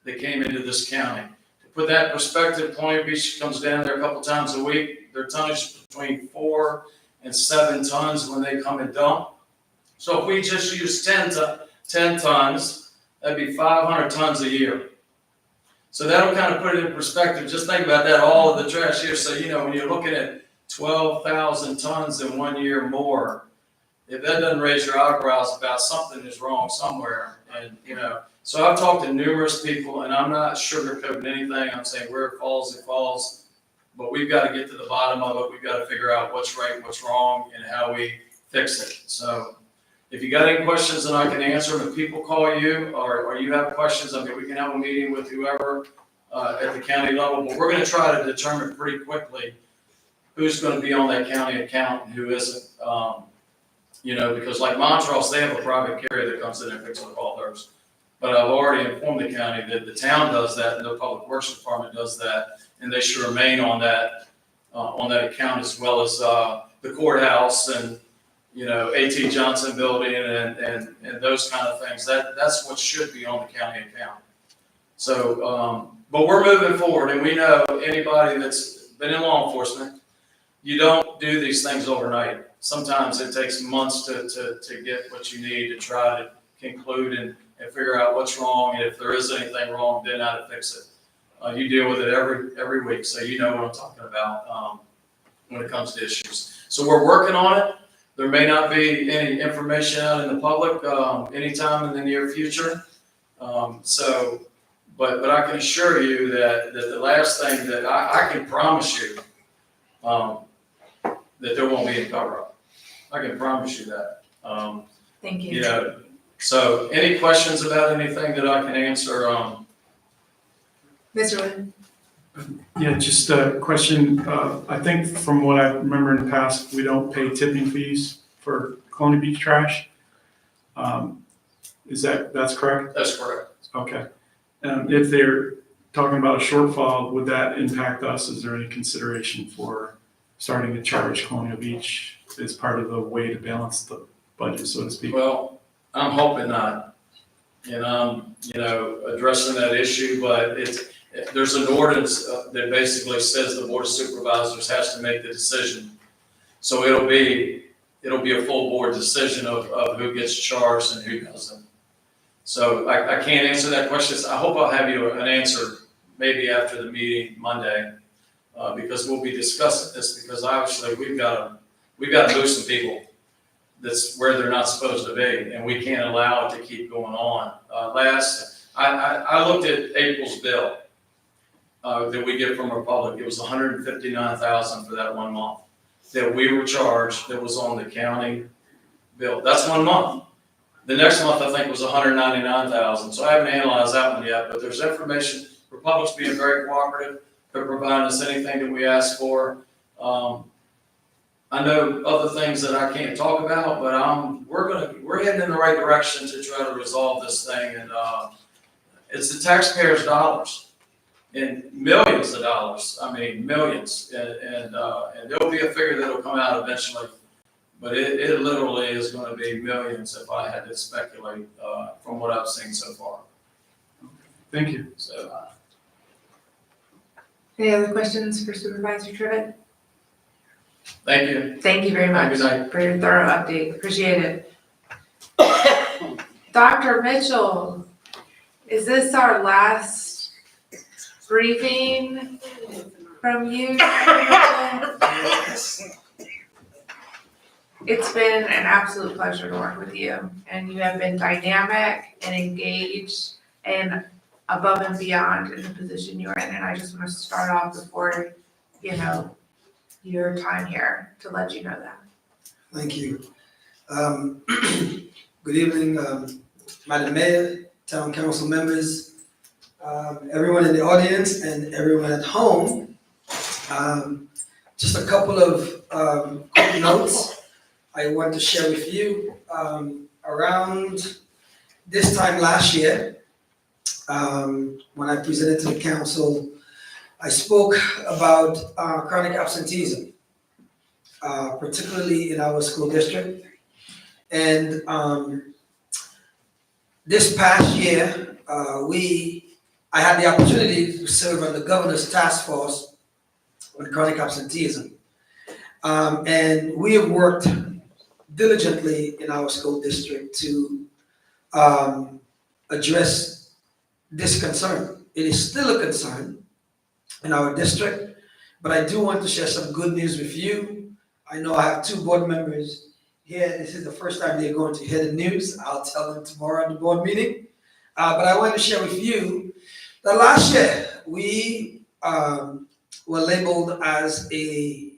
that came into this county. To put that in perspective, Colonial Beach comes down there a couple times a week. Their tonnage is between 4 and 7 tons when they come and dump. So if we just use 10 tons, that'd be 500 tons a year. So that'll kind of put it in perspective. Just think about that, all of the trash here. So, when you're looking at 12,000 tons in 1 year more, if that doesn't raise your eyebrows about something is wrong somewhere. And, so I've talked to numerous people, and I'm not sugarcoating anything. I'm saying where it falls, but we've got to get to the bottom of it. We've got to figure out what's right, what's wrong, and how we fix it. So if you got any questions, then I can answer them. If people call you or you have questions, we can have a meeting with whoever at the county level. But we're going to try to determine pretty quickly who's going to be on that county account and who isn't. Because like Montrose, they have a private carrier that comes in and picks up all theirs. But I've already informed the county that the town does that and the public works department does that, and they should remain on that account, as well as the courthouse and A.T. Johnson building and those kind of things. That's what should be on the county account. So, but we're moving forward, and we know anybody that's been in law enforcement, you don't do these things overnight. Sometimes it takes months to get what you need to try to conclude and figure out what's wrong, and if there is anything wrong, then how to fix it. You deal with it every week, so you know what I'm talking about when it comes to issues. So we're working on it. There may not be any information out in the public anytime in the near future. But I can assure you that the last thing that I can promise you that there won't be any cover-up. I can promise you that. Thank you. So any questions about anything that I can answer? Mr. Lynn? Yeah, just a question. I think from what I remember in the past, we don't pay tipping fees for Colonial Beach trash. That's correct? That's correct. Okay. If they're talking about a shortfall, would that impact us? Is there any consideration for starting to charge Colonial Beach as part of the way to balance the budget, so to speak? Well, I'm hoping not. And I'm, addressing that issue, but there's an ordinance that basically says the board of supervisors has to make the decision. So it'll be a full board decision of who gets charged and who doesn't. So I can't answer that question. I hope I'll have you an answer maybe after the meeting Monday, because we'll be discussing this, because obviously we've got to move some people that's where they're not supposed to be, and we can't allow it to keep going on. I looked at April's bill that we get from Republic. It was $159,000 for that 1 month that we were charged, that was on the county bill. That's 1 month. The next month, I think, was $199,000. So I haven't analyzed that one yet, but there's information. Republic's being very cooperative. They're providing us anything that we ask for. I know other things that I can't talk about, but we're heading in the right direction to try to resolve this thing. And it's the taxpayers' dollars, and millions of dollars. I mean, millions. And there'll be a figure that'll come out eventually, but it literally is going to be millions if I had to speculate from what I've seen so far. Thank you. So. Any other questions for Supervisor Trivett? Thank you. Thank you very Have a much good night. for your thorough update. Appreciate it. Dr. Mitchell, is this our last briefing from you, Dr. Mitchell? It's been an absolute pleasure to work with you, and you have been dynamic and engaged and above and beyond in the position you're in, and I just want to start off before, your time here to let you know that. Thank you. Good evening, Madam Mayor, Town Council members, everyone in the audience and everyone at home. Just a couple of quick notes I want to share with you. Around this time last year, when I presented to the council, I spoke about chronic absenteeism, particularly in our school district. And this past year, I had the opportunity to serve on the governor's task force on chronic absenteeism. And we have worked diligently in our school district to address this concern. It is still a concern in our district, but I do want to share some good news with you. I know I have two board members here. This is the first time they're going to hear the news. I'll tell them tomorrow at the board meeting. But I want to share with you that last year we were labeled as a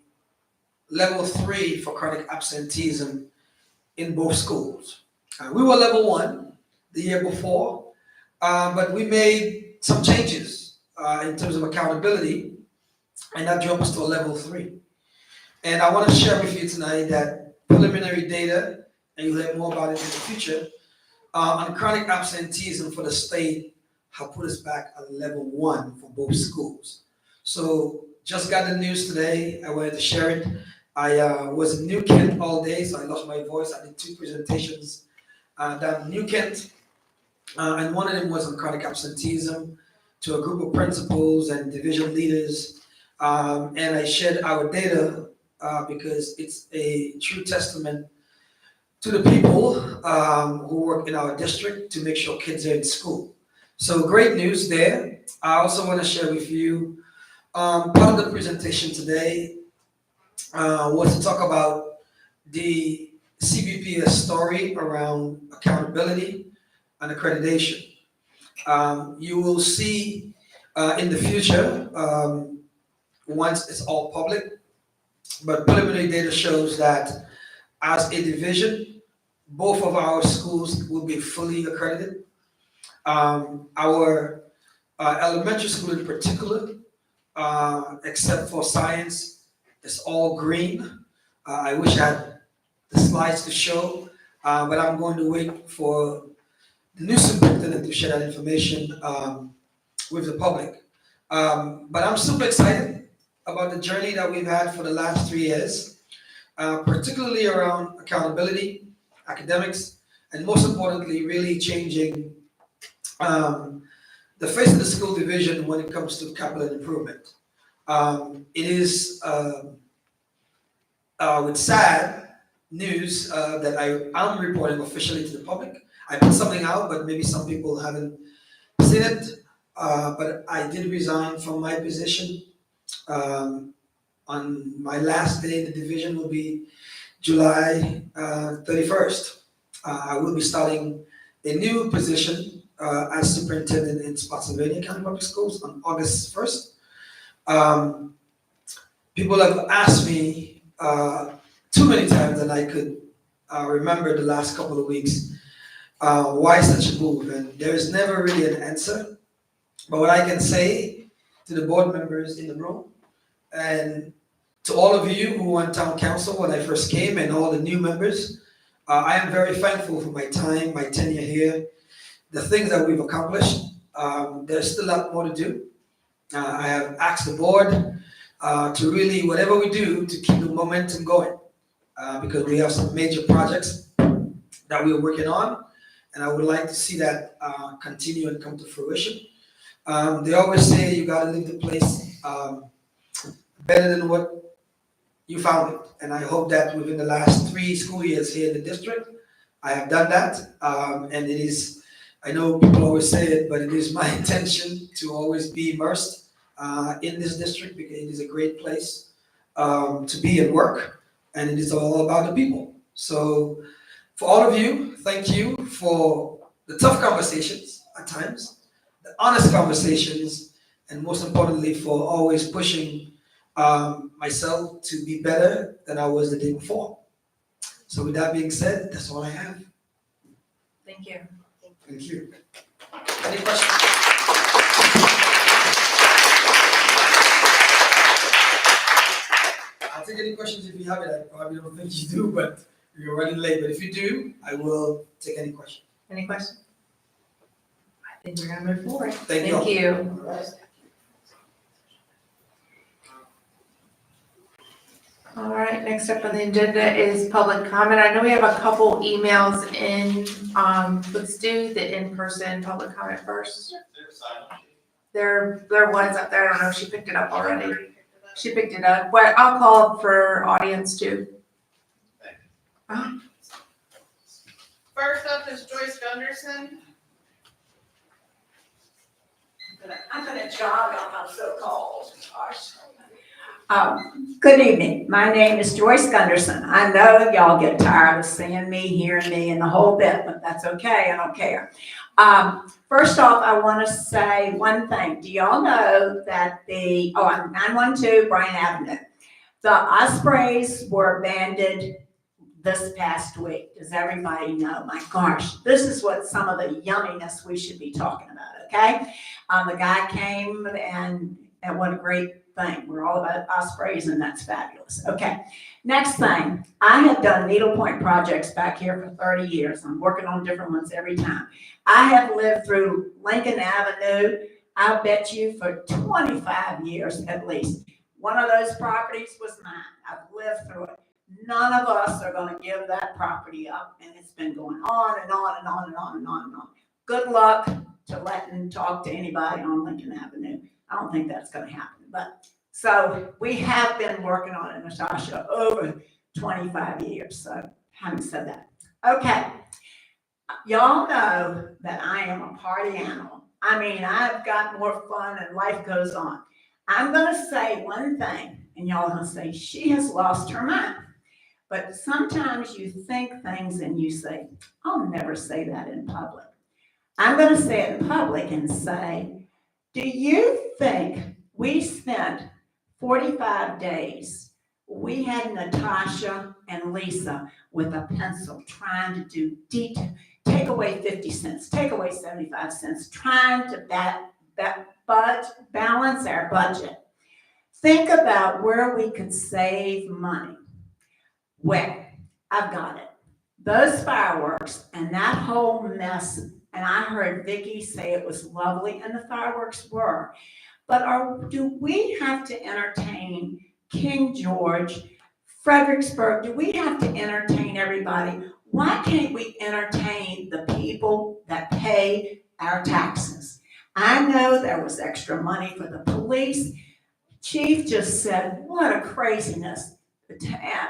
level 3 for chronic absenteeism in both schools. We were level 1 the year before, but we made some changes in terms of accountability, and that drove us to a level 3. And I want to share with you tonight that preliminary data, and you'll hear more about it in the future, on chronic absenteeism for the state have put us back at level 1 for both schools. So just got the news today. I wanted to share it. I was in New Kent all day, so I lost my voice. I did 2 presentations down in New Kent, and one of them was on chronic absenteeism to a group of principals and division leaders. And I shared our data because it's a true testament to the people who work in our district to make sure kids are in school. So great news there. I also want to share with you, part of the presentation today was to talk about the CBPS story around accountability and accreditation. You will see in the future, once it's all public, but preliminary data shows that as a division, both of our schools will be fully accredited. Our elementary school in particular, except for science, is all green. I wish I had the slides to show, but I'm going to wait for the new superintendent to share that information with the public. But I'm super excited about the journey that we've had for the last 3 years, particularly around accountability, academics, and most importantly, really changing the face of the school division when it comes to capital improvement. It is with sad news that I'm reporting officially to the public. I put something out, but maybe some people haven't seen it. But I did resign from my position. On my last day in the division will be July 31st. I will be starting a new position as superintendent in Spotsylvania County Public Schools on August 1st. People have asked me too many times that I could remember the last couple of weeks, why such a move? And there's never really an answer. But what I can say to the board members in the room and to all of you who were on town council when I first came and all the new members, I am very thankful for my time, my tenure here, the things that we've accomplished. There's still a lot more to do. I have asked the board to really, whatever we do, to keep the momentum going because we have some major projects that we're working on, and I would like to see that continue and come to fruition. They always say you gotta leave the place better than what you found it. And I hope that within the last 3 school years here in the district, I have done that, and it is, I know people always say it, but it is my intention to always be immersed in this district because it is a great place to be and work, and it is all about the people. So for all of you, thank you for the tough conversations at times, the honest conversations, and most importantly, for always pushing myself to be better than I was the day before. So with that being said, that's all I have. Thank you. Thank you. Any questions? I'll take any questions if you have it. I probably don't think you do, but you're running late. But if you do, I will take any questions. Any questions? I think we're gonna move forward. Thank you all. Thank you. All right, next up on the agenda is public comment. I know we have a couple emails in, let's do the in-person public comment first. There was up there, I don't know if she picked it up already. She picked it up, but I'll call for audience too. First up is Joyce Gunderson. I'm gonna jog on my so-called, gosh. Good evening, my name is Joyce Gunderson. I know y'all get tired of seeing me, hearing me, and the whole bit, but that's okay, I don't care. First off, I wanna say one thing. Do y'all know that on 912 Bryan Avenue, the ospreys were abandoned this past week? Does everybody know? My gosh, this is what some of the yumminess we should be talking about, okay? The guy came and what a great thing. We're all about ospreys and that's fabulous. Okay, next thing. I have done needlepoint projects back here for 30 years. I'm working on different ones every time. I have lived through Lincoln Avenue, I'll bet you for 25 years at least. One of those properties was mine. I've lived through it. None of us are gonna give that property up, and it's been going on and on and on and on and on and on. Good luck to letting talk to anybody on Lincoln Avenue. I don't think that's gonna happen, but so we have been working on it, Natasha, over 25 years, so having said that. Okay, y'all know that I am a party animal. I mean, I've got more fun and life goes on. I'm gonna say one thing, and y'all are gonna say, she has lost her mind. But sometimes you think things and you say, I'll never say that in public. I'm gonna say it in public and say, do you think we spent 45 days, we had Natasha and Lisa with a pencil trying to do detail, take away 50 cents, take away 75 cents, trying to balance our budget. Think about where we could save money. Well, I've got it. Those fireworks and that whole mess, and I heard Vicki say it was lovely, and the fireworks were. But do we have to entertain King George, Fredericksburg? Do we have to entertain everybody? Why can't we entertain the people that pay our taxes? I know there was extra money for the police. Chief just said, what a craziness.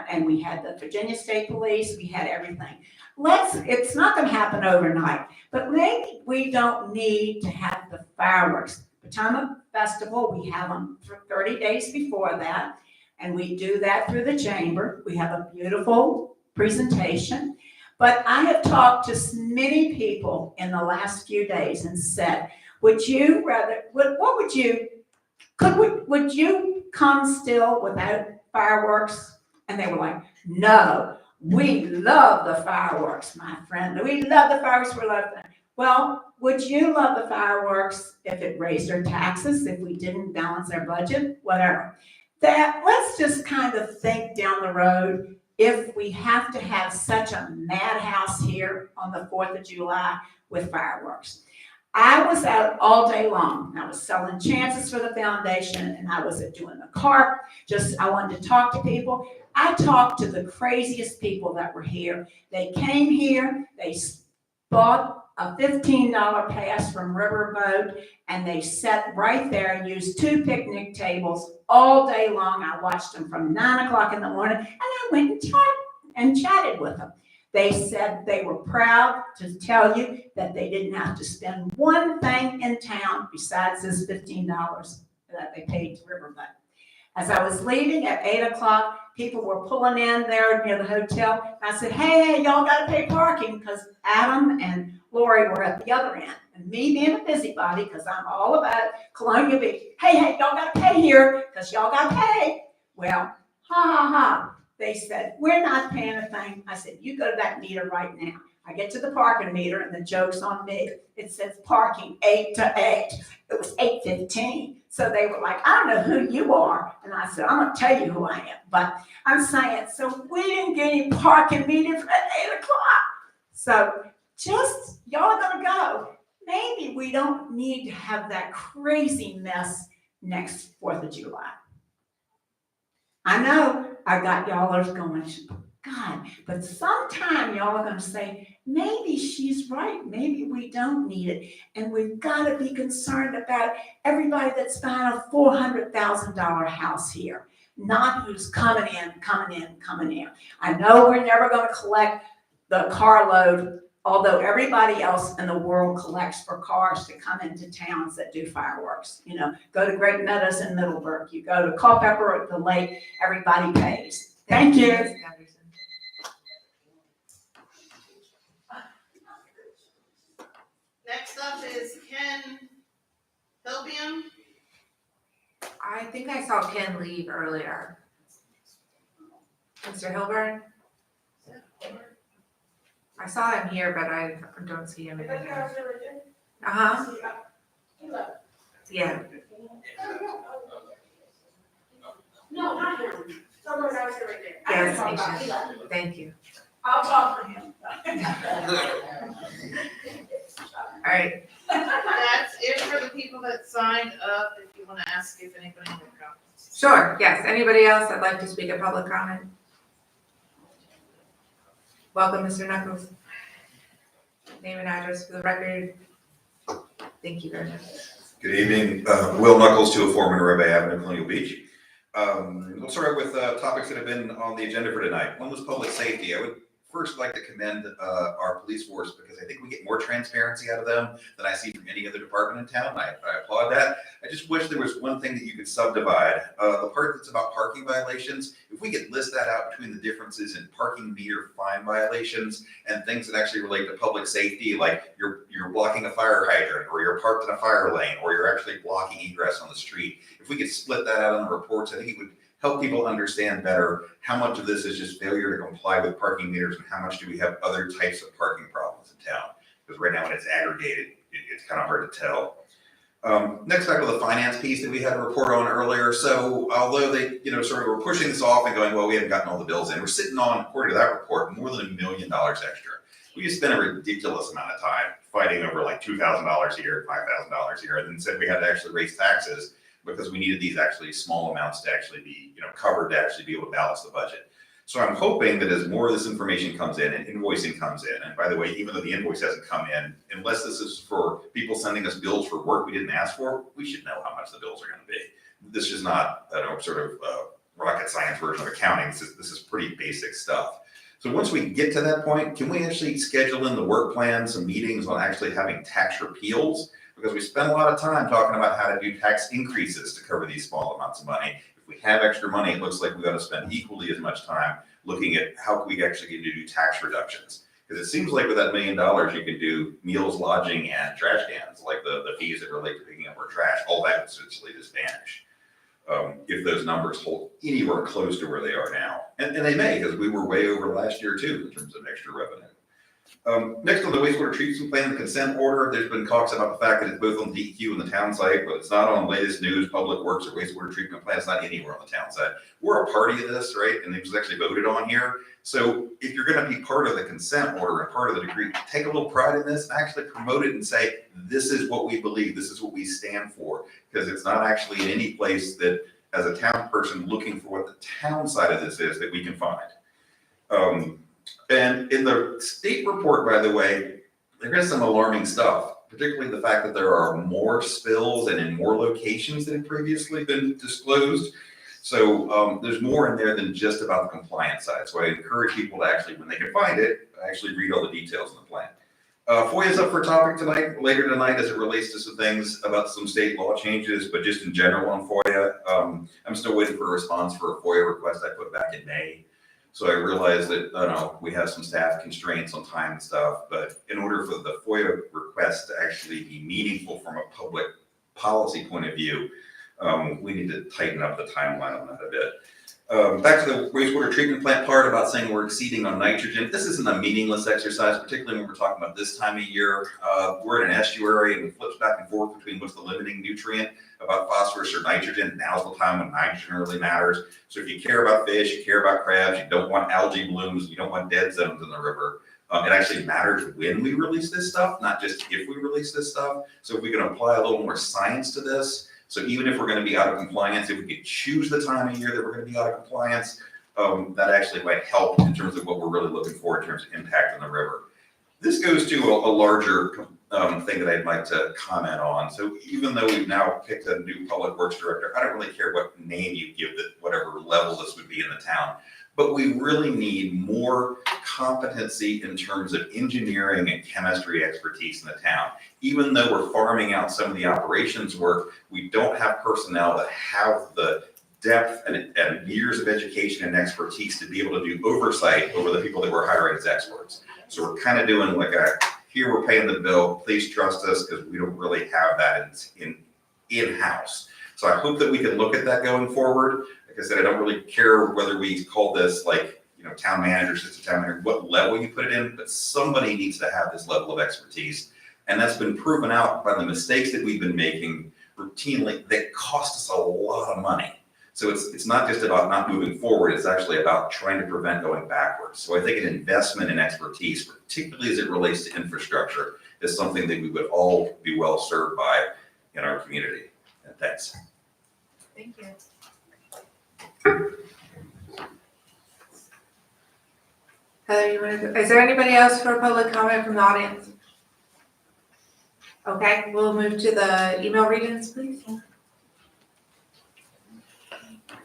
And we had the Virginia State Police, we had everything. It's not gonna happen overnight, but maybe we don't need to have the fireworks. Potomac Festival, we have them for 30 days before that, and we do that through the chamber. We have a beautiful presentation, but I have talked to many people in the last few days and said, would you come still without fireworks? And they were like, no, we love the fireworks, my friend. We love the fireworks, we love them. Well, would you love the fireworks if it raised our taxes, if we didn't balance our budget, whatever? Let's just kind of think down the road, if we have to have such a madhouse here on the 4th of July with fireworks. I was out all day long. I was selling chances for the foundation, and I was doing the carp. I wanted to talk to people. I talked to the craziest people that were here. They came here, they bought a $15 pass from Riverboat, and they sat right there and used 2 picnic tables all day long. I watched them from 9 o'clock in the morning, and I went and chatted with them. They said they were proud to tell you that they didn't have to spend one thing in town besides this $15 that they paid to Riverbud. As I was leaving at 8 o'clock, people were pulling in there near the hotel. I said, hey, y'all gotta pay parking, because Adam and Lori were at the other end. And me being a busybody, because I'm all about Colonial Beach, hey, y'all gotta pay here, because y'all gotta pay. Well, ha. They said, we're not paying a thing. I said, you go to that meter right now. I get to the parking meter and the joke's on me. It says parking 8 to 8. It was 8:15. So they were like, I don't know who you are. And I said, I'm gonna tell you who I am. But I'm saying, so we didn't get any parking meters at 8 o'clock. So just, y'all are gonna go. Maybe we don't need to have that crazy mess next 4th of July. I know I got y'allers going, God, but sometime y'all are gonna say, maybe she's right, maybe we don't need it. And we've gotta be concerned about everybody that's buying a $400,000 house here, not who's coming in. I know we're never gonna collect the carload, although everybody else in the world collects for cars to come into towns that do fireworks. You know, go to Great Meadows in Middleburg, you go to Culpeper at the lake, everybody pays. Thank you. Next up is Ken Hilbium. I think I saw Ken leave earlier. Mr. Hilburn? I saw him here, but I don't see him in here. Uh-huh. Yeah. No, not him. Someone else right there. Yes, Nisha. Thank you. I'll talk for him. All right. That's it for the people that signed up, if you wanna ask if anybody has comments. Sure, yes. Anybody else that'd like to speak at public comment? Welcome, Mr. Knuckles. Name and address for the record. Thank you very much. Good evening, Will Knuckles, 204 Monroe Bay Avenue, Colonial Beach. We'll start with topics that have been on the agenda for tonight. One was public safety. I would first like to commend our police force because I think we get more transparency out of them than I see from any other department in town. I applaud that. I just wish there was one thing that you could subdivide. The part that's about parking violations, if we could list that out between the differences in parking meter fine violations and things that actually relate to public safety, like you're blocking a fire hydrant, or you're parked in a fire lane, or you're actually blocking egress on the street. If we could split that out in the reports, I think it would help people understand better how much of this is just failure to comply with parking meters and how much do we have other types of parking problems in town. Because right now when it's aggregated, it's kind of hard to tell. Next back to the finance piece that we had a report on earlier. So although they, sort of were pushing this off and going, well, we haven't gotten all the bills in, we're sitting on, according to that report, more than $1 million extra. We just spent a ridiculous amount of time fighting over like $2,000 here, $5,000 here, and then said we had to actually raise taxes because we needed these actually small amounts to actually be, covered to actually be able to balance the budget. So I'm hoping that as more of this information comes in and invoicing comes in, and by the way, even though the invoice hasn't come in, unless this is for people sending us bills for work we didn't ask for, we should know how much the bills are going to be. This is not rocket science version of accounting. This is pretty basic stuff. So once we get to that point, can we actually schedule in the work plan, some meetings on actually having tax repeals? Because we spend a lot of time talking about how to do tax increases to cover these small amounts of money. If we have extra money, it looks like we've got to spend equally as much time looking at how we actually get to do tax reductions. Because it seems like with that $1 million, you can do meals, lodging, and trash cans, like the fees that relate to picking up our trash. All that would essentially just vanish if those numbers hold anywhere close to where they are now. And they may, because we were way over last year too in terms of extra revenue. Next on the wastewater treatment plan, the consent order, there's been talks about the fact that it's both on DEQ and the town site, but it's not on latest news, public works, or wastewater treatment plan. It's not anywhere on the town site. We're a party of this, right? And it was actually voted on here. So if you're going to be part of the consent order and part of the decree, take a little pride in this and actually promote it and say, this is what we believe, this is what we stand for, because it's not actually in any place that as a town person looking for what the town side of this is that we can find. And in the state report, by the way, there is some alarming stuff, particularly the fact that there are more spills and in more locations than had previously been disclosed. So there's more in there than just about the compliance side. So I encourage people to actually, when they can find it, actually read all the details in the plan. FOIA is up for topic tonight, later tonight, as it relates to some things about some state law changes, but just in general on FOIA. I'm still waiting for a response for a FOIA request I put back in May. So I realize that, I don't know, we have some staff constraints on time and stuff, but in order for the FOIA request to actually be meaningful from a public policy point of view, we need to tighten up the timeline on that a bit. Back to the wastewater treatment plant part about saying we're exceeding on nitrogen. This isn't a meaningless exercise, particularly when we're talking about this time of year. We're in an estuary and it flips back and forth between what's the limiting nutrient about phosphorus or nitrogen. Now's the time when nitrogen really matters. So if you care about fish, you care about crabs, you don't want algae blooms, you don't want dead zones in the river. It actually matters when we release this stuff, not just if we release this stuff. So if we can apply a little more science to this, so even if we're going to be out of compliance, if we could choose the time of year that we're going to be out of compliance, that actually might help in terms of what we're really looking for in terms of impact on the river. This goes to a larger thing that I'd like to comment on. So even though we've now picked a new public works director, I don't really care what name you give it, whatever level this would be in the town. But we really need more competency in terms of engineering and chemistry expertise in the town. Even though we're farming out some of the operations work, we don't have personnel that have the depth and years of education and expertise to be able to do oversight over the people that we're hiring as experts. So we're kind of doing like here we're paying the bill, please trust us, because we don't really have that in-house. So I hope that we can look at that going forward. Like I said, I don't really care whether we call this town manager, assistant town manager, what level you put it in, but somebody needs to have this level of expertise. And that's been proven out by the mistakes that we've been making routinely that cost us a lot of money. So it's not just about not moving forward, it's actually about trying to prevent going backwards. So I think an investment in expertise, particularly as it relates to infrastructure, is something that we would all be well served by in our community. And thanks. Thank you. Heather, you want to, is there anybody else for public comment from the audience? Okay, we'll move to the email readings, please.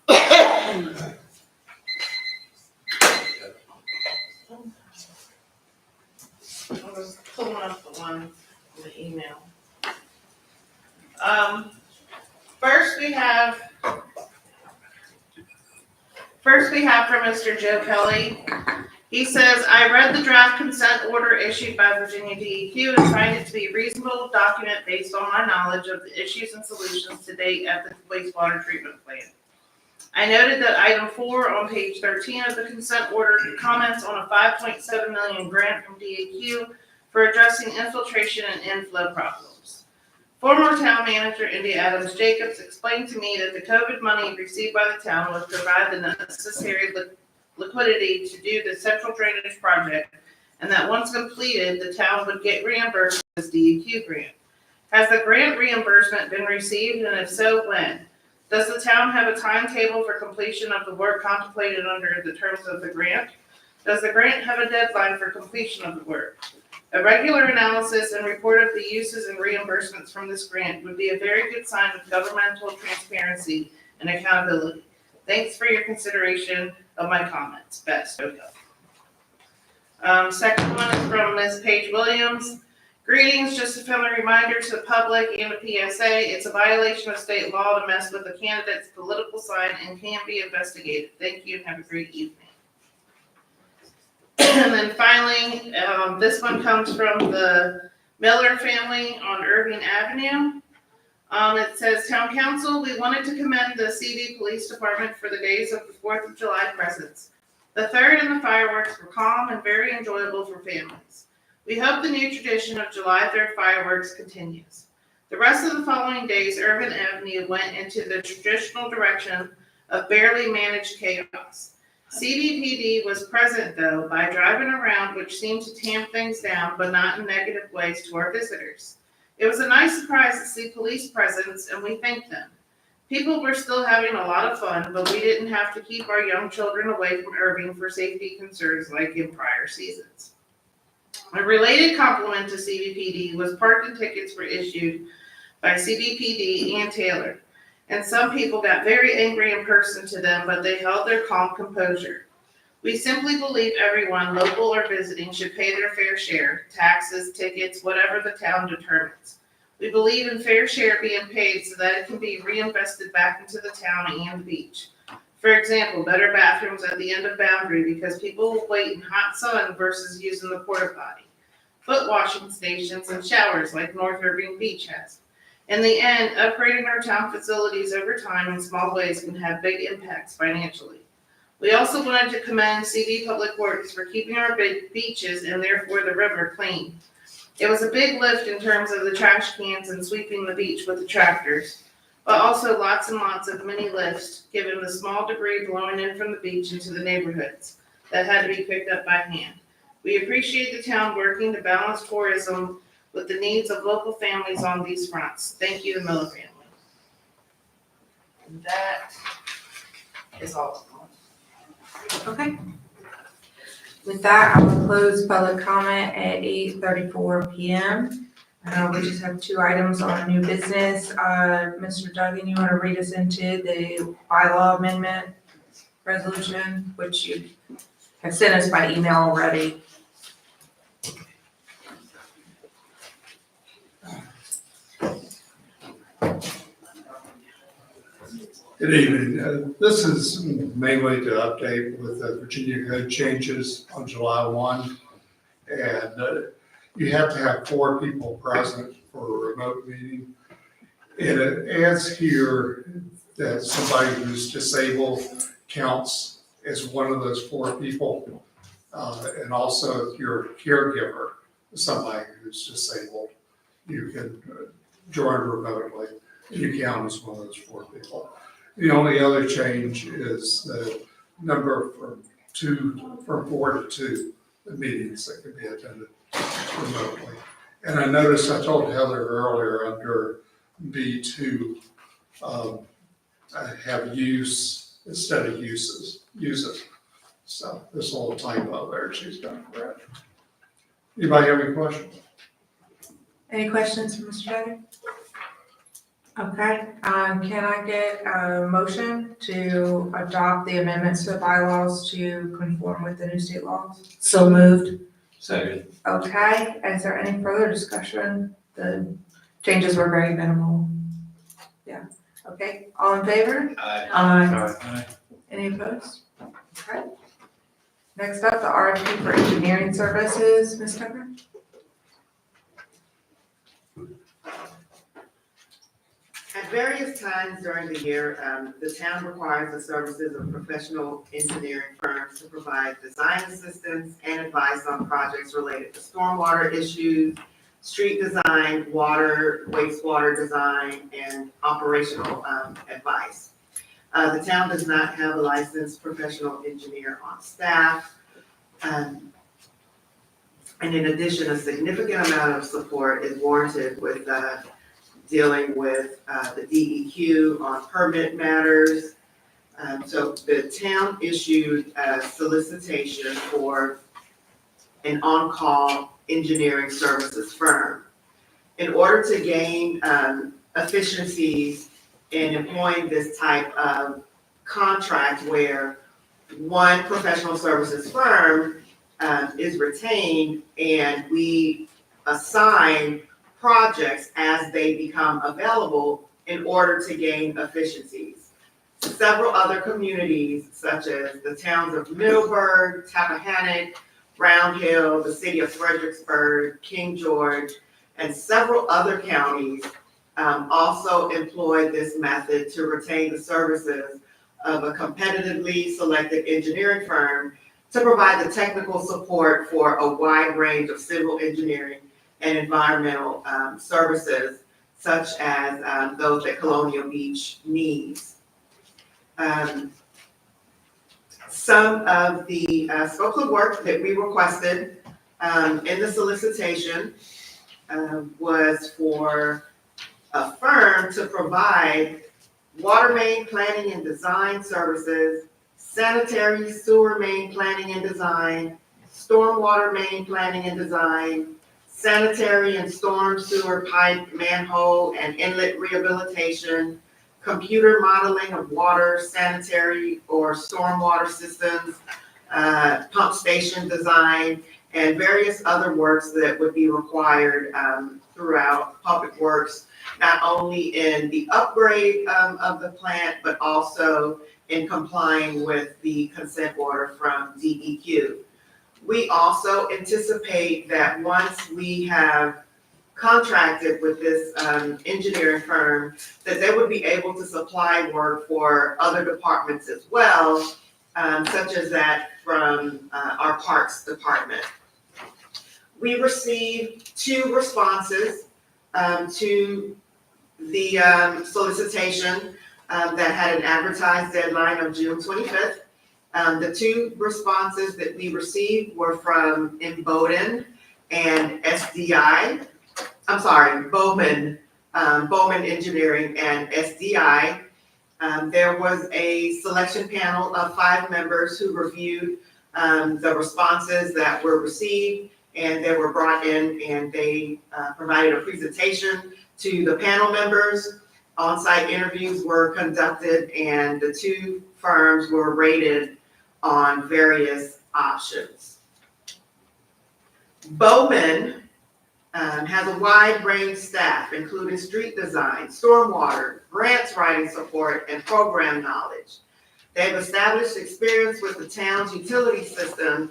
I was pulling up the one in the email. First we have from Mr. Joe Kelly. He says, I read the draft consent order issued by Virginia DEQ and find it to be a reasonable document based on my knowledge of the issues and solutions to date at the wastewater treatment plant. I noted that item 4 on page 13 of the consent order comments on a $5.7 million grant from DEQ for addressing infiltration and inflow problems. Former town manager India Adams Jacobs explained to me that the COVID money received by the town would provide the necessary liquidity to do the central drainage project, and that once completed, the town would get reimbursed for this DEQ grant. Has the grant reimbursement been received, and if so, when? Does the town have a timetable for completion of the work contemplated under the terms of the grant? Does the grant have a deadline for completion of the work? A regular analysis and report of the uses and reimbursements from this grant would be a very good sign of governmental transparency and accountability. Thanks for your consideration of my comments. Best, Joe Kelly. Second one is from Ms. Paige Williams. Greetings, just a friendly reminder to the public and the PSA, it's a violation of state law to mess with a candidate's political sign and can be investigated. Thank you and have a great evening. And then finally, this one comes from the Miller family on Irving Avenue. It says, Town Council, we wanted to commend the CD Police Department for the days of the 4th of July presents. The third and the fireworks were calm and very enjoyable for families. We hope the new tradition of July 3rd fireworks continues. The rest of the following days, Irving Avenue went into the traditional direction of barely managed chaos. CBPD was present, though, by driving around, which seemed to tamp things down, but not in negative ways to our visitors. It was a nice surprise to see police presence, and we thank them. People were still having a lot of fun, but we didn't have to keep our young children away from Irving for safety concerns like in prior seasons. A related compliment to CBPD was parking tickets were issued by CBPD and Taylor. and some people got very angry in person to them, but they held their calm composure. We simply believe everyone, local or visiting, should pay their fair share, taxes, tickets, whatever the town determines. We believe in fair share being paid so that it can be reinvested back into the town and the beach. For example, better bathrooms at the end of Boundary because people will wait in hot sun versus using the porta potty. Foot washing stations and showers like North Irving Beach has. In the end, upgrading our town facilities over time in small ways can have big impacts financially. We also wanted to commend CD Public Works for keeping our beaches and therefore the river clean. It was a big lift in terms of the trash cans and sweeping the beach with the tractors, but also lots and lots of mini lifts given the small debris blowing in from the beach into the neighborhoods that had to be picked up by hand. We appreciate the town working to balance tourism with the needs of local families on these fronts. Thank you, the Miller family. And that is all. Okay. With that, I will close public comment at 8:34 PM. We just have two items on new business. Mr. Duggan, you want to read us into the bylaw amendment resolution, which you have sent us by email already? Good evening. This is mainly to update with the Virginia code changes on July 1. And you have to have 4 people present for a remote meeting. And it adds here that somebody who's disabled counts as one of those 4 people. And also if you're a caregiver, somebody who's disabled, you can join remotely. You count as one of those 4 people. The only other change is the number from 4 to 2, the meetings that can be attended remotely. And I noticed, I told Heather earlier under B2, I have use instead of uses. So this little typo there, she's done correct. Anybody have any questions? Any questions for Mr. Duggan? Okay, can I get a motion to adopt the amendments to the bylaws to conform with the new state laws? So moved. Second. Okay, is there any further discussion? The changes were very minimal. Yeah, okay, all in favor? Aye. Any opposed? Okay. Next up, the RFP for engineering services, Ms. Tucker? At various times during the year, the town requires the services of professional engineering firms to provide design assistance and advice on projects related to stormwater issues, street design, water, wastewater design, and operational advice. The town does not have a licensed professional engineer on staff. And in addition, a significant amount of support is warranted with dealing with the DEQ on permit matters. So the town issued a solicitation for an on-call engineering services firm. In order to gain efficiencies in employing this type of contract where one professional services firm is retained and we assign projects as they become available in order to gain efficiencies. Several other communities, such as the towns of Middleburg, Tappahannock, Round Hill, the city of Fredericksburg, King George, and several other counties also employ this method to retain the services of a competitively selected engineering firm to provide the technical support for a wide range of civil engineering and environmental services, such as those that Colonial Beach needs. Some of the scopes of work that we requested in the solicitation was for a firm to provide water main planning and design services, sanitary sewer main planning and design, stormwater main planning and design, sanitary and storm sewer pipe, manhole, and inlet rehabilitation, computer modeling of water, sanitary or stormwater systems, pump station design, and various other works that would be required throughout Public Works, not only in the upgrade of the plant, but also in complying with the consent order from DEQ. We also anticipate that once we have contracted with this engineering firm, that they would be able to supply work for other departments as well, such as that from our Parks Department. We received 2 responses to the solicitation that had an advertised deadline of June 25th. The 2 responses that we received were from Bowman and SDI. I'm sorry, Bowman Engineering and SDI. There was a selection panel of 5 members who reviewed the responses that were received, and they were brought in and they provided a presentation to the panel members. On-site interviews were conducted and the 2 firms were rated on various options. Bowman has a wide range staff, including street design, stormwater, grants writing support, and program knowledge. They've established experience with the town's utility system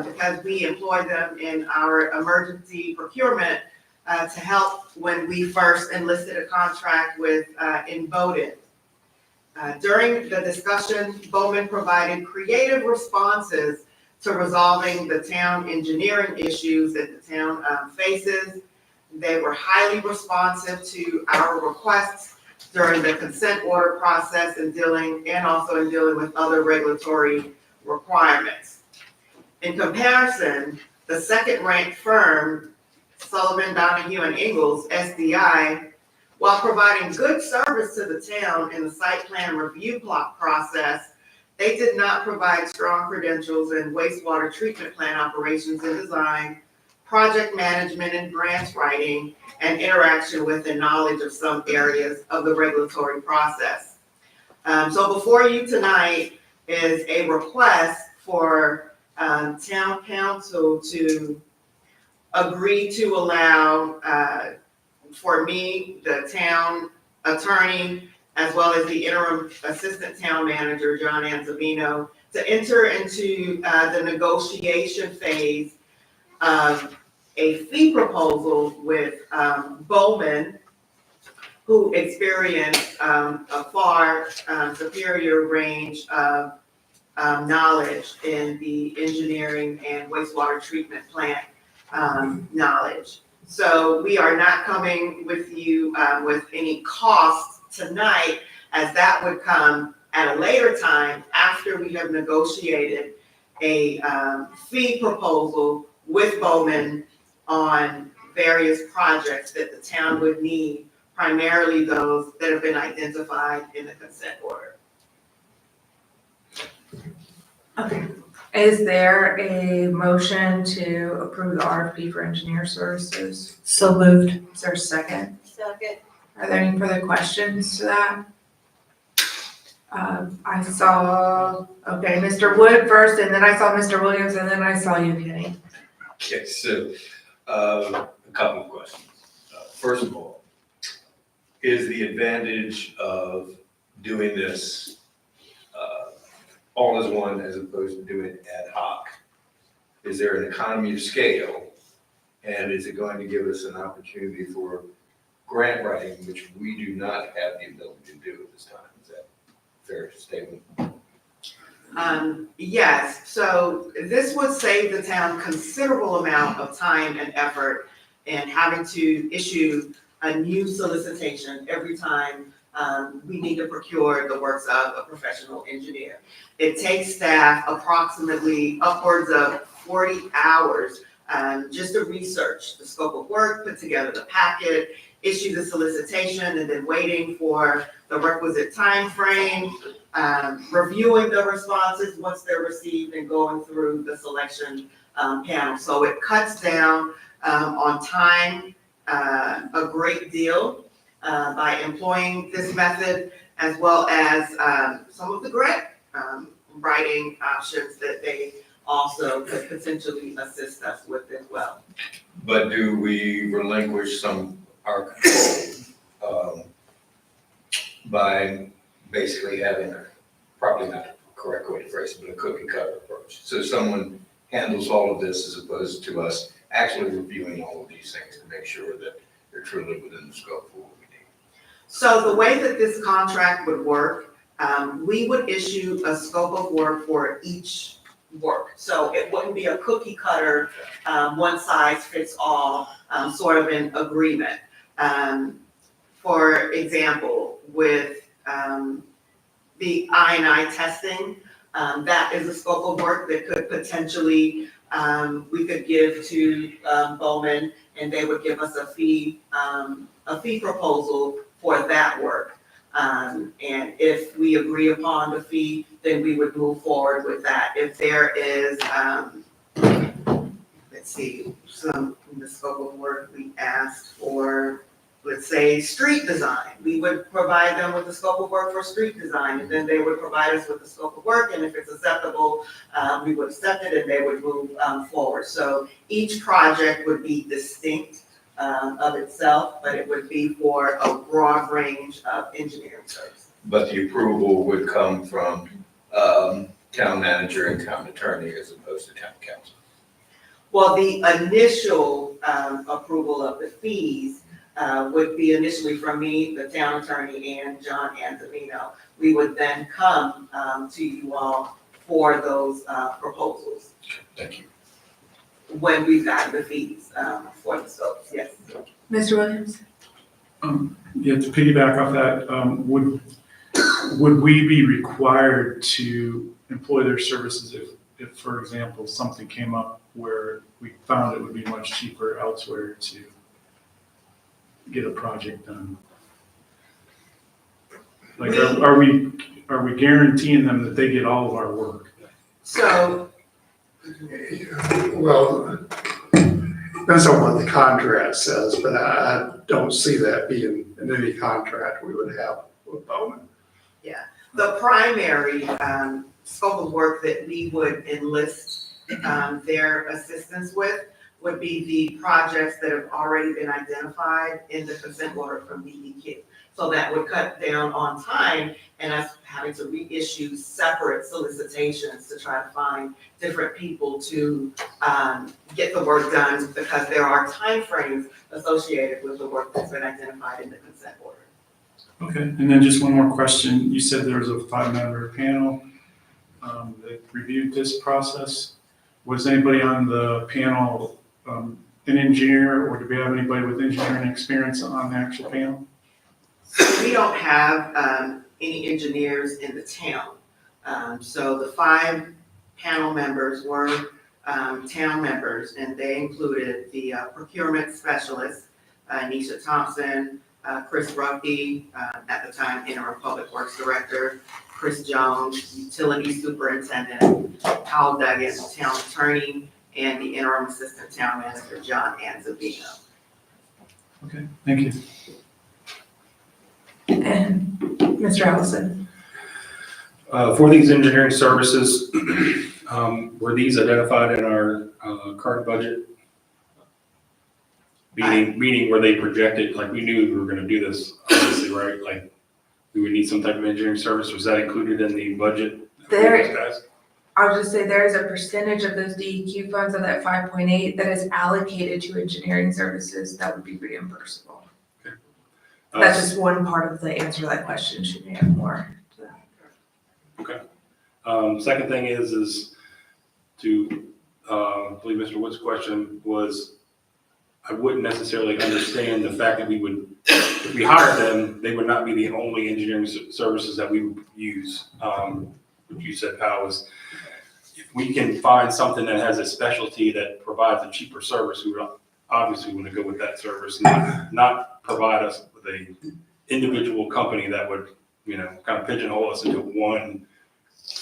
because we employ them in our emergency procurement to help when we first enlisted a contract with Bowman. During the discussion, Bowman provided creative responses to resolving the town engineering issues that the town faces. They were highly responsive to our requests during the consent order process and also in dealing with other regulatory requirements. In comparison, the second-ranked firm, Sullivan, Donahue, and Ingalls, SDI, while providing good service to the town in the site plan review process, they did not provide strong credentials in wastewater treatment plant operations and design, project management and grants writing, and interaction with and knowledge of some areas of the regulatory process. So before you tonight is a request for town council to agree to allow for me, the town attorney, as well as the interim assistant town manager, John Anzavino, to enter into the negotiation phase of a fee proposal with Bowman, who experienced a far superior range of knowledge in the engineering and wastewater treatment plant knowledge. So we are not coming with you with any costs tonight, as that would come at a later time after we have negotiated a fee proposal with Bowman on various projects that the town would need, primarily those that have been identified in the consent order. Okay. Is there a motion to approve the RFP for engineer services? So moved. Is there a second? Second. Are there any further questions to that? I saw, okay, Mr. Wood first, and then I saw Mr. Williams, and then I saw you, Kenny. Okay, so, a couple of questions. First of all, is the advantage of doing this all as one as opposed to doing it ad hoc? Is there an economy of scale? And is it going to give us an opportunity for grant writing, which we do not have the ability to do at this time? Is that a fair statement? Yes, so this would save the town considerable amount of time and effort in having to issue a new solicitation every time we need to procure the works of a professional engineer. It takes staff approximately upwards of 40 hours just to research the scope of work, put together the packet, issue the solicitation, and then waiting for the requisite time frame, reviewing the responses once they're received, and going through the selection panel. So it cuts down on time a great deal by employing this method. as well as some of the grant writing options that they also could potentially assist us with as well. But do we relinquish some, our control, by basically having a, probably not the correct way to phrase it, but a cookie cutter approach? So someone handles all of this as opposed to us actually reviewing all of these things to make sure that they're truly within the scope of what we need. So the way that this contract would work, we would issue a scope of work for each work. So it wouldn't be a cookie cutter, one size fits all, sort of an agreement. For example, with the I&I testing, that is a scope of work that could potentially, we could give to Bowman, and they would give us a fee proposal for that work. And if we agree upon the fee, then we would move forward with that. If there is, let's see, some in the scope of work, we asked for, let's say, street design. We would provide them with the scope of work for street design, and then they would provide us with the scope of work, and if it's acceptable, we would accept it and they would move forward. So each project would be distinct of itself, but it would be for a broad range of engineering services. But the approval would come from town manager and town attorney as opposed to town council. Well, the initial approval of the fees would be initially from me, the town attorney, and John Anzavino. We would then come to you all for those proposals Thank you. when we've gotten the fees for the scopes, yes. Mr. Williams? Yeah, to piggyback off that, would we be required to employ their services if, for example, something came up where we found it would be much cheaper elsewhere to get a project done? Like, are we guaranteeing them that they get all of our work? So, Well, depends on what the contract says, but I don't see that being in any contract we would have with Bowman. yeah, the primary scope of work that we would enlist their assistance with would be the projects that have already been identified in the consent order from DEQ. So that would cut down on time and us having to reissue separate solicitations to try to find different people to get the work done, because there are timeframes associated with the work that's been identified in the consent order. Okay, and then just one more question. You said there was a 5-member panel that reviewed this process. Was anybody on the panel an engineer, or do we have anybody with engineering experience on the actual panel? We don't have any engineers in the town. So the 5 panel members were town members, and they included the procurement specialist, Nisha Thompson, Chris Ruffey, at the time interim public works director, Chris Jones, utility superintendent, Hal Duggan, town attorney, and the interim assistant town manager, John Anzavino. Okay, thank you. And Mr. Allison? For these engineering services, were these identified in our current budget? Meaning were they projected, like we knew we were gonna do this, obviously, right? Like we would need some type of engineering service. Was that included in the budget? I'll just say there is a percentage of those DEQ funds of that 5.8 that is allocated to engineering services that would be reimbursable. Okay. That's just one part of the answer to that question. Should we have more to that? Okay. Second thing is to, I believe Mr. Wood's question was, I wouldn't necessarily understand the fact that we would, if we hired them, they would not be the only engineering services that we would use. What you said, Powell, was if we can find something that has a specialty that provides a cheaper service, we would obviously want to go with that service, not provide us with a individual company that would, kind of pigeonhole us into one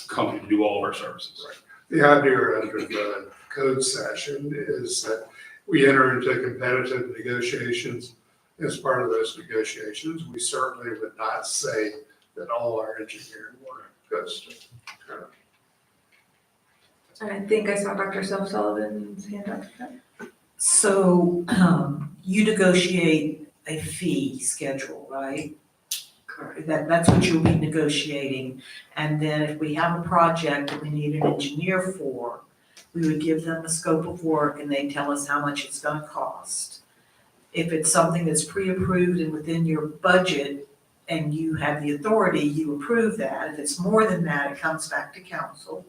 company to do all of our services. Right. The idea under the code section is that we enter into competitive negotiations. As part of those negotiations, we certainly would not say that all our engineering work goes to. And I think I saw Dr. Sullivan's hand up. So, you negotiate a fee schedule, right? Correct. That's what you'll be negotiating. And then if we have a project that we need an engineer for, we would give them the scope of work and they tell us how much it's gonna cost. If it's something that's pre-approved and within your budget and you have the authority, you approve that. If it's more than that, it comes back to council.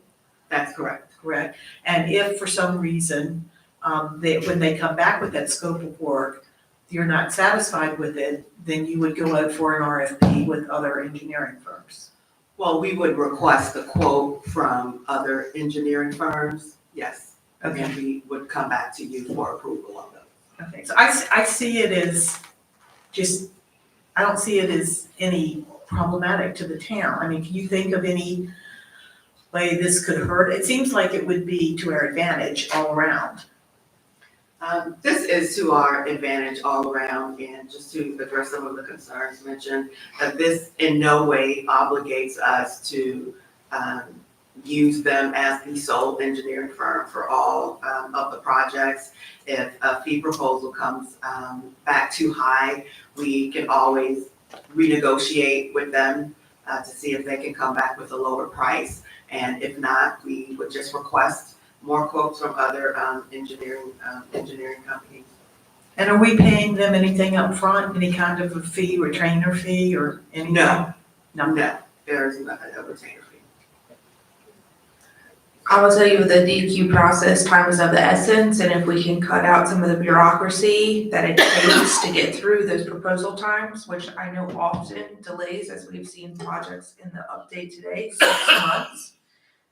That's correct. Correct? And if for some reason, when they come back with that scope of work, you're not satisfied with it, then you would go out for an RFP with other engineering firms. Well, we would request a quote from other engineering firms, yes. And then we would come back to you for approval of them. Okay, so I see it as just, I don't see it as any problematic to the town. I mean, can you think of any way this could hurt? It seems like it would be to our advantage all around. This is to our advantage all around, and just to address some of the concerns mentioned, that this in no way obligates us to use them as the sole engineering firm for all of the projects. If a fee proposal comes back too high, we can always renegotiate with them to see if they can come back with a lower price. And if not, we would just request more quotes from other engineering companies. And are we paying them anything up front? Any kind of a fee, retainer fee or anything? No. Nothing? No, there is not a retainer fee. I will tell you with the DEQ process, time is of the essence, and if we can cut out some of the bureaucracy that it takes to get through those proposal times, which I know often delays, as we've seen projects in the update today, 6 months,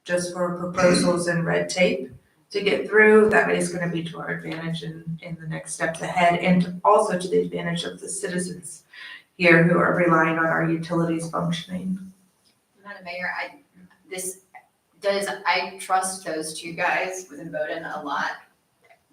just for proposals and red tape to get through, that is gonna be to our advantage in the next steps ahead, and also to the advantage of the citizens here who are relying on our utilities functioning. Madam Mayor, I trust those two guys within Bowdoin a lot.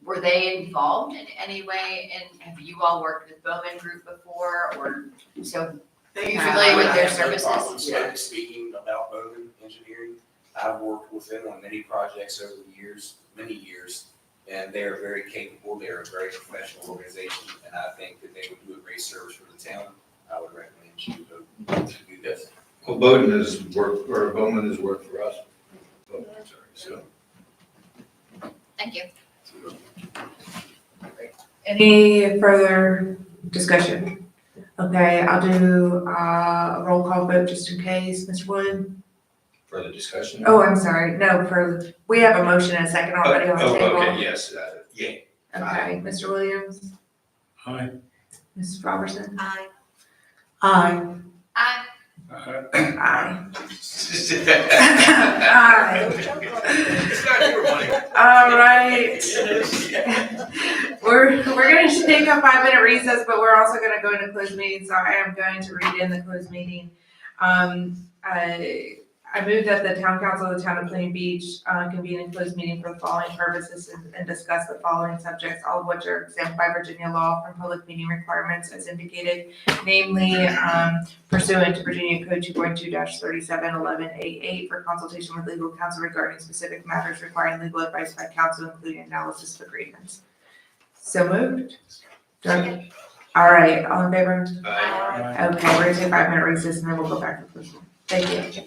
Were they involved in any way, and have you all worked with Bowman Group before, or so are you familiar with their services? Speaking about Bowman Engineering, I've worked with them on many projects over the years, many years, and they are very capable. They are a very professional organization, and I think that they would do a great service for the town. I would recommend you to do this. Well, Bowman has worked for us. Bowman, sorry, so. Thank you. Any further discussion? Okay, I'll do a roll call vote just in case. Mr. Wood? Further discussion? Oh, I'm sorry. No, we have a motion and a second already on the table. Okay, yes, yeah. Okay, Mr. Williams? Aye. Mrs. Robertson? Aye. Aye. Aye. Aye. It's not your money. All right. We're gonna take a 5-minute recess, but we're also gonna go into closed meeting, so I am going to read in the closed meeting. I moved that the town council of the town of Plain Beach convene in closed meeting for the following purposes and discuss the following subjects, all of which are exempt by Virginia law from public meeting requirements as indicated, namely pursuant to Virginia Code 2.2-3711A8 for consultation with legal counsel regarding specific matters requiring legal advice by counsel, including analysis of agreements. So moved? Done? All right, all in favor? Aye. Okay, we're gonna take a 5-minute recess and then we'll go back to closed meeting. Thank you.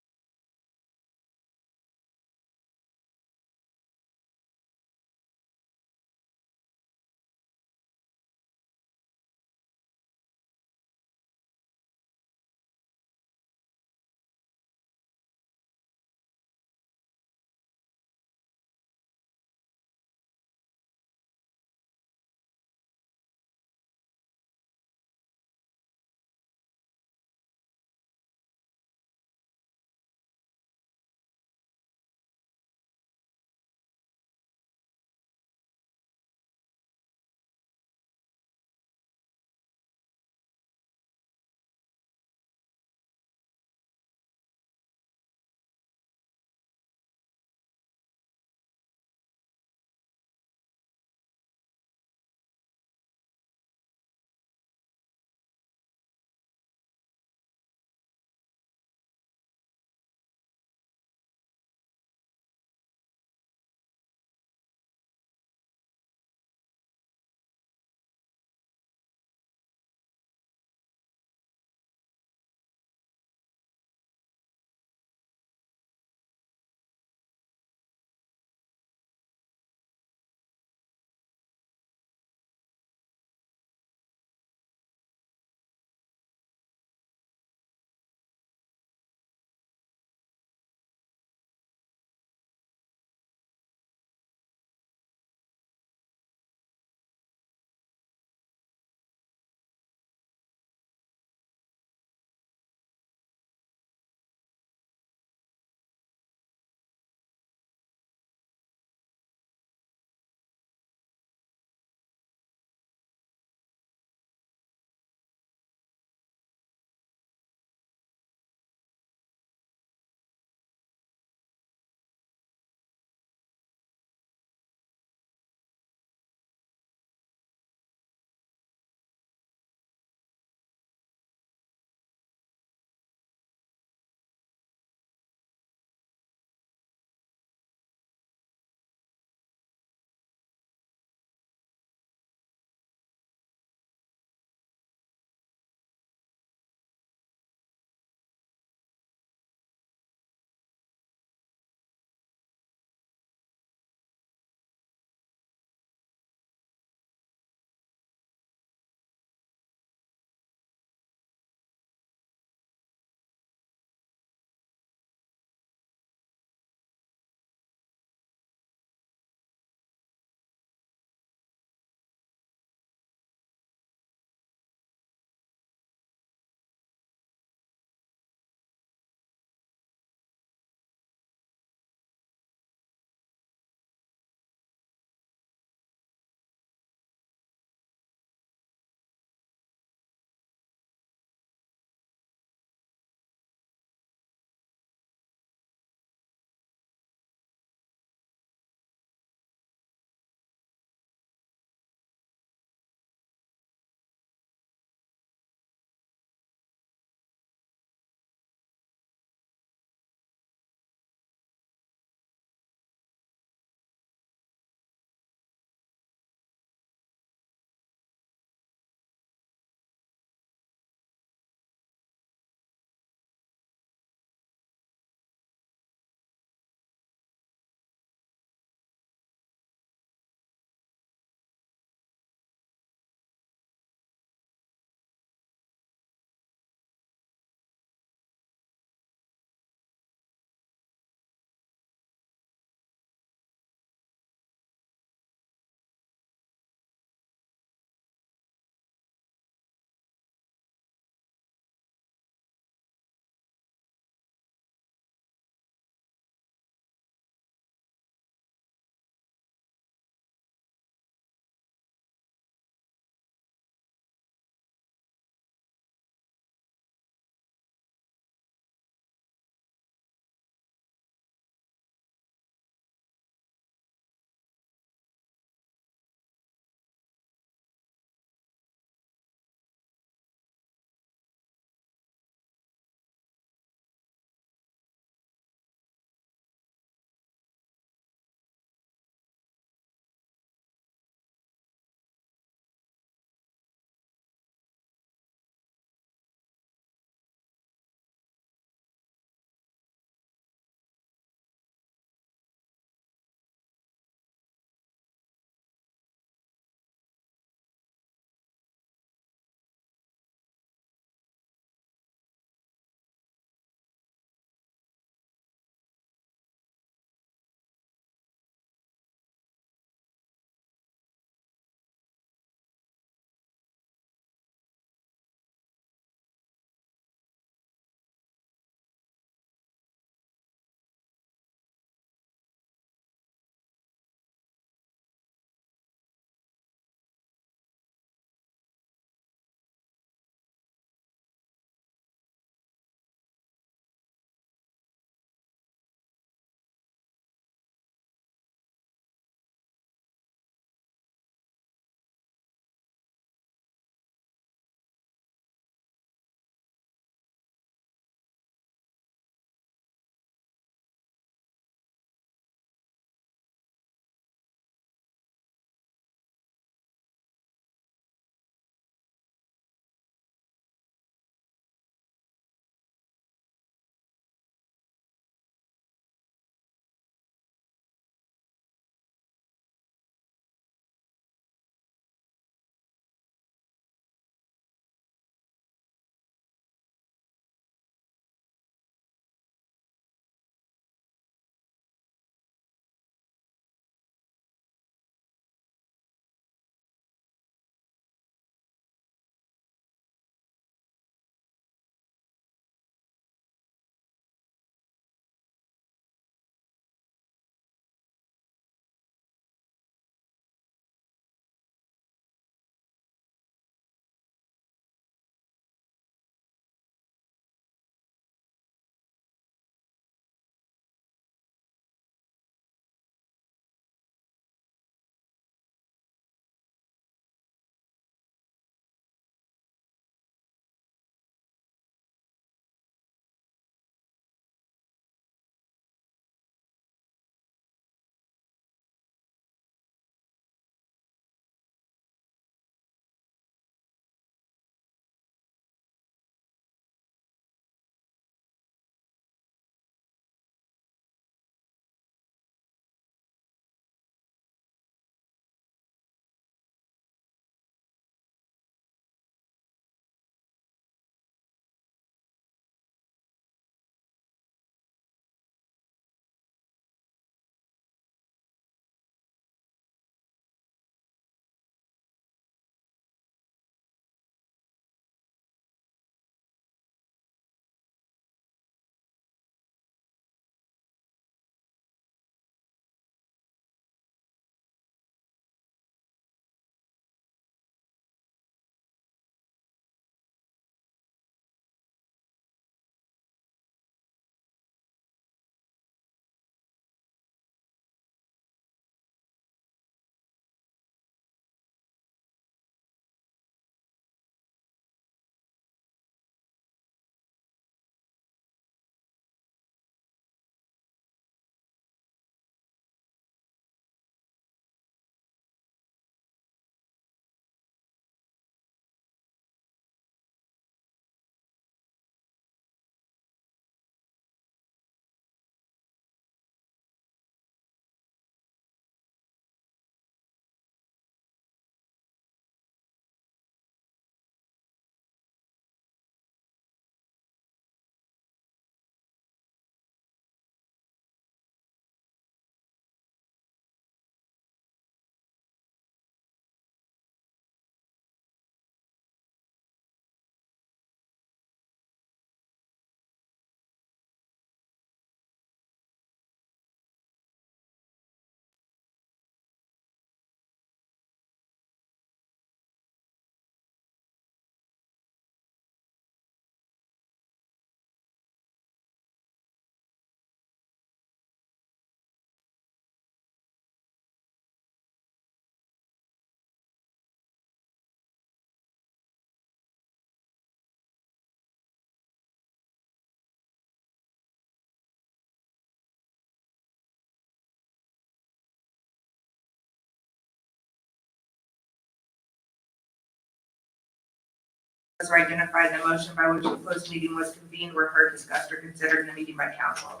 those were identified in the motion by which the closed meeting was convened were heard, discussed, or considered in the meeting by council.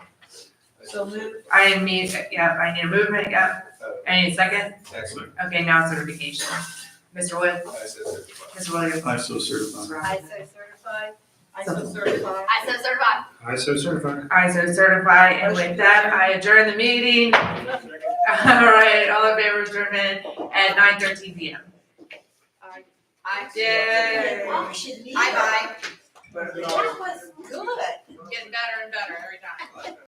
So moved. I need a movement, yeah. I need a second? Excellent. Okay, now certification. Mr. Wood? I said certified. Mr. Williams? I so certify. Ms. I Robinson? so certified. I so certified. I so certified. I so certify. I so certify, and with that, I adjourn the meeting. All right, all in favor of adjournment at 9:13 p.m. I. Yay. Bye-bye. That was good. Getting better and better every time.